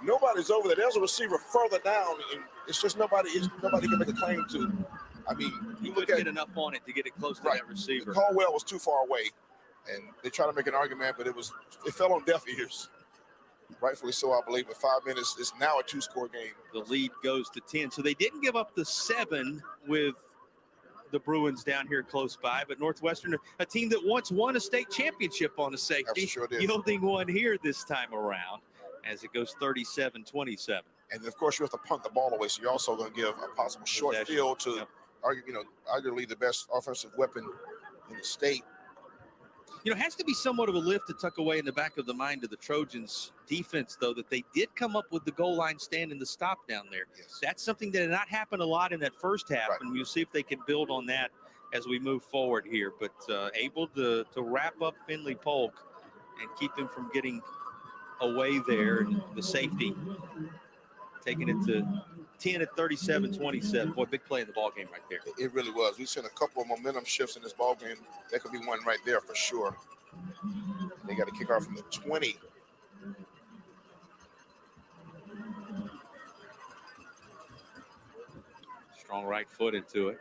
Nobody's over there. There's a receiver further down, and it's just nobody can make a claim to. I mean, you couldn't get enough on it to get it close to that receiver. Caldwell was too far away, and they tried to make an argument, but it fell on deaf ears. Rightfully so, I believe. With 5 minutes, it's now a 2-score game. The lead goes to 10. So they didn't give up the 7 with the Bruins down here close by, but Northwestern, a team that once won a state championship on a safety, Sure did. yielding one here this time around as it goes 37-27. And of course, you have to punt the ball away, so you're also going to give a possible short field to, arguably the best offensive weapon in the state. It has to be somewhat of a lift to tuck away in the back of the mind of the Trojans defense, though, that they did come up with the goal line stand and the stop down there. Yes. That's something that did not happen a lot in that first half, and we'll see if they can build on that as we move forward here. But able to wrap up Finley Polk and keep him from getting away there, and the safety taking it to 10 at 37-27. Boy, big play in the ball game right there. It really was. We've seen a couple of momentum shifts in this ball game. That could be one right there for sure. They got to kick off from the 20. Strong right foot into it.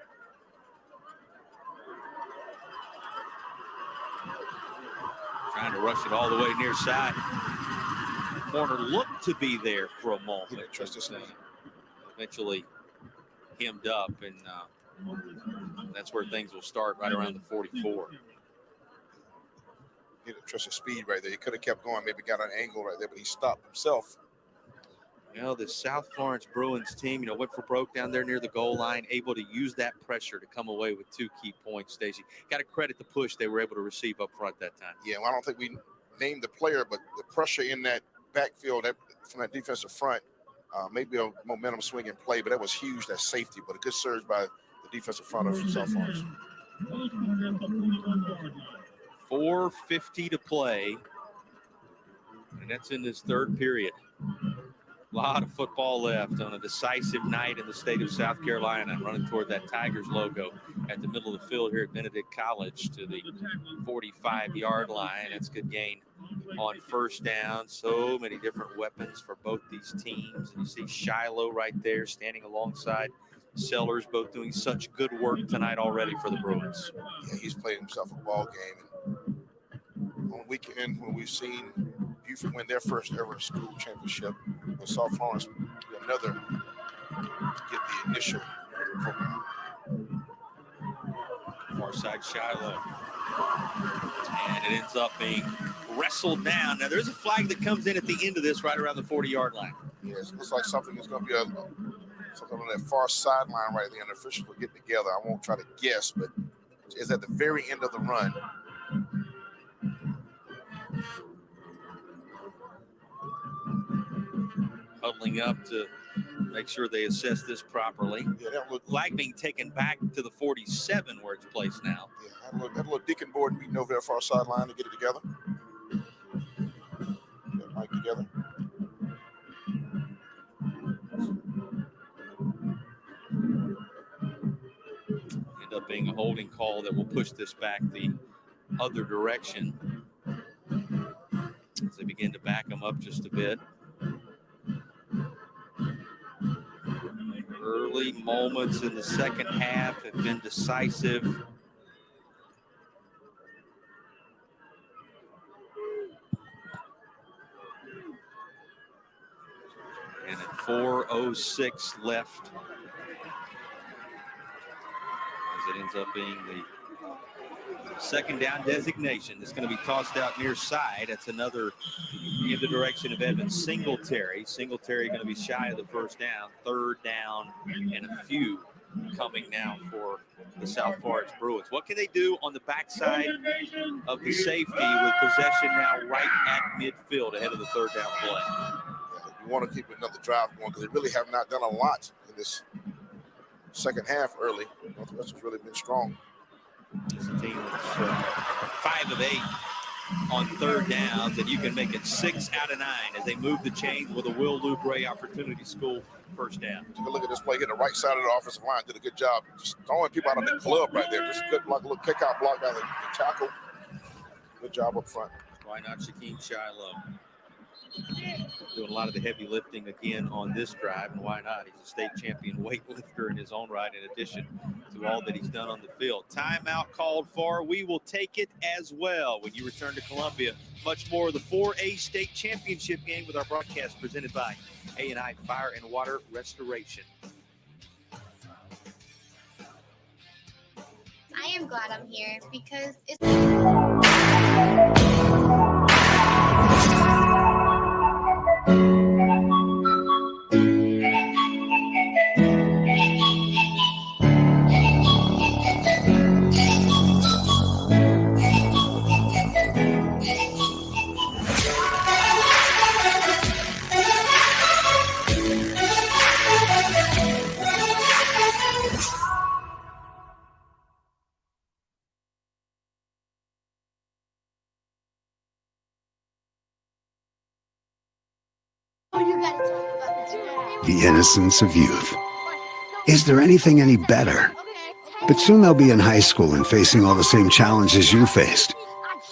Trying to rush it all the way near side. Corner looked to be there for a moment. Eventually hemmed up, and that's where things will start right around the 44. He didn't trust his speed right there. He could have kept going, maybe got an angle right there, but he stopped himself. The South Florence Bruins team, went for broke down there near the goal line, able to use that pressure to come away with 2 key points, Stacey. Got to credit the push they were able to receive up front that time. Yeah, well, I don't think we named the player, but the pressure in that backfield from that defensive front, maybe a momentum swing in play, but that was huge, that safety, but a good surge by the defensive front of South Florence. 4:50 to play, and that's in this third period. A lot of football left on a decisive night in the state of South Carolina, running toward that Tigers logo at the middle of the field here at Benedict College to the 45-yard line. That's good gain on first down. So many different weapons for both these teams. And you see Shiloh right there standing alongside Sellers, both doing such good work tonight already for the Bruins. Yeah, he's played himself a ball game. And on the weekend, when we've seen Buford win their first ever school championship, with South Florence do another to get the initial program. Far side Shiloh. And it ends up being wrestled down. Now, there's a flag that comes in at the end of this right around the 40-yard line. Yes, it looks like something is going to be something on that far sideline right there, and the officials will get together. I won't try to guess, but it's at the very end of the run. Huddling up to make sure they assess this properly. Yeah, that looked flag being taken back to the 47 where it's placed now. Yeah, had a little Deacon board meeting over there far sideline to get it together. Get Mike together. End up being a holding call that will push this back the other direction as they begin to back them up just a bit. Early moments in the second half have been decisive. And at 4:06 left, as it ends up being the second down designation. It's going to be tossed out near side. That's another in the direction of Evan Singletary. Singletary going to be shy of the first down. Third down and a few coming now for the South Florence Bruins. What can they do on the backside of the safety with possession now right at midfield ahead of the third down play? You want to keep another drive going because they really have not done a lot in this second half early. Northwestern's really been strong. It's a team that's 5 of 8 on third downs, and you can make it 6 out of 9 as they move the chains with a Will Lou Opportunity School first down. Take a look at this play. Hit the right side of the offensive line. Did a good job. Just throwing people out of the club right there. Just a good block, a little kick-out block out of the tackle. Good job up front. Why not Shaquem Shiloh? Doing a lot of the heavy lifting again on this drive, and why not? He's a state champion weightlifter in his own right, in addition to all that he's done on the field. Timeout called for. We will take it as well when you return to Columbia. Much more of the 4A state championship game with our broadcast presented by A&I Fire and Water Restoration. am glad I'm here because it's. The innocence of youth. Is there anything any better? But soon they'll be in high school and facing all the same challenges you faced.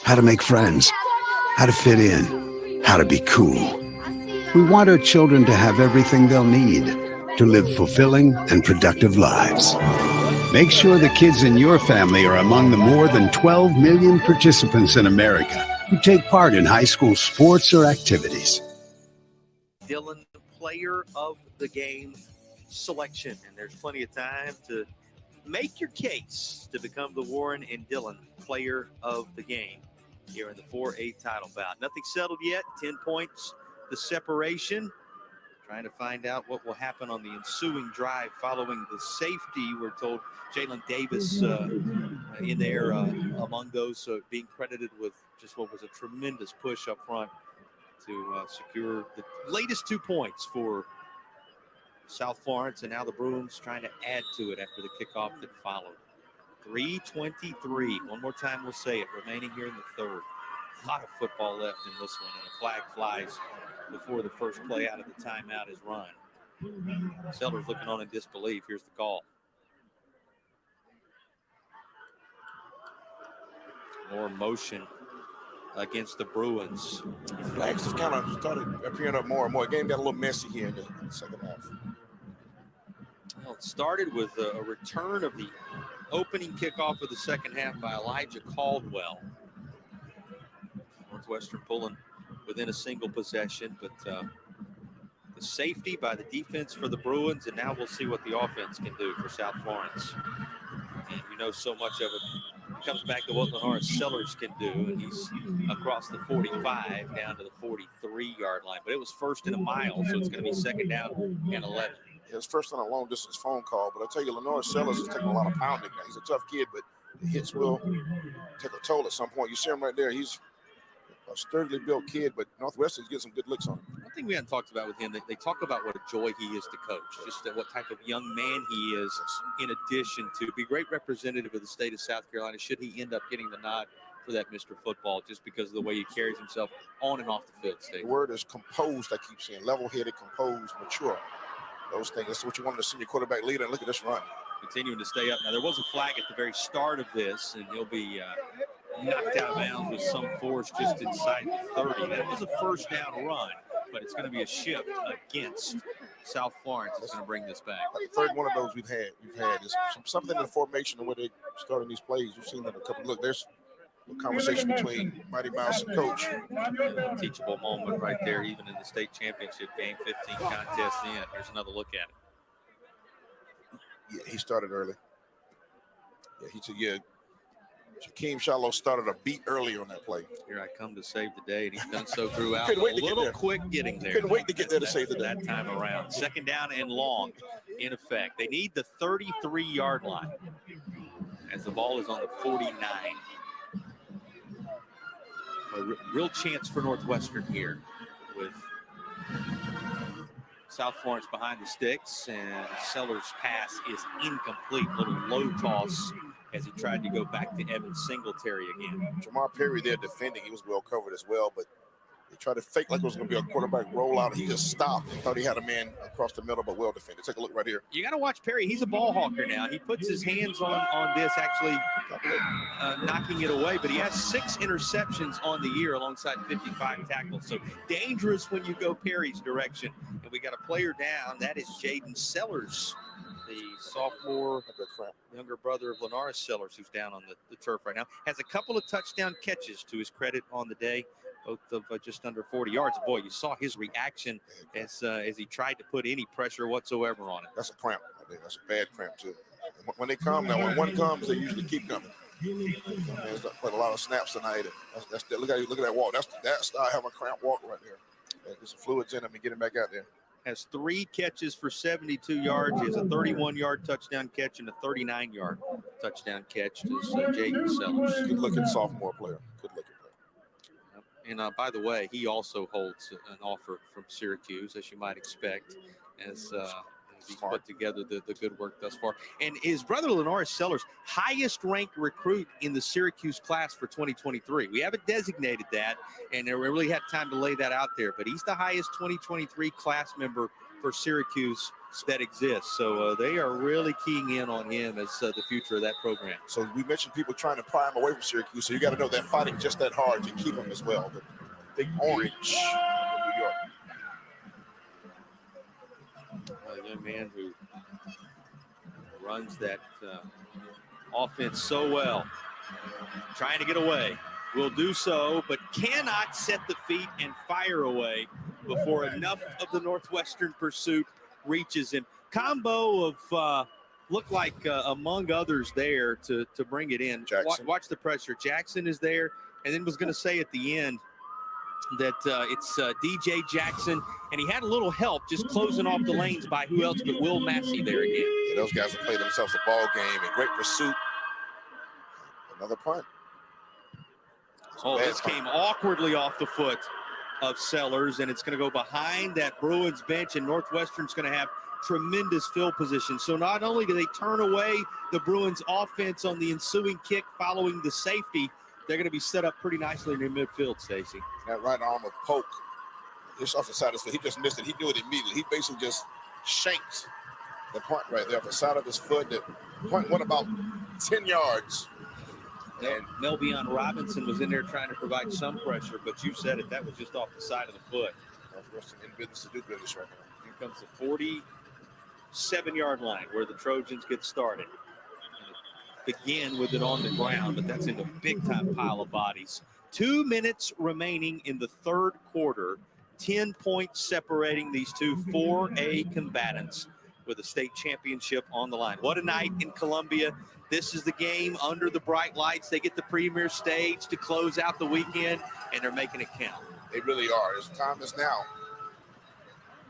How to make friends, how to fit in, how to be cool. We want our children to have everything they'll need to live fulfilling and productive lives. Make sure the kids in your family are among the more than 12 million participants in America who take part in high school sports or activities. Dillon, player of the game selection, and there's plenty of time to make your case to become the Warren and Dillon player of the game here in the 4A title bout. Nothing settled yet. 10 points, the separation. Trying to find out what will happen on the ensuing drive following the safety. We're told Jalen Davis in there among those being credited with just what was a tremendous push up front to secure the latest 2 points for South Florence, and now the Bruins trying to add to it after the kickoff that followed. 3:23. One more time, we'll say it. Remaining here in the third. A lot of football left in this one, and a flag flies before the first play out of the timeout is run. Sellers looking on in disbelief. Here's the call. More motion against the Bruins. Flags just kind of started appearing up more and more. The game got a little messy here in the second half. Well, it started with a return of the opening kickoff of the second half by Elijah Caldwell. Northwestern pulling within a single possession, but the safety by the defense for the Bruins, and now we'll see what the offense can do for South Florence. And you know, so much of it comes back to what Lenora Sellers can do, and he's across the 45 down to the 43-yard line. But it was first and a mile, so it's going to be second down and 11. His first on a long-distance phone call, but I tell you, Lenora Sellers is taking a lot of pounding now. He's a tough kid, but the hits will take a toll at some point. You see him right there. He's a sturdily built kid, but Northwestern's getting some good looks on him. One thing we haven't talked about with him, they talk about what a joy he is to coach, just what type of young man he is, in addition to be a great representative of the state of South Carolina, should he end up getting the nod for that Mr. Football, just because of the way he carries himself on and off the field. State. The word is composed, I keep saying. Level-headed, composed, mature. Those things, that's what you want to see your quarterback leader, and look at this run. Continuing to stay up. Now, there was a flag at the very start of this, and he'll be knocked out of bounds with some force just inside the 30. That was a first down run, but it's going to be a shift against South Florence. It's going to bring this back. Like the third one of those we've had is something in the formation of where they starting these plays. We've seen that a couple. Look, there's a conversation between Mighty Mouse and Coach. A teachable moment right there, even in the state championship game, 15 contests in. Here's another look at it. Yeah, he started early. Yeah, he said, yeah. Jakeem Shallow started a beat early on that play. Here I come to save the day, and he's done so throughout. Couldn't wait to a little quick getting there. Couldn't wait to get there to save the day. That time around. Second down and long, in effect. They need the 33-yard line as the ball is on the 49. A real chance for Northwestern here with South Florence behind the sticks, and Sellers' pass is incomplete. Little low toss as he tried to go back to Evan Singletary again. Jamar Perry there defending. He was well covered as well, but they tried to fake like it was going to be a quarterback rollout. He just stopped and thought he had a man across the middle, but well defended. Take a look right here. You got to watch Perry. He's a ball hawker now. He puts his hands on this, actually knocking it away, but he has 6 interceptions on the year alongside 55 tackles. So dangerous when you go Perry's direction. And we got a player down. That is Jaden Sellers, the sophomore, younger brother of Lenora Sellers, who's down on the turf right now. Has a couple of touchdown catches to his credit on the day, both of just under 40 yards. Boy, you saw his reaction as he tried to put any pressure whatsoever on it. That's a cramp. I think that's a bad cramp, too. When they come, now when one comes, they usually keep coming. He's played a lot of snaps tonight. Look at that walk. That's I have a cramp walk right there. There's some fluids in him and get him back out there. Has 3 catches for 72 yards. He has a 31-yard touchdown catch and a 39-yard touchdown catch to Jaden Sellers. Good-looking sophomore player. Good-looking player. And by the way, he also holds an offer from Syracuse, as you might expect, as he's put together the good work thus far. And his brother, Lenoris Sellers, highest-ranked recruit in the Syracuse class for 2023. We haven't designated that, and we really had time to lay that out there. But he's the highest 2023 class member for Syracuse that exists. So they are really keying in on him as the future of that program. So we mentioned people trying to pry him away from Syracuse. So you got to know they're fighting just that hard to keep him as well. The big orange in New York. A young man who runs that offense so well, trying to get away, will do so, but cannot set the feet and fire away before enough of the Northwestern pursuit reaches him. Combo of look like among others there to bring it in. Watch the pressure. Jackson is there, and then was going to say at the end that it's DJ Jackson, and he had a little help just closing off the lanes by who else but Will Massey there again. Yeah, those guys have played themselves a ball game in great pursuit. Another punt. Oh, this came awkwardly off the foot of Sellers, and it's going to go behind that Bruins bench, and Northwestern's going to have tremendous field position. So not only do they turn away the Bruins offense on the ensuing kick following the safety, they're going to be set up pretty nicely in their midfield, Stacey. That right arm of Polk, just off the side of his foot. He just missed it. He knew it immediately. He basically just shanked the punt right there off the side of his foot. The punt went about 10 yards. And Melvion Robinson was in there trying to provide some pressure, but you said it. That was just off the side of the foot. Northwestern in business to do business right now. Here comes the 47-yard line where the Trojans get started. Begin with it on the ground, but that's in a big-time pile of bodies. 2 minutes remaining in the third quarter. 10 points separating these two 4A combatants with a state championship on the line. What a night in Columbia. This is the game under the bright lights. They get the premier stage to close out the weekend, and they're making it count. They really are. His time is now.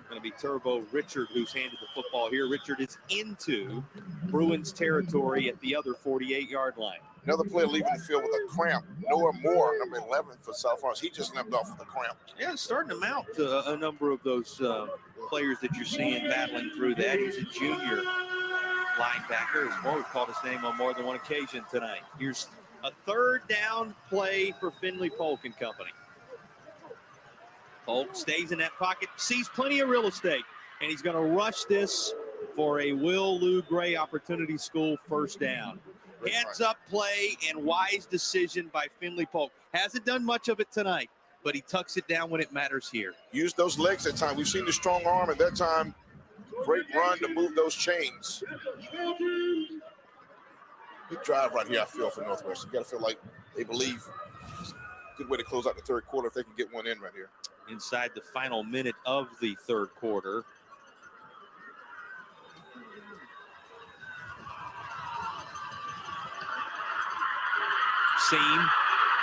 Going to be Turbo Richard who's handed the football here. Richard is into Bruins territory at the other 48-yard line. Another player leaving the field with a cramp. Noah Moore, number 11 for South Florence. He just limped off with a cramp. Yeah, it's starting to mount a number of those players that you're seeing battling through that. He's a junior linebacker. As Moore called his name on more than one occasion tonight. Here's a third down play for Finley Polk and company. Polk stays in that pocket, sees plenty of real estate, and he's going to rush this for a Will Lou Gray Opportunity School first down. Heads up play and wise decision by Finley Polk. Hasn't done much of it tonight, but he tucks it down when it matters here. Use those legs at time. We've seen the strong arm at that time. Great run to move those chains. Big drive right here, I feel, for Northwestern. You got to feel like they believe. Good way to close out the third quarter if they can get one in right here. Inside the final minute of the third quarter. Seam,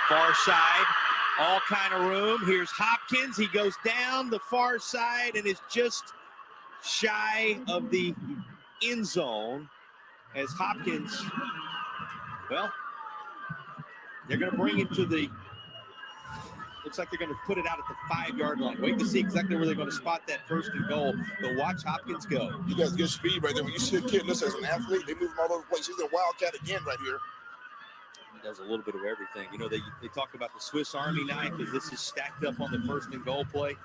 far side, all kind of room. Here's Hopkins. He goes down the far side and is just shy of the end zone as Hopkins, well, they're going to bring it to the, looks like they're going to put it out at the 5-yard line. Wait to see exactly where they're going to spot that first and goal. But watch Hopkins go. You guys get speed right there. When you see a kid this as an athlete, they move him all over the place. He's a wildcat again right here. He does a little bit of everything. You know, they talk about the Swiss Army knife because this is stacked up on the first and goal play.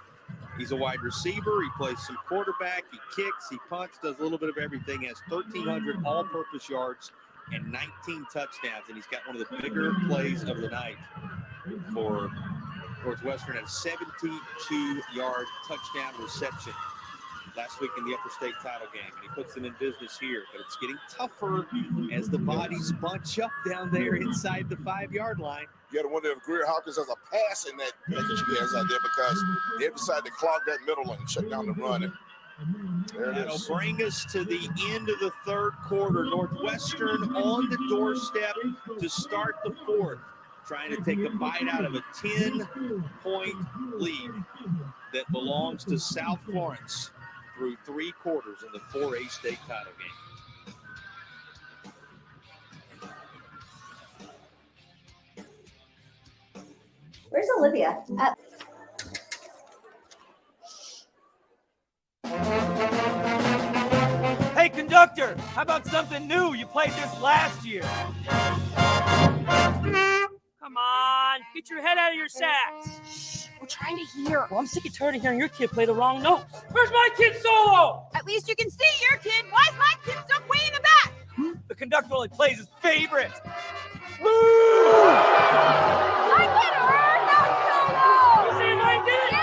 He's a wide receiver. He plays some quarterback. He kicks. He punts. Does a little bit of everything. Has 1,300 all-purpose yards and 19 touchdowns. And he's got one of the bigger plays of the night for Northwestern at a 72-yard touchdown reception last week in the Upper State title game. And he puts them in business here. But it's getting tougher as the bodies bunch up down there inside the 5-yard line. You got to wonder if Greer Hopkins has a pass in that package he has out there because they decided to clog that middle and shut down the run. And That'll bring us to the end of the third quarter. Northwestern on the doorstep to start the fourth, trying to take a bite out of a 10-point lead that belongs to South Florence through 3 quarters in the 4A state title game. Where's Olivia? Hey, conductor, how about something new? You played this last year. Come on, get your head out of your sacks. Shh, we're trying to hear. Well, I'm sick and tired of hearing your kid play the wrong notes. Where's my kid solo? At least you can see your kid. Why is my kid stuck way in the back? The conductor only plays his favorite. I get her! Not solo! You see what I did? Yeah!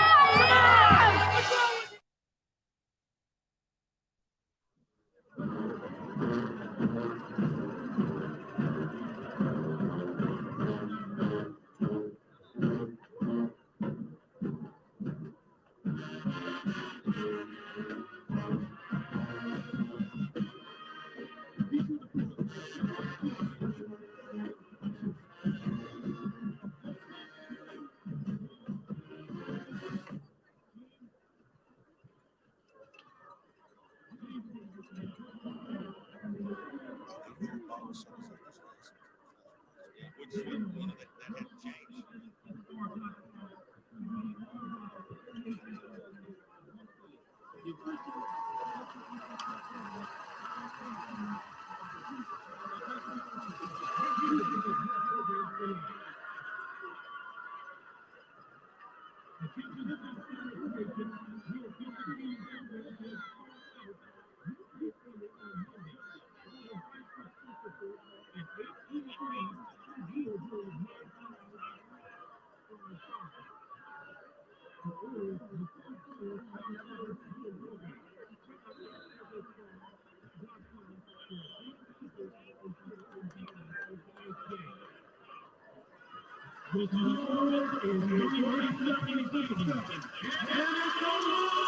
What's wrong with you? Which, that hadn't changed.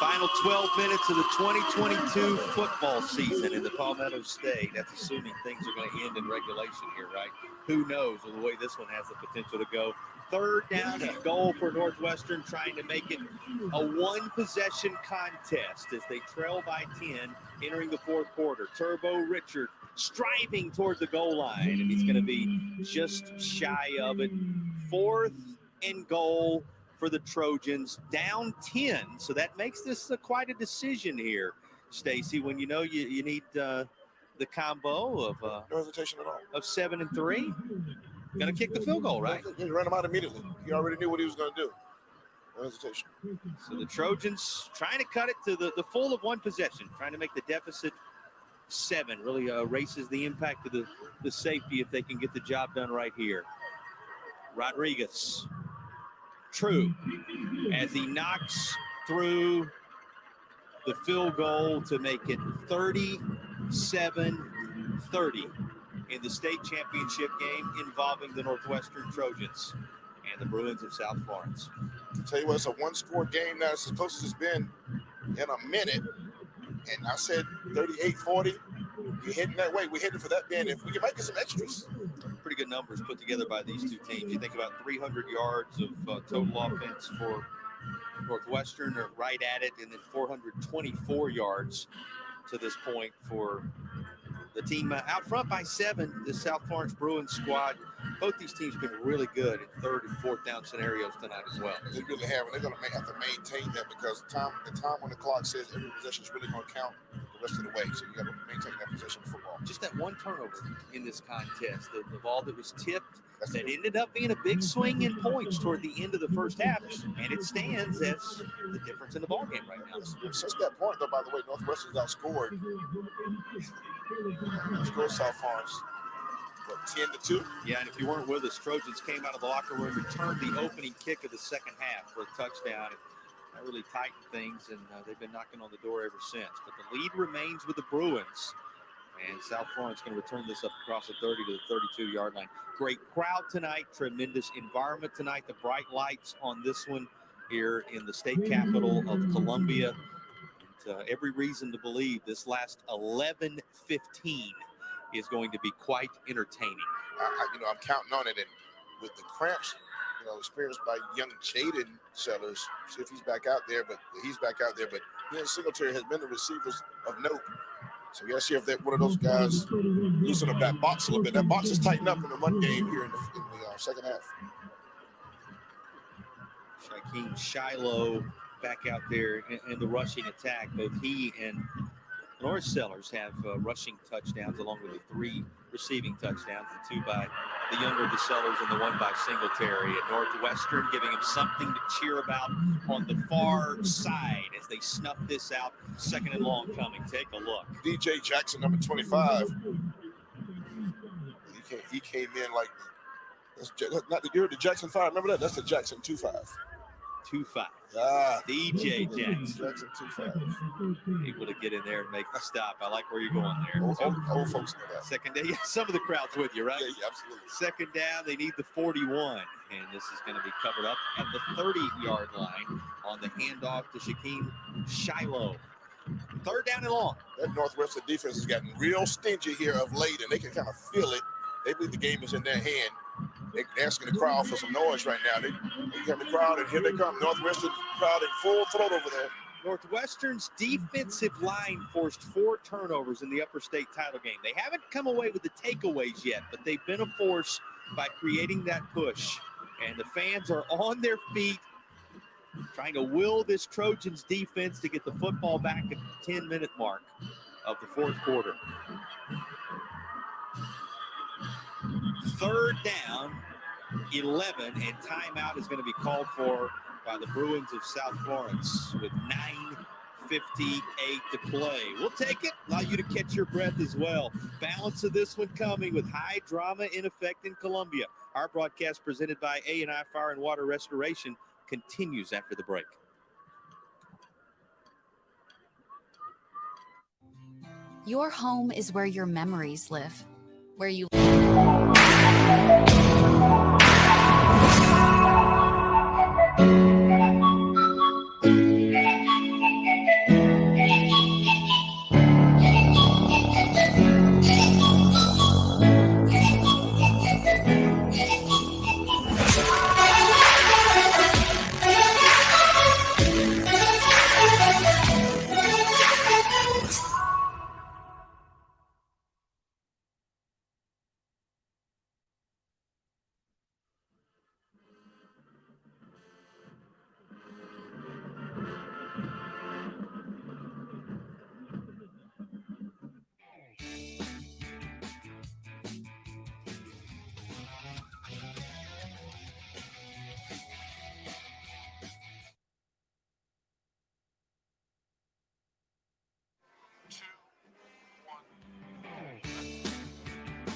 Final 12 minutes of the 2022 football season in the Palmetto State. That's assuming things are going to end in regulation here, right? Who knows with the way this one has the potential to go. Third down and goal for Northwestern, trying to make it a one-possession contest as they trail by 10 entering the fourth quarter. Turbo Richard striving toward the goal line, and he's going to be just shy of it. 4th and goal for the Trojans, down 10. So that makes this quite a decision here, Stacy, when you know you need the combo of No hesitation at all. of 7 and 3. Gonna kick the field goal, right? He ran him out immediately. He already knew what he was going to do. No hesitation. So the Trojans trying to cut it to the full of one possession, trying to make the deficit 7. Really erases the impact of the safety if they can get the job done right here. Rodriguez, true, as he knocks through the field goal to make it 37-30 in the state championship game involving the Northwestern Trojans and the Bruins of South Florence. I'll tell you what, it's a one-score game now. It's as close as it's been in a minute. And I said 38-40. You're heading that way. We're heading for that bend. If we can make it some extras. Pretty good numbers put together by these two teams. You think about 300 yards of total offense for Northwestern, are right at it, and then 424 yards to this point for the team out front by 7, the South Florence Bruins squad. Both these teams have been really good in 3rd and 4th down scenarios tonight as well. They really have, and they're going to have to maintain that because the time when the clock says every possession is really going to count the rest of the way. So you got to maintain that possession of football. Just that one turnover in this contest, the ball that was tipped, that ended up being a big swing in points toward the end of the first half, and it stands as the difference in the ball game right now. Since that point, though, by the way, Northwestern's outscored. Outscored South Florence. What, 10-2? Yeah, and if you weren't with us, Trojans came out of the locker room, returned the opening kick of the second half for a touchdown. That really tightened things, and they've been knocking on the door ever since. But the lead remains with the Bruins, and South Florence going to return this up across the 30 to the 32-yard line. Great crowd tonight, tremendous environment tonight. The bright lights on this one here in the state capital of Columbia. every reason to believe this last 11-15 is going to be quite entertaining. I'm counting on it, and with the cramps, experienced by young Jaden Sellers, see if he's back out there. But he and Singletary has been the receivers of note. So you got to see if that one of those guys loosen up that box a little bit. That box is tightened up in the run game here in the second half. Shaquem Shiloh back out there in the rushing attack. Both he and Norris Sellers have rushing touchdowns along with the 3 receiving touchdowns, the 2 by the younger of the Sellers and the 1 by Singletary. At Northwestern, giving him something to cheer about on the far side as they snuff this out. 2nd and long coming. Take a look. DJ Jackson, number 25. He came in like, that's not the Jackson 5. Remember that? That's the Jackson 2-5. 2-5. DJ Jackson 2-5. Able to get in there and make the stop. I like where you're going there. Old folks know that. Second down. Yeah, some of the crowd's with you, right? Yeah, absolutely. 2nd down, they need the 41. And this is going to be covered up at the 30-yard line on the handoff to Shaquem Shiloh. 3rd down and long. That Northwestern defense has gotten real stingy here of late, and they can kind of feel it. They believe the game is in their hand. They're asking the crowd for some noise right now. They have the crowd, and here they come. Northwestern crowd in full throat over there. Northwestern's defensive line forced 4 turnovers in the Upper State title game. They haven't come away with the takeaways yet, but they've been a force by creating that push. And the fans are on their feet trying to will this Trojans defense to get the football back at the 10-minute mark of the 4th quarter. 3rd down, 11, and timeout is going to be called for by the Bruins of South Florence with 9:58 to play. We'll take it, allow you to catch your breath as well. Balance of this one coming with high drama in effect in Columbia. Our broadcast presented by A&I Fire and Water Restoration continues after the break. Your home is where your memories live, where you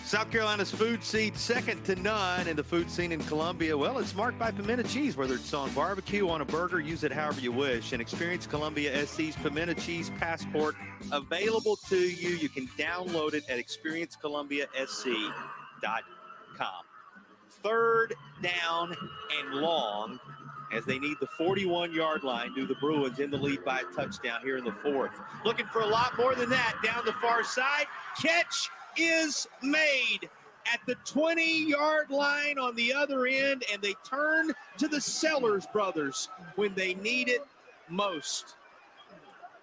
South Carolina's food scene second to none, and the food scene in Columbia, well, it's marked by pimento cheese, whether it's on barbecue, on a burger, use it however you wish. And experience Columbia SC's Pimento Cheese Passport available to you. You can download it at experiencecolumbiasc.com. 3rd down and long as they need the 41-yard line. Do the Bruins in the lead by a touchdown here in the 4th. Looking for a lot more than that down the far side. Catch is made at the 20-yard line on the other end, and they turn to the Sellers brothers when they need it most.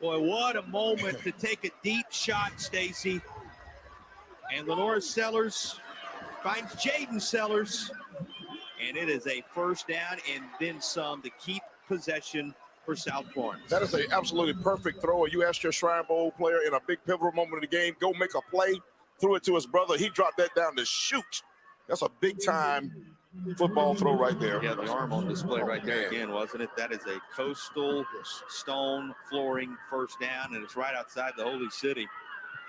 Boy, what a moment to take a deep shot, Stacy. And Lenora Sellers finds Jaden Sellers, and it is a 1st down and then some to keep possession for South Florence. That is an absolutely perfect throw. You asked your Shrine Bowl player in a big pivotal moment of the game, go make a play. Threw it to his brother. He dropped that down to shoot. That's a big-time football throw right there. Yeah, the arm on display right there again, wasn't it? That is a coastal stone flooring 1st down, and it's right outside the Holy City,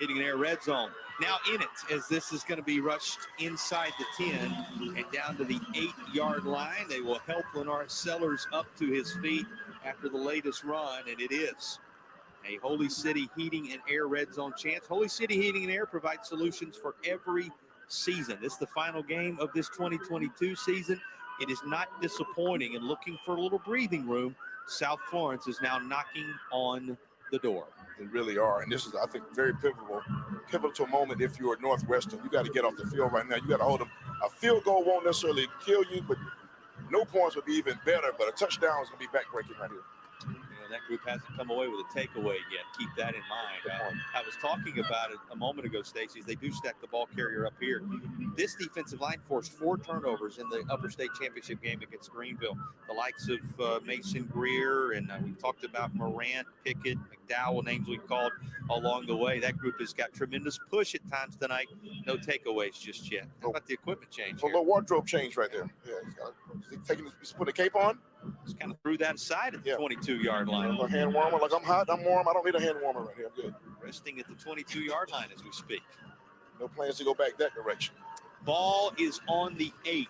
hitting an air red zone. Now in it, as this is going to be rushed inside the 10 and down to the 8-yard line. They will help Lenore Sellers up to his feet after the latest run, and it is a Holy City Heating and Air red zone chance. Holy City Heating and Air provides solutions for every season. This is the final game of this 2022 season. It is not disappointing, and looking for a little breathing room, South Florence is now knocking on the door. They really are. And this is, I think, very pivotal moment if you're at Northwestern. You got to get off the field right now. You got to hold them. A field goal won't necessarily kill you, but no points would be even better. But a touchdown is going to be backbreaking right here. That group hasn't come away with a takeaway yet. Keep that in mind. I was talking about it a moment ago, Stacey, as they do stack the ball carrier up here. This defensive line forced 4 turnovers in the Upper State Championship game against Greenville. The likes of Mason Greer, and we've talked about Morant, Pickett, McDowell, names we've called along the way. That group has got tremendous push at times tonight. No takeaways just yet. How about the equipment change? A little wardrobe change right there. Yeah, he's put a cape on. Just kind of threw that aside at the 22-yard line. A hand warmer, like I'm hot, I'm warm. I don't need a hand warmer right here. I'm good. Resting at the 22-yard line as we speak. No plans to go back that direction. Ball is on the 8.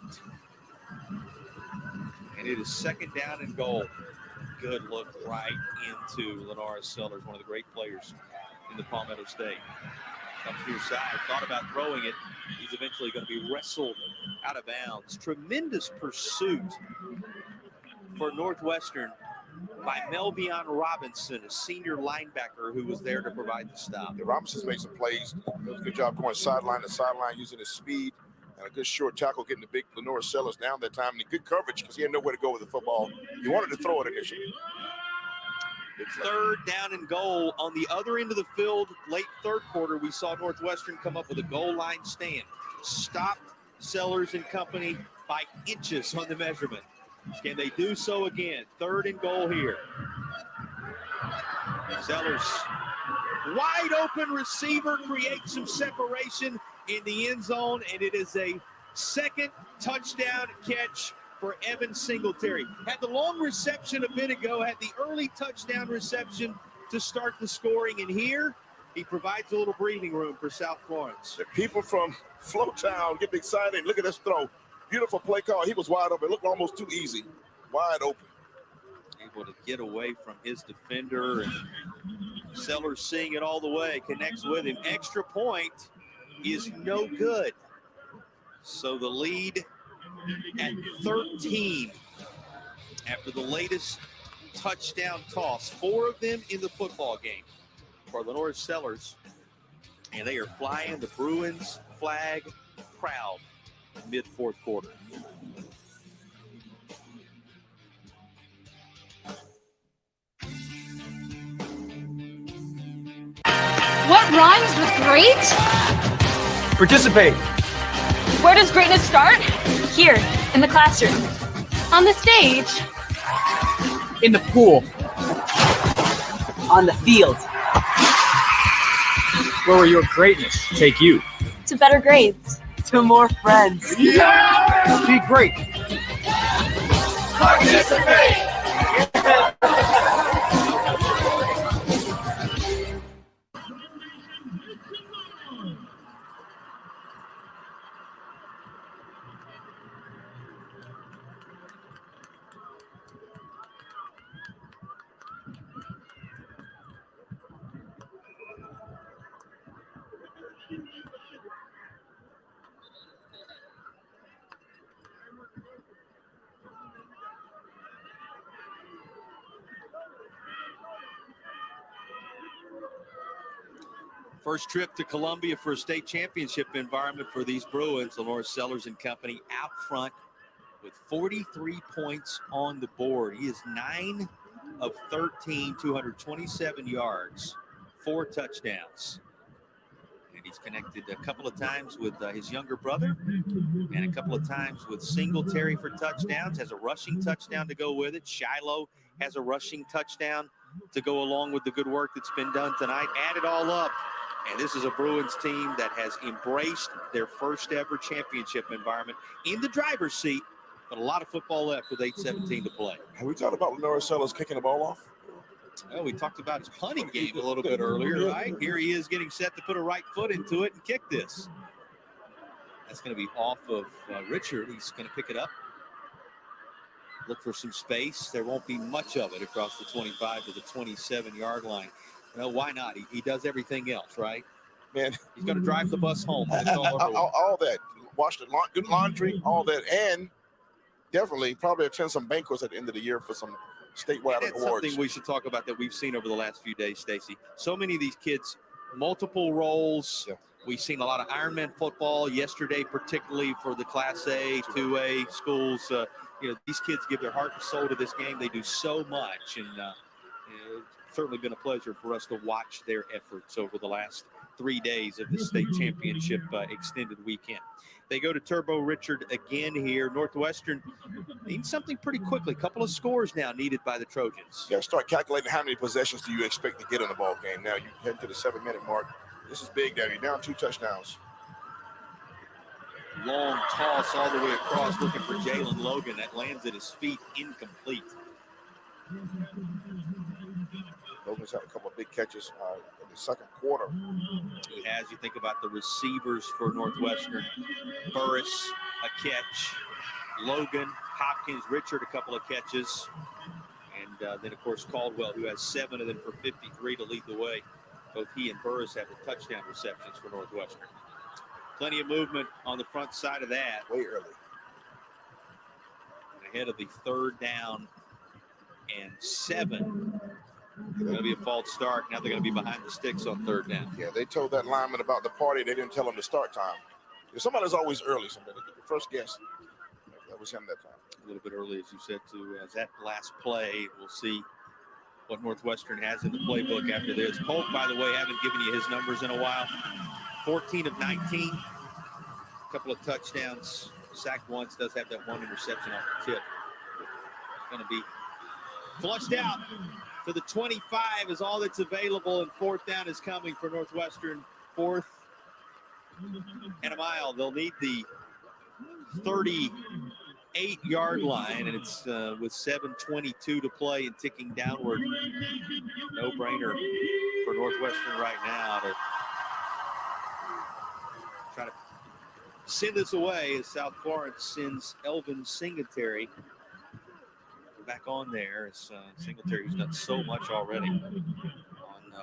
And it is 2nd down and goal. Good look right into Lenora Sellers, one of the great players in the Palmetto State. Comes to your side, thought about throwing it. He's eventually going to be wrestled out of bounds. Tremendous pursuit for Northwestern by Melvion Robinson, a senior linebacker who was there to provide the stop. Yeah, Robinson's made some plays. Does a good job going sideline to sideline, using his speed, and a good short tackle, getting the big Lenora Sellers down that time, and good coverage because he had nowhere to go with the football. He wanted to throw it initially. It's 3rd down and goal. On the other end of the field, late 3rd quarter, we saw Northwestern come up with a goal line stand. Stopped Sellers and company by inches on the measurement. Can they do so again? 3rd and goal here. Sellers, wide open receiver, creates some separation in the end zone, and it is a 2nd touchdown catch for Evan Singletary. Had the long reception a bit ago, had the early touchdown reception to start the scoring, and here he provides a little breathing room for South Florence. The people from Flowtown getting excited. Look at this throw. Beautiful play call. He was wide open. It looked almost too easy. Wide open. Able to get away from his defender, and Sellers seeing it all the way, connects with him. Extra point is no good. So the lead at 13 after the latest touchdown toss. 4 of them in the football game for Lenora Sellers. And they are flying the Bruins flag proud mid-4th quarter. What rhymes with great? Participate. Where does greatness start? Here, in the classroom. On the stage. In the pool. On the field. Where will your greatness take you? To better grades. To more friends. Yeah! Be great. Participate! First trip to Columbia for a state championship environment for these Bruins. Lenora Sellers and company out front with 43 points on the board. He is 9 of 13, 227 yards, 4 touchdowns. And he's connected a couple of times with his younger brother and a couple of times with Singletary for touchdowns. Has a rushing touchdown to go with it. Shiloh has a rushing touchdown to go along with the good work that's been done tonight. Add it all up. And this is a Bruins team that has embraced their first ever championship environment in the driver's seat, but a lot of football left with 8:17 to play. Have we talked about Lenora Sellers kicking the ball off? Well, we talked about his punting game a little bit earlier, right? Here he is getting set to put a right foot into it and kick this. That's going to be off of Richard. He's going to pick it up. Look for some space. There won't be much of it across the 25 to the 27-yard line. Well, why not? He does everything else, right? Man, he's going to drive the bus home. All that. Wash the good laundry, all that. And definitely probably attend some banquets at the end of the year for some statewide That's awards. something we should talk about that we've seen over the last few days, Stacy. So many of these kids, multiple roles. Yeah. We've seen a lot of Ironman football yesterday, particularly for the Class A, 2A schools. These kids give their heart and soul to this game. They do so much, and it's certainly been a pleasure for us to watch their efforts over the last 3 days of the state championship extended weekend. They go to Turbo Richard again here. Northwestern needs something pretty quickly. A couple of scores now needed by the Trojans. Yeah, start calculating how many possessions do you expect to get in the ball game. Now you head to the 7-minute mark. This is big now. You're down 2 touchdowns. Long toss all the way across, looking for Jalen Logan. That lands at his feet, incomplete. Logan's had a couple of big catches in the second quarter. He has. You think about the receivers for Northwestern. Burris, a catch. Logan, Hopkins, Richard, a couple of catches. And then, of course, Caldwell, who has 7 of them for 53 to lead the way. Both he and Burris have the touchdown receptions for Northwestern. Plenty of movement on the front side of that. Way early. Ahead of the 3rd down and 7. It's going to be a false start. Now they're going to be behind the sticks on 3rd down. Yeah, they told that lineman about the party. They didn't tell him the start time. Somebody's always early. Somebody, the first guess, that was him that time. A little bit early, as you said, to that last play. We'll see what Northwestern has in the playbook after this. Polk, by the way, haven't given you his numbers in a while. 14 of 19. A couple of touchdowns. Sacked once. Does have that 1 interception off the tip. Going to be flushed out to the 25 is all that's available, and 4th down is coming for Northwestern. 4th and a mile. They'll need the 38-yard line, and it's with 7:22 to play and ticking downward. No-brainer for Northwestern right now to try to send this away as South Florence sends Elvin Singletary back on there. As Singletary, who's done so much already on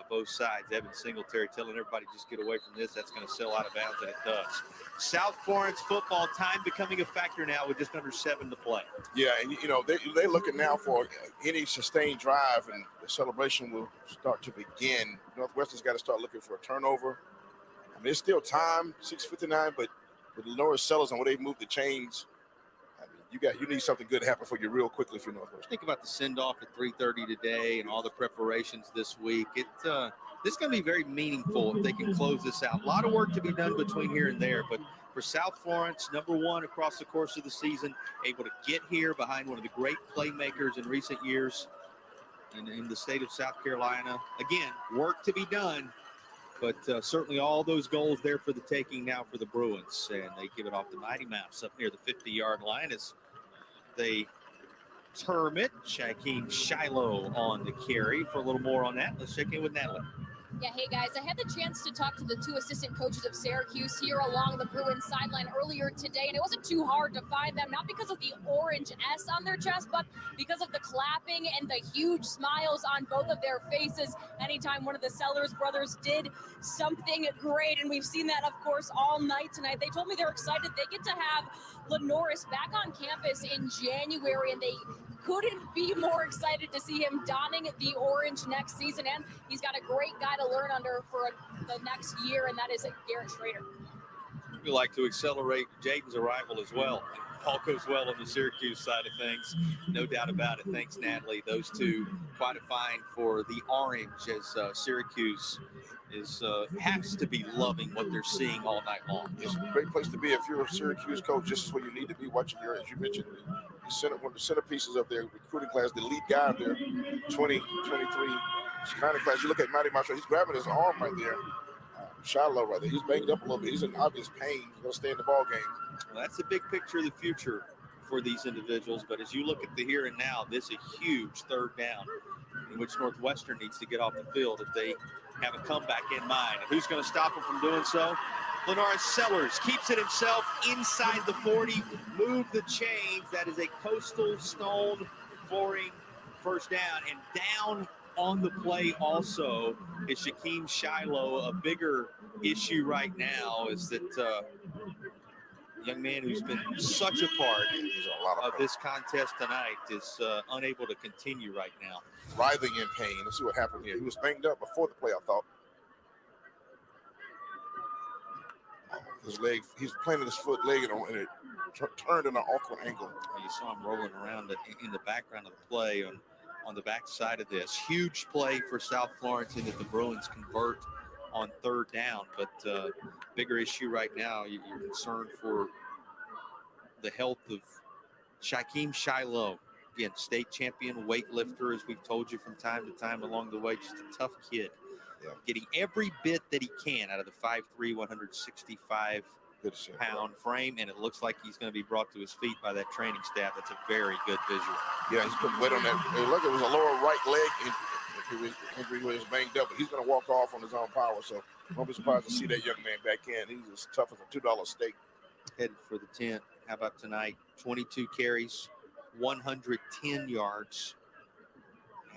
both sides. Evan Singletary telling everybody just get away from this. That's going to sail out of bounds, and it does. South Florence football time becoming a factor now with just under 7 to play. Yeah, and they're looking now for any sustained drive, and the celebration will start to begin. Northwestern's got to start looking for a turnover. I mean, there's still time, 6:59, but with Lenora Sellers and where they moved the chains, I mean, you need something good to happen for you real quickly for Northwestern. Think about the send-off at 3:30 today and all the preparations this week. This is going to be very meaningful if they can close this out. A lot of work to be done between here and there, but for South Florence, #1 across the course of the season, able to get here behind one of the great playmakers in recent years in the state of South Carolina. Again, work to be done, but certainly all those goals there for the taking now for the Bruins. And they give it off to Mighty Mouse up near the 50-yard line as they term it. Shaquem Shiloh on the carry. For a little more on that, let's check in with Natalie. Yeah, hey guys, I had the chance to talk to the 2 assistant coaches of Syracuse here along the Bruins sideline earlier today, and it wasn't too hard to find them, not because of the orange S on their chest, but because of the clapping and the huge smiles on both of their faces anytime one of the Sellers brothers did something great, and we've seen that, of course, all night tonight. They told me they're excited. They get to have Lenoris back on campus in January, and they couldn't be more excited to see him donning the orange next season, and he's got a great guy to learn under for the next year, and that is Garrett Schrader. We like to accelerate Jaden's arrival as well. All goes well on the Syracuse side of things, no doubt about it. Thanks, Natalie. Those two quite a find for the orange, as Syracuse has to be loving what they're seeing all night long. It's a great place to be if you're a Syracuse coach. This is where you need to be, watching your, as you mentioned, one of the centerpieces of their recruiting class, the lead guy of their 2023 kind of class. You look at Matty Marshall, he's grabbing his arm right there. Shiloh right there. He's banged up a little bit. He's in obvious pain. He's going to stay in the ball game. Well, that's a big picture of the future for these individuals. But as you look at the here and now, this is a huge 3rd down in which Northwestern needs to get off the field if they have a comeback in mind. And who's going to stop them from doing so? Lenoris Sellers keeps it himself inside the 40, move the chains. That is a Coastal Stone flooring 1st down. And down on the play also is Shaquem Shiloh. A bigger issue right now is that young man who's been such a part of this contest tonight is unable to continue right now. Writhing in pain. Let's see what happened here. He was banged up before the play, I thought. His leg, he's planted his foot leg and it turned in an awkward angle. You saw him rolling around in the background of the play on the backside of this. Huge play for South Florence in that the Bruins convert on third down, but bigger issue right now, you're concerned for the health of Shaquem Shiloh. Again, state champion weightlifter, as we've told you from time to time along the way, just a tough kid. Yeah. Getting every bit that he can out of the 5'3", 165-pound frame, and it looks like he's going to be brought to his feet by that training staff. That's a very good visual. Yeah, he's put weight on that. Hey, look, it was a lower right leg injury where he was banged up, but he's going to walk off on his own power, so I won't be surprised to see that young man back in. He's as tough as a $2 steak. Headed for the tent. How about tonight? 22 carries, 110 yards.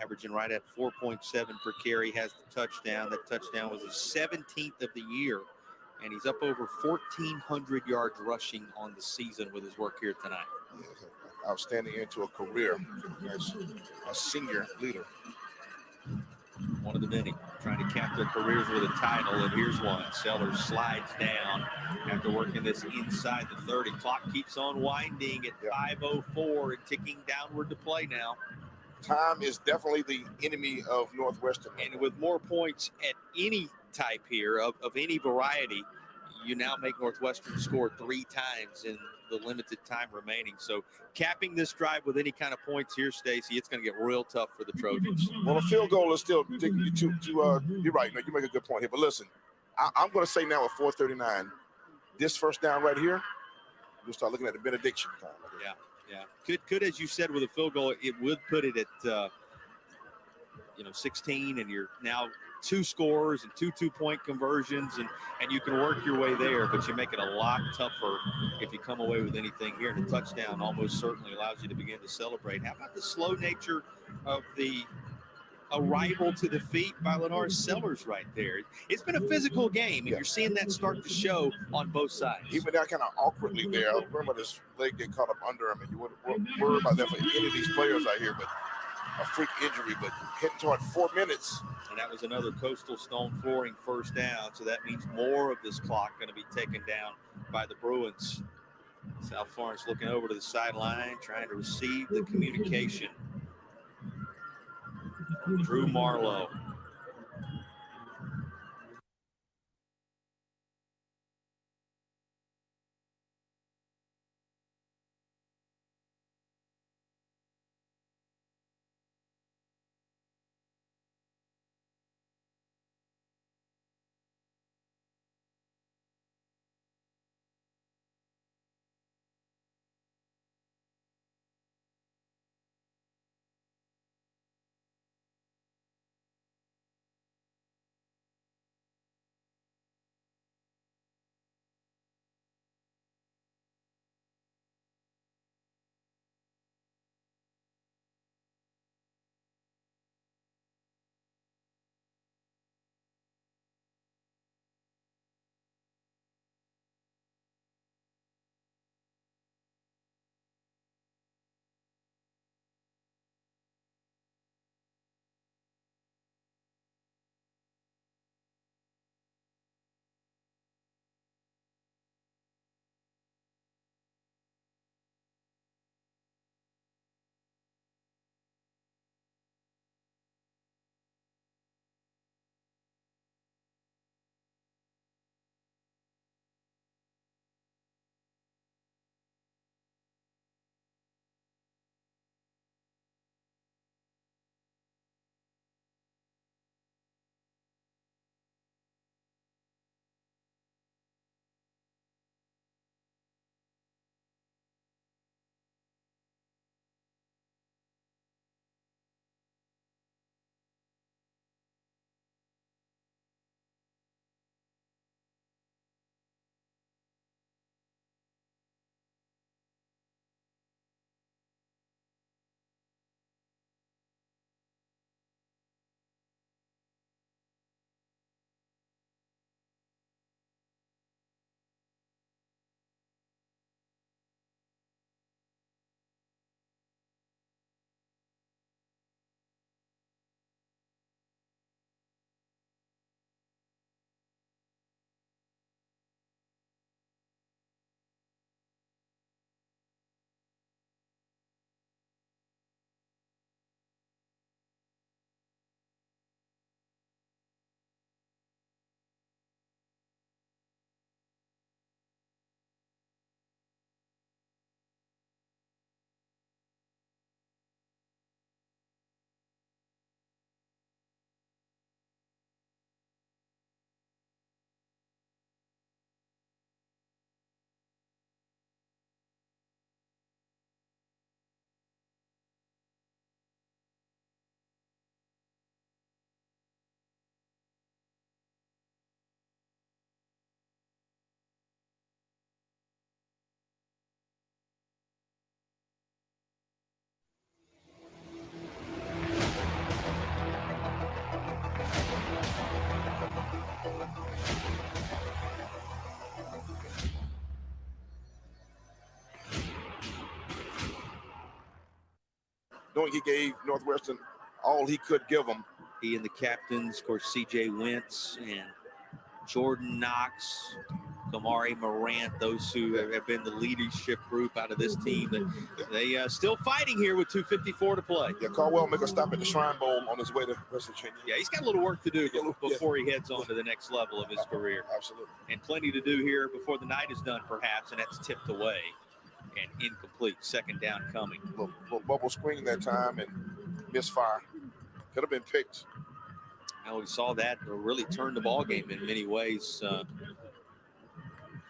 Averaging right at 4.7 per carry, has the touchdown. That touchdown was his 17th of the year, and he's up over 1,400 yards rushing on the season with his work here tonight. Yeah, outstanding into a career as a senior leader. One of the many trying to cap their careers with a title, and here's one. Sellers slides down after working this inside the 30. Clock keeps on winding at 5:04 and ticking downward to play now. Time is definitely the enemy of Northwestern. And with more points at any type here of any variety, you now make Northwestern score 3 times in the limited time remaining. So capping this drive with any kind of points here, Stacy, it's going to get real tough for the Trojans. Well, a field goal is still taking you to you're right. No, you make a good point here. But listen, I'm going to say now at 4:39, this first down right here, we'll start looking at the benediction time. Yeah. Yeah, could as you said with a field goal, it would put it at 16, and you're now 2 scores and 2 2-point conversions, and you can work your way there, but you make it a lot tougher if you come away with anything here. And a touchdown almost certainly allows you to begin to celebrate. How about the slow nature of the arrival to the feet by Lenore Sellers right there? It's been a physical game, and you're seeing that start to show on both sides. He went down kind of awkwardly there. I remember this leg get caught up under him, and you wouldn't worry about that for any of these players out here, but a freak injury, but heading toward 4 minutes. And that was another Coastal Stone Flooring first down, so that means more of this clock going to be taken down by the Bruins. South Florence looking over to the sideline, trying to receive the communication. Drew Marlowe. knowing he gave Northwestern all he could give them. He and the captains, of course, C.J. Wentz and Jordan Knox, Kamari Morant, those who have been the leadership group out of this team. They still fighting here with 2:54 to play. Yeah, Caldwell make a stop at the Shrine Bowl on his way to West Virginia. Yeah, he's got a little work to do before he heads on to the next level of his career. Absolutely. And plenty to do here before the night is done, perhaps, and that's tipped away and incomplete. Second down coming. Little bubble screen that time and misfire. Could have been picked. Now we saw that really turn the ball game in many ways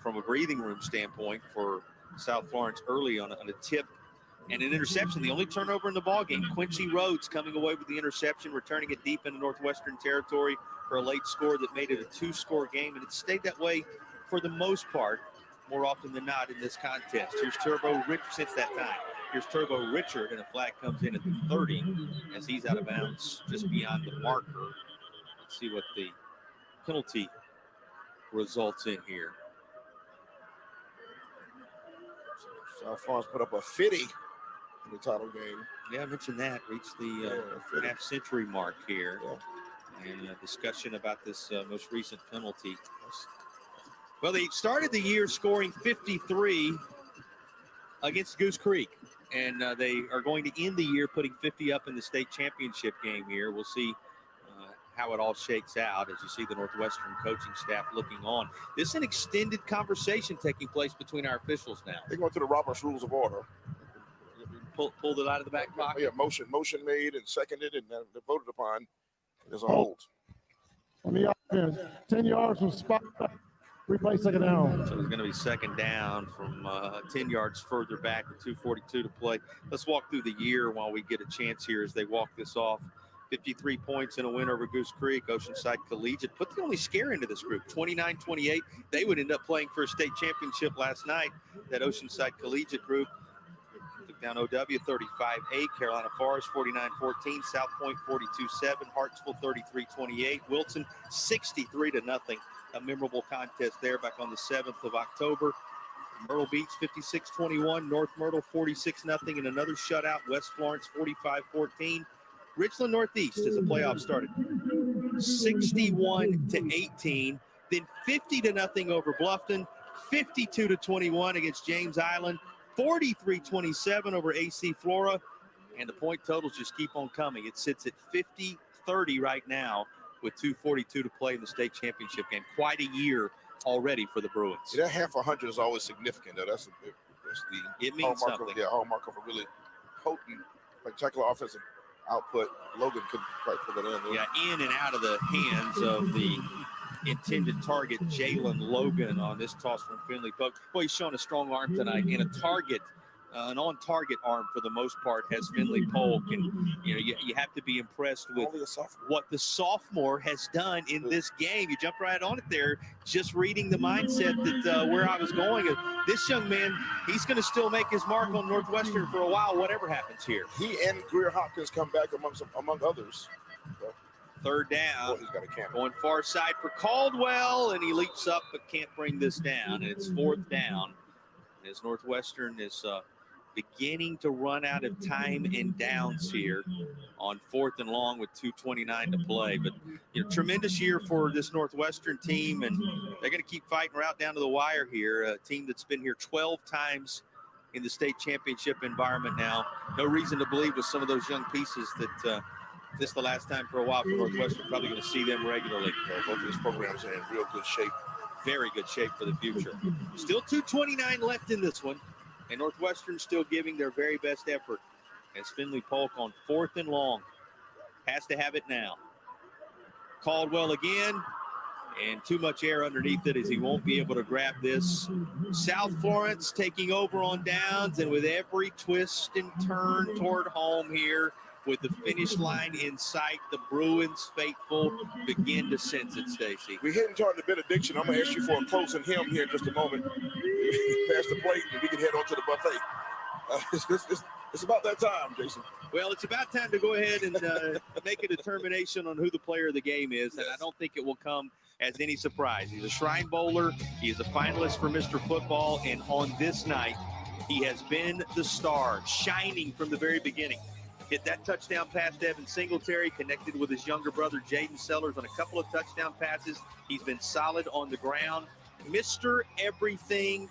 from a breathing room standpoint for South Florence early on a tip and an interception. The only turnover in the ball game. Quincy Rhodes coming away with the interception, returning it deep into Northwestern territory for a late score that made it a 2-score game, and it stayed that way for the most part, more often than not in this contest. Here's Turbo Rich since that time. Here's Turbo Richard, and a flag comes in at the 30 as he's out of bounds just beyond the marker. Let's see what the penalty results in here. South Florence put up a 50 in the title game. Yeah, I mentioned that. Reached the half-century mark here. Yeah. And a discussion about this most recent penalty. Well, they started the year scoring 53 against Goose Creek. And they are going to end the year putting 50 up in the state championship game here. We'll see how it all shakes out as you see the Northwestern coaching staff looking on. This is an extended conversation taking place between our officials now. They go to the Robert's Rules of Order. Pulled it out of the back pocket. Yeah, motion made and seconded and voted upon. There's a hold. On the offense, 10 yards from spot. Replay second down. So it's going to be second down from 10 yards further back with 2:42 to play. Let's walk through the year while we get a chance here as they walk this off. 53 points in a win over Goose Creek. Oceanside Collegiate put the only scare into this group, 29-28. They would end up playing for a state championship last night. That Oceanside Collegiate group took down OW 35-8, Carolina Forest 49-14, South Point 42-7, Hartsville 33-28, Wilson 63-0. A memorable contest there back on the 7th of October. Myrtle Beach 56-21, North Myrtle 46-0, and another shutout, West Florence 45-14. Richland Northeast as the playoff started, 61-18, then 50-0 over Bluffton, 52-21 against James Island, 43-27 over AC Flora, and the point totals just keep on coming. It sits at 50-30 right now with 2:42 to play in the state championship game. Quite a year already for the Bruins. Yeah, that half 100 is always significant. That's the it means something. Hallmark of a really potent, spectacular offensive output. Logan couldn't quite pull it in. Yeah, in and out of the hands of the intended target, Jalen Logan, on this toss from Finley Polk. Boy, he's showing a strong arm tonight, and a target, an on-target arm for the most part has Finley Polk. And, you know, you have to be impressed with what the sophomore has done in this game. You jumped right on it there, just reading the mindset that where I was going. This young man, he's going to still make his mark on Northwestern for a while, whatever happens here. He and Greer Hopkins come back among others. So, third down, going far side for Caldwell, and he leaps up but can't bring this down. And it's fourth down as Northwestern is beginning to run out of time and downs here on 4th and long with 2:29 to play. But, you know, tremendous year for this Northwestern team, and they're going to keep fighting right down to the wire here. A team that's been here 12 times in the state championship environment now. No reason to believe with some of those young pieces that this is the last time for a while for Northwestern. Probably going to see them regularly. Both of these programs are in real good shape. Very good shape for the future. Still 2:29 left in this one. And Northwestern still giving their very best effort as Finley Polk on 4th and long has to have it now. Caldwell again, and too much air underneath it as he won't be able to grab this. South Florence taking over on downs, and with every twist and turn toward home here, with the finish line in sight, the Bruins faithful begin to sense it, Stacy. We're heading toward the benediction. I'm going to ask you for a closing hymn here in just a moment. Pass the plate, and we can head on to the buffet. It's about that time, Jason. Well, it's about time to go ahead and make a determination on who the player of the game is, and I don't think it will come as any surprise. He's a Shrine Bowler. He is a finalist for Mr. Football, and on this night, he has been the star, shining from the very beginning. Hit that touchdown pass to Evan Singletary, connected with his younger brother Jaden Sellers on a couple of touchdown passes. He's been solid on the ground. Mr. Everything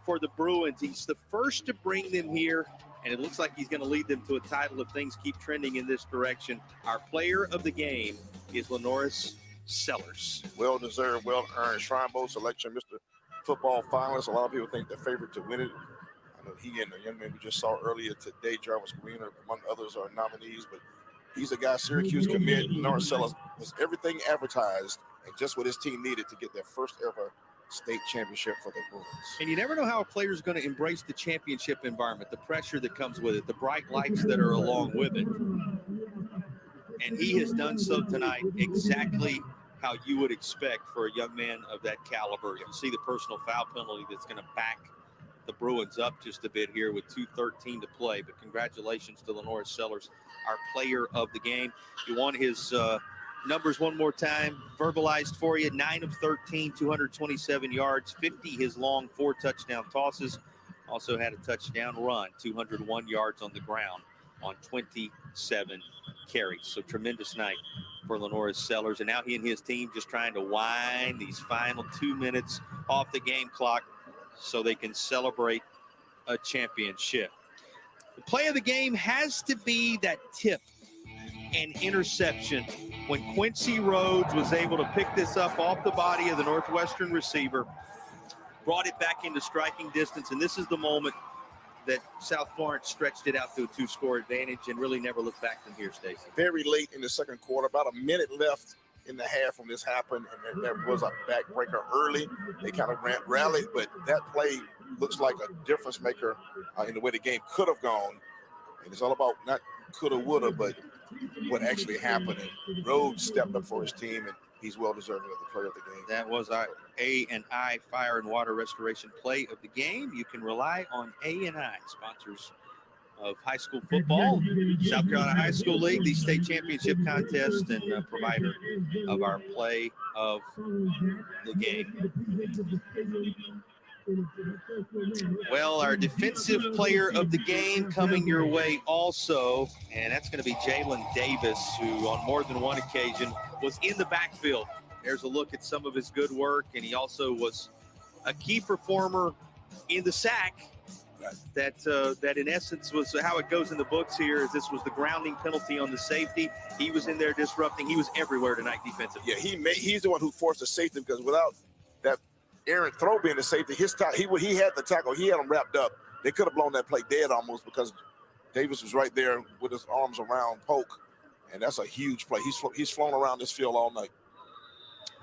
for the Bruins. He's the first to bring them here, and it looks like he's going to lead them to a title if things keep trending in this direction. Our player of the game is Lenoris Sellers. Well-deserved, well-earned Shrine Bowl selection, Mr. Football finalist. A lot of people think they're favorite to win it. I know he and the young man we just saw earlier today, Jarvis Green, among others, are nominees, but he's a guy, Syracuse commit. Lenoris Sellers was everything advertised and just what his team needed to get their first ever state championship for the Bruins. And you never know how a player is going to embrace the championship environment, the pressure that comes with it, the bright lights that are along with it. And he has done so tonight exactly how you would expect for a young man of that caliber. You see the personal foul penalty that's going to back the Bruins up just a bit here with 2:13 to play. But congratulations to Lenoris Sellers, our player of the game. You want his numbers one more time, verbalized for you. 9 of 13, 227 yards, 50 his long, 4 touchdown tosses. Also had a touchdown run, 201 yards on the ground on 27 carries. So tremendous night for Lenoris Sellers. And now he and his team just trying to wind these final 2 minutes off the game clock so they can celebrate a championship. The play of the game has to be that tip and interception when Quincy Rhodes was able to pick this up off the body of the Northwestern receiver, brought it back into striking distance, and this is the moment that South Florence stretched it out to a 2-score advantage and really never looked back from here, Stacey. Very late in the second quarter, about a minute left in the half when this happened, and there was a backbreaker early. They kind of rallied, but that play looks like a difference maker in the way the game could have gone. And it's all about not coulda, woulda, but what actually happened. And Rhodes stepped up for his team, and he's well-deserving of the player of the game. That was our A&I Fire and Water Restoration play of the game. You can rely on A&I, sponsors of high school football, South Carolina High School League, the state championship contest, and a provider of our play of the game. Well, our defensive player of the game coming your way also, and that's going to be Jalen Davis, who on more than one occasion was in the backfield. There's a look at some of his good work, and he also was a key performer in the sack. That in essence was how it goes in the books here, as this was the grounding penalty on the safety. He was in there disrupting. He was everywhere tonight defensively. Yeah, he's the one who forced the safety, because without that Aaron Throw being the safety, he had the tackle. He had him wrapped up. They could have blown that play dead almost, because Davis was right there with his arms around Polk, and that's a huge play. He's flown around this field all night.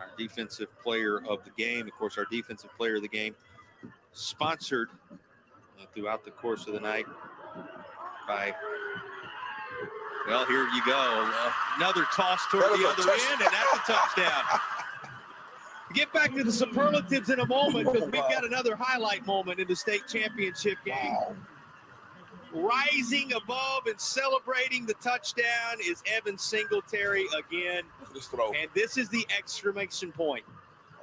Our defensive player of the game, of course, our defensive player of the game, sponsored throughout the course of the night by, well, here you go. Another toss toward the other end, and that's a touchdown. Get back to the superlatives in a moment, because we've got another highlight moment in the state championship game. Rising above and celebrating the touchdown is Evan Singletary again. And this is the exclamation point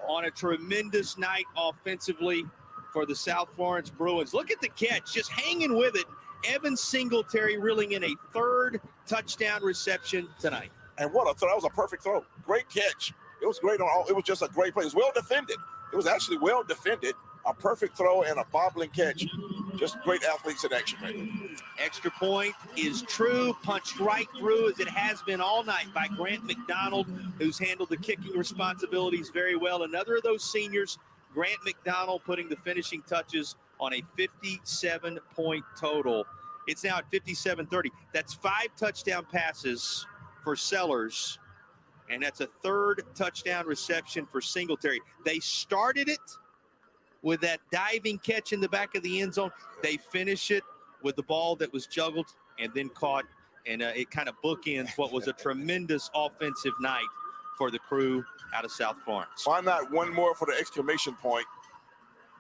on a tremendous night offensively for the South Florence Bruins. Look at the catch, just hanging with it. Evan Singletary reeling in a 3rd touchdown reception tonight. And what a throw. That was a perfect throw. Great catch. It was great. It was just a great play. It was well defended. It was actually well defended. A perfect throw and a bobbling catch. Just great athletes in action right there. Extra point is true. Punched right through, as it has been all night, by Grant McDonald, who's handled the kicking responsibilities very well. Another of those seniors, Grant McDonald, putting the finishing touches on a 57-point total. It's now at 57-30. That's 5 touchdown passes for Sellers, and that's a 3rd touchdown reception for Singletary. They started it with that diving catch in the back of the end zone. They finish it with the ball that was juggled and then caught, and it kind of bookends what was a tremendous offensive night for the crew out of South Florence. Why not one more for the exclamation point?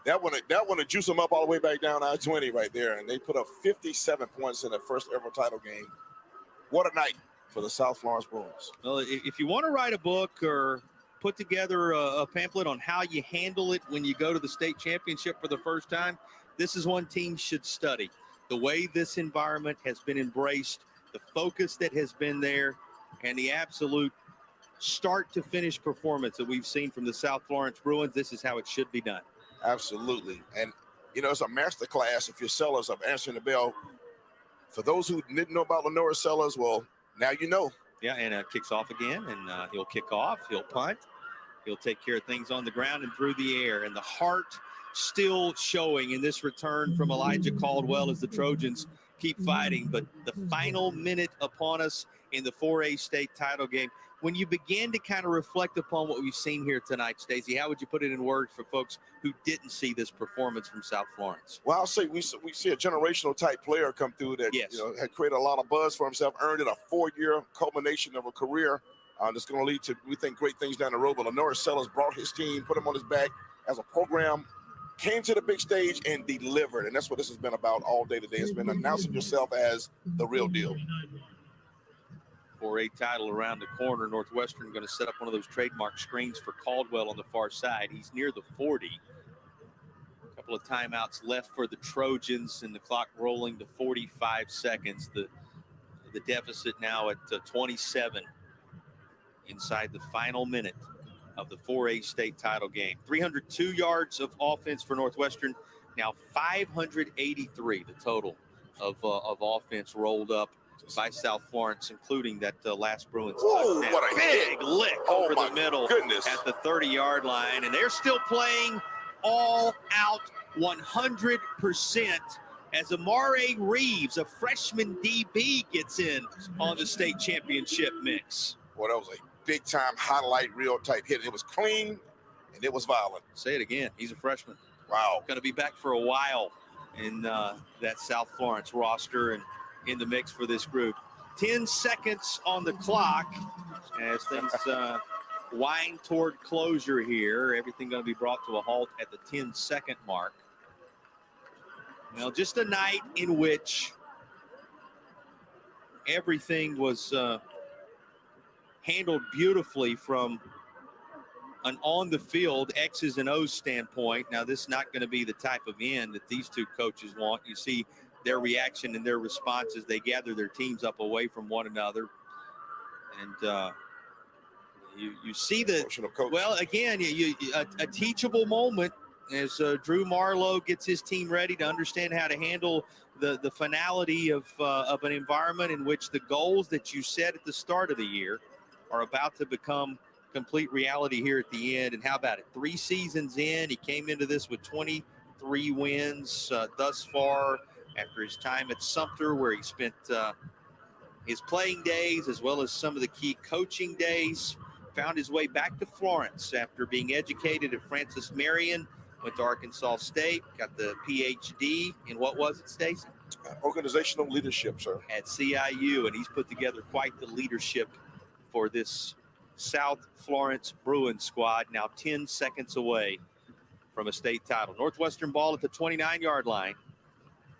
That one to juice them up all the way back down I-20 right there, and they put up 57 points in their first ever title game. What a night for the South Florence Bruins. Well, if you want to write a book or put together a pamphlet on how you handle it when you go to the state championship for the first time, this is one team should study. The way this environment has been embraced the focus that has been there, and the absolute start-to-finish performance that we've seen from the South Florence Bruins. This is how it should be done. Absolutely. And, you know, it's a masterclass if you're Sellers of answering the bell. For those who didn't know about Lenore Sellers, well, now you know. Yeah, and kicks off again, and he'll kick off, he'll punt, he'll take care of things on the ground and through the air, and the heart still showing in this return from Elijah Caldwell as the Trojans keep fighting. But the final minute upon us in the 4A state title game, when you begin to kind of reflect upon what we've seen here tonight, Stacey, how would you put it in words for folks who didn't see this performance from South Florence? Well, I'll say we see a generational type player come through that had created a lot of buzz for himself, earned it a 4-year culmination of a career that's going to lead to, we think, great things down the road. But Lenore Sellers brought his team, put him on his back as a program, came to the big stage and delivered. And that's what this has been about all day today. It's been announcing yourself as the real deal. 4A title around the corner. Northwestern going to set up one of those trademark screens for Caldwell on the far side. He's near the 40. A couple of timeouts left for the Trojans, and the clock rolling to 45 seconds. The deficit now at 27 inside the final minute of the 4A state title game. 302 yards of offense for Northwestern. Now 583 the total of offense rolled up by South Florence, including that last Bruins. Whoa, what a big lick over the middle goodness. At the 30-yard line, and they're still playing all out 100% as Amare Reeves, a freshman DB, gets in on the state championship mix. Well, that was a big-time highlight reel type hit. It was clean, and it was violent. Say it again. He's a freshman. Wow. Going to be back for a while in that South Florence roster and in the mix for this group. 10 seconds on the clock as things wind toward closure here. Everything going to be brought to a halt at the 10-second mark. Well, just a night in which everything was handled beautifully from an on-the-field X's and O's standpoint. Now, this is not going to be the type of end that these two coaches want. You see their reaction and their response as they gather their teams up away from one another. And you see the, well, again, a teachable moment as Drew Marlowe gets his team ready to understand how to handle the finality of an environment in which the goals that you set at the start of the year are about to become complete reality here at the end. And how about it? 3 seasons in, he came into this with 23 wins thus far after his time at Sumter, where he spent his playing days as well as some of the key coaching days. Found his way back to Florence after being educated at Francis Marion, went to Arkansas State, got the PhD in what was it, Stacey? Organizational leadership, sir. At CIU, and he's put together quite the leadership for this South Florence Bruins squad, now 10 seconds away from a state title. Northwestern ball at the 29-yard line.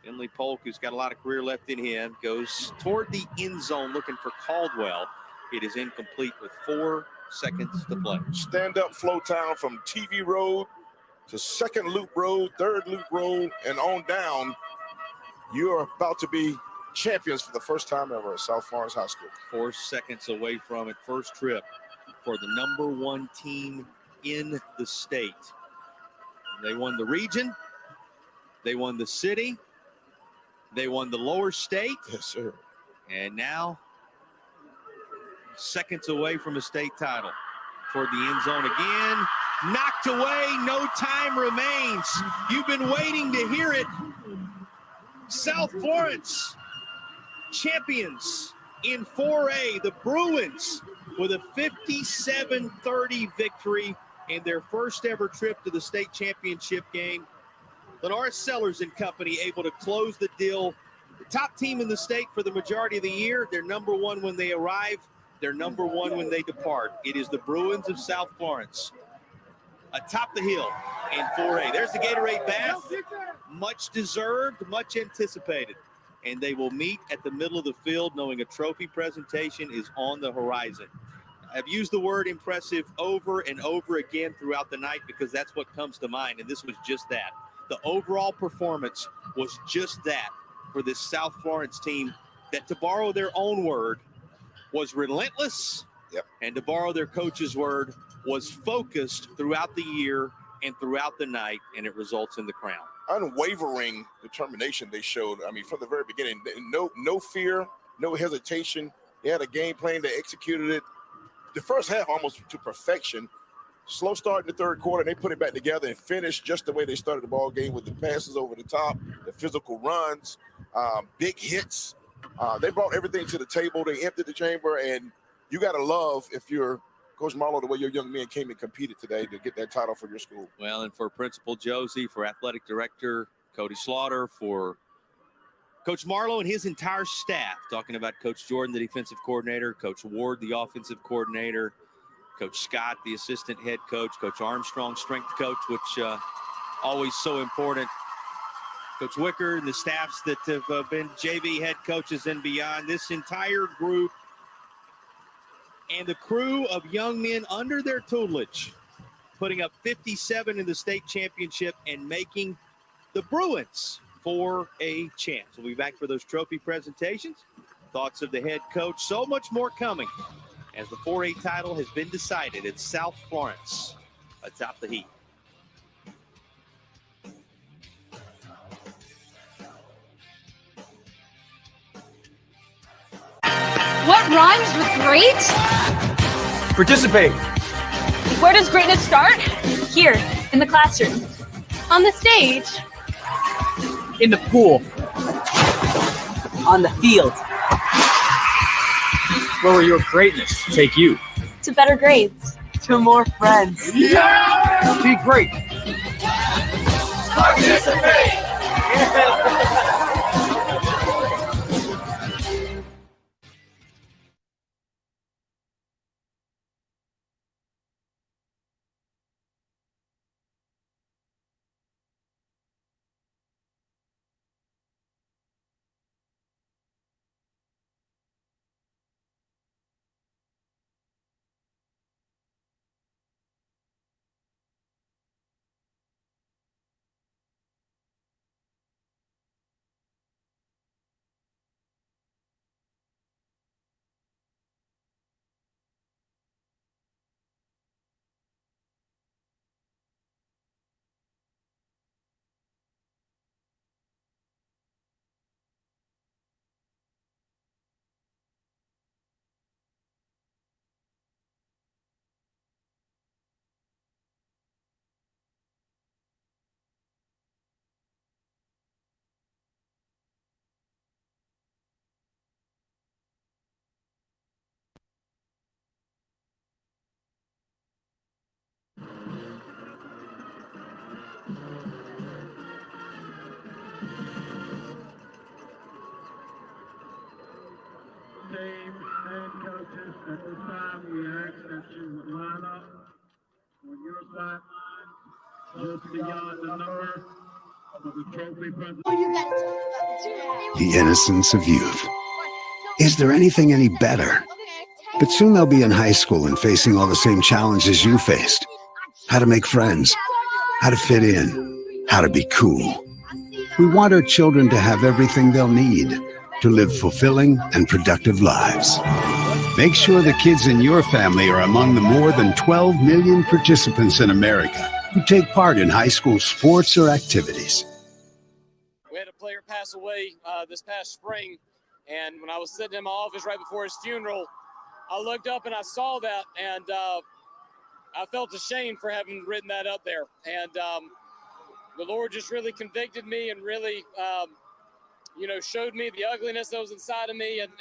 Finley Polk, who's got a lot of career left in him, goes toward the end zone looking for Caldwell. It is incomplete with 4 seconds to play. Stand-up flow town from TV Road to Second Loop Road, Third Loop Road, and on down. You're about to be champions for the first time ever at South Florence High School. 4 seconds away from it. First trip for the #1 team in the state. They won the region. They won the city. They won the lower state. Yes, sir. And now, seconds away from a state title. Toward the end zone again. Knocked away. No time remains. You've been waiting to hear it. South Florence, champions in 4A. The Bruins with a 57-30 victory in their first ever trip to the state championship game. Lenore Sellers and company able to close the deal. The top team in the state for the majority of the year. They're #1 when they arrive. They're #1 when they depart. It is the Bruins of South Florence atop the hill in 4A. There's the Gatorade bath. Much deserved, much anticipated. And they will meet at the middle of the field knowing a trophy presentation is on the horizon. I've used the word impressive over and over again throughout the night because that's what comes to mind, and this was just that. The overall performance was just that for this South Florence team that, to borrow their own word, was relentless, and to borrow their coach's word, was focused throughout the year and throughout the night, and it results in the crown. Unwavering determination they showed. I mean, from the very beginning, no fear, no hesitation. They had a game plan. They executed it. The first half almost to perfection. Slow start in the third quarter, and they put it back together and finished just the way they started the ball game, with the passes over the top, the physical runs, big hits. They brought everything to the table. They emptied the chamber, and you got to love, if you're Coach Marlowe, the way your young men came and competed today to get that title for your school. Well, and for Principal Josie, for Athletic Director Cody Slaughter, for Coach Marlowe and his entire staff, talking about Coach Jordan, the defensive coordinator, Coach Ward, the offensive coordinator, Coach Scott, the assistant head coach, Coach Armstrong, strength coach, which always so important, Coach Wicker and the staffs that have been JV head coaches and beyond, this entire group and the crew of young men under their tutelage, putting up 57 in the state championship and making the Bruins for a chance. We'll be back for those trophy presentations, thoughts of the head coach, so much more coming as the 4A title has been decided at South Florence atop the Heat. What rhymes with great? Participate. Where does greatness start? Here, in the classroom. On the stage. In the pool. On the field. Where will your greatness take you? To better grades. To more friends. Yeah! Be great. Participate. Head coaches, at this time we ask that you would line up on your sideline just beyond the number of the trophy presentation. The innocence of youth. Is there anything any better? But soon they'll be in high school and facing all the same challenges you faced. How to make friends, how to fit in, how to be cool. We want our children to have everything they'll need to live fulfilling and productive lives. Make sure the kids in your family are among the more than 12 million participants in America who take part in high school sports or activities. We had a player pass away this past spring, and when I was sitting in my office right before his funeral, I looked up and I saw that, and I felt ashamed for having written that up there. And the Lord just really convicted me and really showed me the ugliness that was inside of me and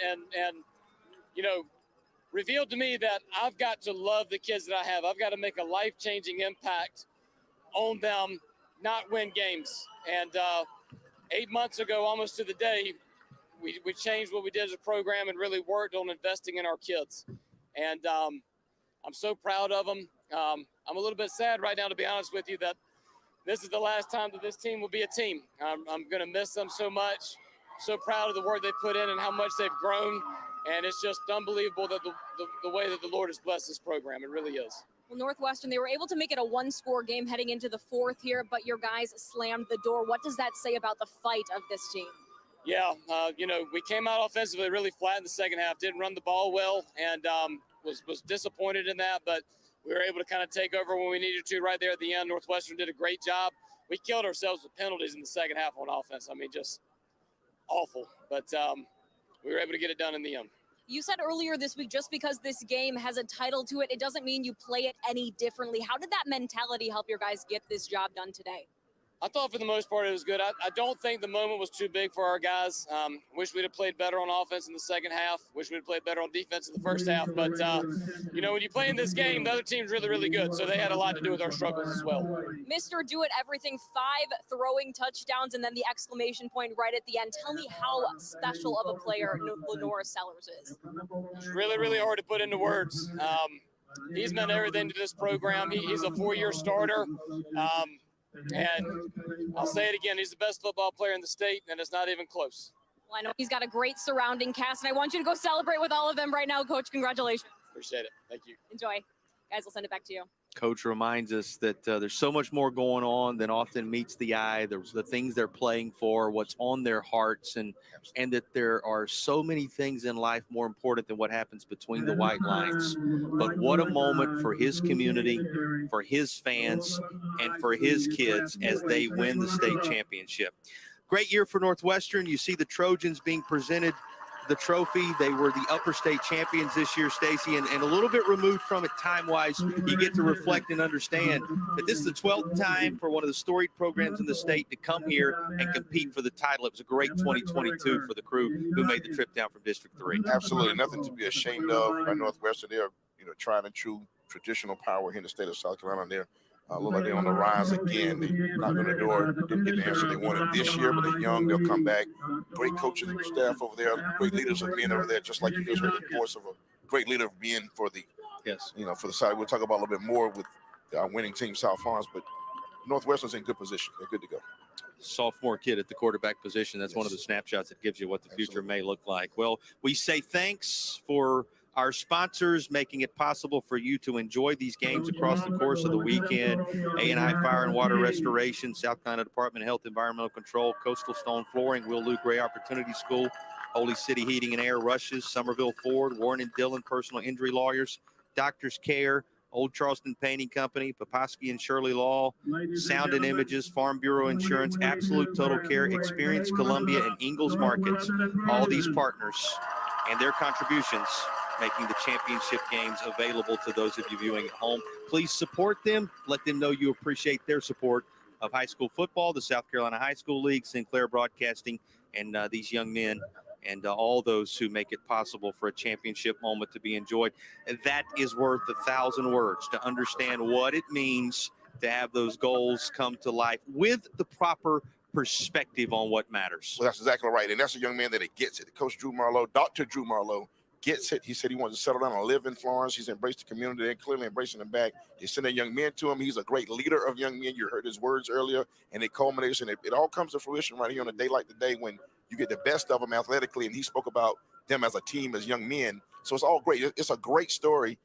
revealed to me that I've got to love the kids that I have. I've got to make a life-changing impact on them, not win games. And 8 months ago, almost to the day, we changed what we did as a program and really worked on investing in our kids. And I'm so proud of them. I'm a little bit sad right now, to be honest with you, that this is the last time that this team will be a team. I'm going to miss them so much. So proud of the work they put in and how much they've grown. And it's just unbelievable that the way that the Lord has blessed this program. It really is. Well, Northwestern, they were able to make it a one-score game heading into the fourth here, but your guys slammed the door. What does that say about the fight of this team? Yeah, we came out offensively really flat in the second half, didn't run the ball well, and was disappointed in that, but we were able to kind of take over when we needed to right there at the end. Northwestern did a great job. We killed ourselves with penalties in the second half on offense. I mean, just awful, but we were able to get it done in the end. You said earlier this week, just because this game has a title to it, it doesn't mean you play it any differently. How did that mentality help your guys get this job done today? I thought for the most part it was good. I don't think the moment was too big for our guys. Wish we'd have played better on offense in the second half. Wish we'd have played better on defense in the first half. But, when you play in this game, the other team's really, really good. So they had a lot to do with our struggles as well. Mr. Do-It-Everything, 5 throwing touchdowns and then the exclamation point right at the end. Tell me how special of a player Lenora Sellers is. It's really, really hard to put into words. He's meant everything to this program. He's a 4-year starter. And I'll say it again, he's the best football player in the state, and it's not even close. Well, I know he's got a great surrounding cast, and I want you to go celebrate with all of them right now, Coach. Congratulations. Appreciate it. Thank you. Enjoy. Guys, I'll send it back to you. Coach reminds us that there's so much more going on than often meets the eye. There's the things they're playing for, what's on their hearts, and that there are so many things in life more important than what happens between the white lines. But what a moment for his community, for his fans, and for his kids as they win the state championship. Great year for Northwestern. You see the Trojans being presented the trophy. They were the upper state champions this year, Stacy, and a little bit removed from it time-wise. You get to reflect and understand that this is the 12th time for one of the storied programs in the state to come here and compete for the title. It was a great 2022 for the crew who made the trip down from District 3. Absolutely. Nothing to be ashamed of by Northwestern. They're, tried and true traditional power here in the state of South Carolina. They're look like they're on the rise again. They knocked on the door, didn't get the answer they wanted this year, but they're young. They'll come back. Great coaching staff over there, great leaders of men over there, just like you just heard the voice of a great leader of men for the, for the side. We'll talk about a little bit more with our winning team, South Florence, but Northwestern's in good position. They're good to go. Sophomore kid at the quarterback position. That's one of the snapshots that gives you what the future may look like. Well, we say thanks for our sponsors making it possible for you to enjoy these games across the course of the weekend. A&I Fire and Water Restoration, South Carolina Department of Health and Environmental Control, Coastal Stone Flooring, Will Luke Gray Opportunity School, Holy City Heating and Air, Rushes, Somerville Ford, Warren and Dillon Personal Injury Lawyers, Doctors Care, Old Charleston Painting Company, Poposky and Shirley Law, Sound and Images, Farm Bureau Insurance, Absolute Total Care, Experience Columbia, and Ingalls Markets. All these partners and their contributions making the championship games available to those of you viewing at home. Please support them. Let them know you appreciate their support of high school football, the South Carolina High School League, Sinclair Broadcasting, and these young men and all those who make it possible for a championship moment to be enjoyed. And that is worth 1,000 words to understand what it means to have those goals come to life with the proper perspective on what matters. Well, that's exactly right. And that's a young man that gets it. Coach Drew Marlowe, Dr. Drew Marlowe, gets it. He said he wants to settle down and live in Florence. He's embraced the community. They're clearly embracing him back. They send a young man to him. He's a great leader of young men. You heard his words earlier, and it culminates, and it all comes to fruition right here on a day like today when you get the best of them athletically, and he spoke about them as a team, as young men. So it's all great. It's a great story.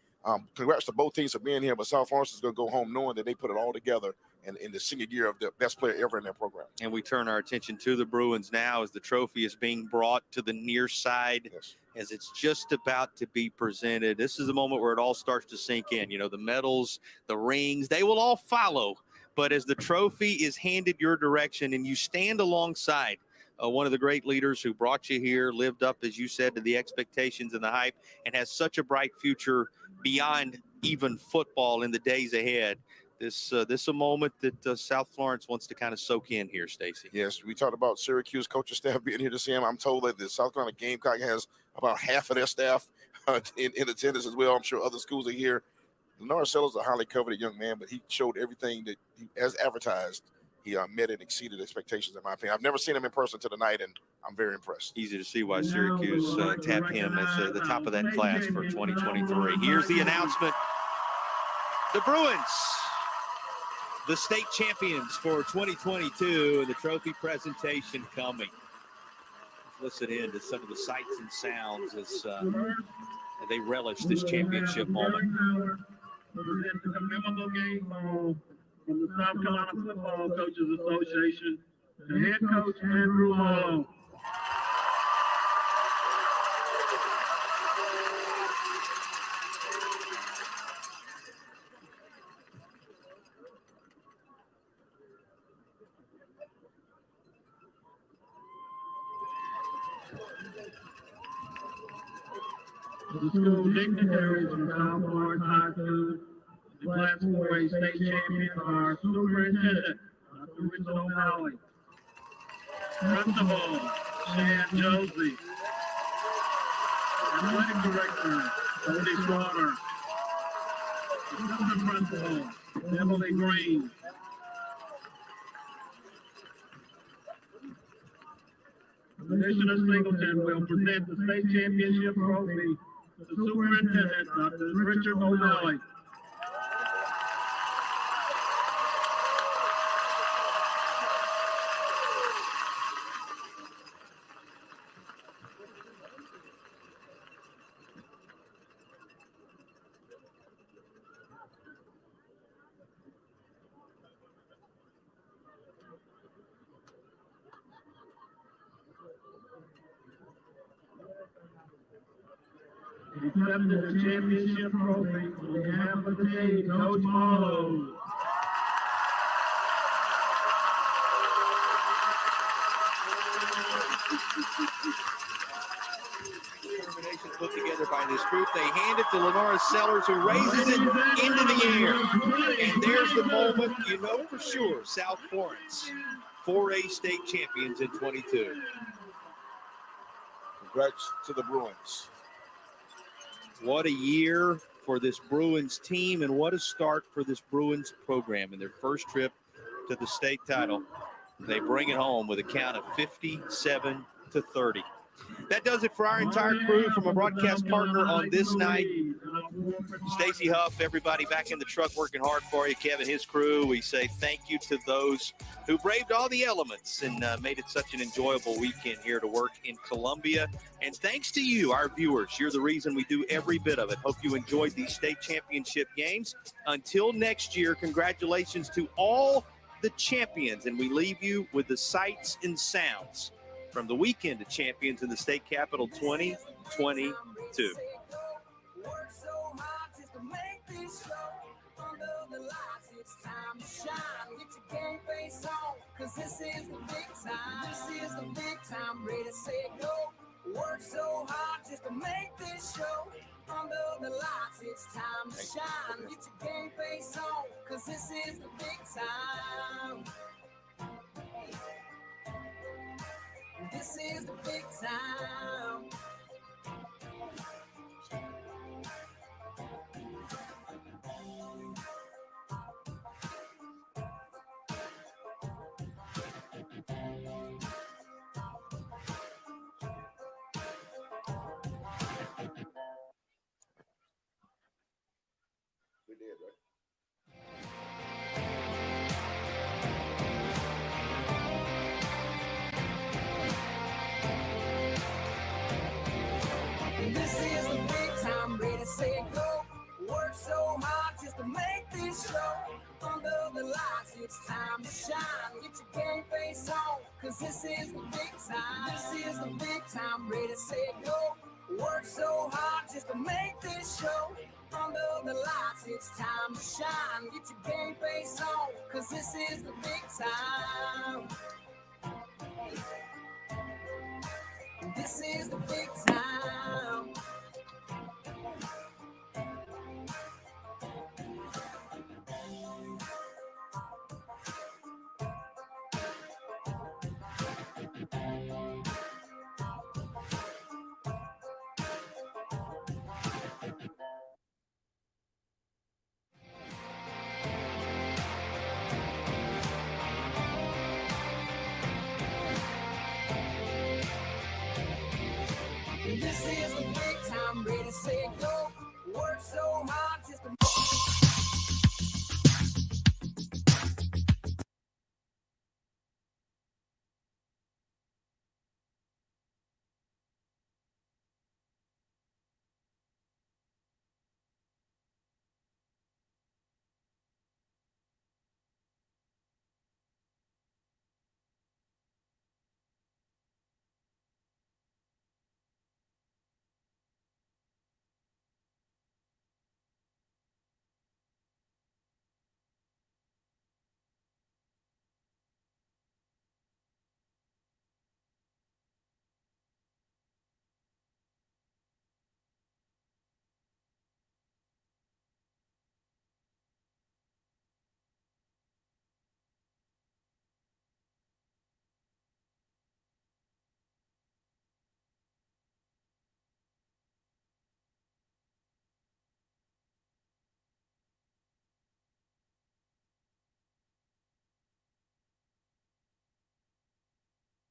Congrats to both teams for being here, but South Florence is going to go home knowing that they put it all together in the senior year of the best player ever in their program. And we turn our attention to the Bruins now as the trophy is being brought to the near side. Yes. As it's just about to be presented. This is the moment where it all starts to sink in. The medals, the rings, they will all follow. But as the trophy is handed your direction and you stand alongside one of the great leaders who brought you here, lived up, as you said, to the expectations and the hype, and has such a bright future beyond even football in the days ahead. This a moment that South Florence wants to kind of soak in here, Stacy. Yes, we talked about Syracuse coaching staff being here to see him. I'm told that the South Carolina Gamecock has about half of their staff in attendance as well. I'm sure other schools are here. Lenora Sellers is a highly coveted young man, but he showed everything that he has advertised. He met and exceeded expectations, in my opinion. I've never seen him in person to tonight, and I'm very impressed. Easy to see why Syracuse tapped him as the top of that class for 2023. Here's the announcement. The Bruins, the state champions for 2022, and the trophy presentation coming. Listen in to some of the sights and sounds as they relish this championship moment. A memorable game from the South Carolina Football Coaches Association, the head coach, Andrew Marlowe. The school dignitaries from South Florence High School, the Class 4A state champion, our superintendent, Dr. Richard O'Malley. Principal, Shan Josie. Athletic director, Cody Slaughter. Assistant principal, Emily Green. Commissioner Singleton will present the state championship trophy to the superintendent, Dr. Richard O'Malley. Accepting the championship trophy on behalf of the team, Coach Marlowe. Determination put together by this group. They hand it to Lenora Sellers, who raises it into the air. And there's the moment you know for sure, South Florence, 4A state champions in 22. Congrats to the Bruins. What a year for this Bruins team, and what a start for this Bruins program in their first trip to the state title. They bring it home with a count of 57-30. That does it for our entire crew from a broadcast partner on this night. Stacy Huff, everybody back in the truck working hard for you. Kevin, his crew, we say thank you to those who braved all the elements and made it such an enjoyable weekend here to work in Columbia. And thanks to you, our viewers. You're the reason we do every bit of it. Hope you enjoyed these state championship games. Until next year, congratulations to all the champions. And we leave you with the sights and sounds from the weekend of champions in the state capitol 2022. Work so hard just to make this show. Under the lights, it's time to shine. Get your game face on, cause this is the big time. This is the big time, ready, set, go. Work so hard just to make this show. Under the lights, it's time to shine. Get your game face on, cause this is the big time. This is the big time. We did, right? This is the big time, ready, set, go. Work so hard just to make this show. Under the lights, it's time to shine. Get your game face on, cause this is the big time. This is the big time, ready, set, go. Work so hard just to make this show. Under the lights, it's time to shine. Get your game face on, cause this is the big time. This is the big time. This is the big time, ready, set, go. Work so hard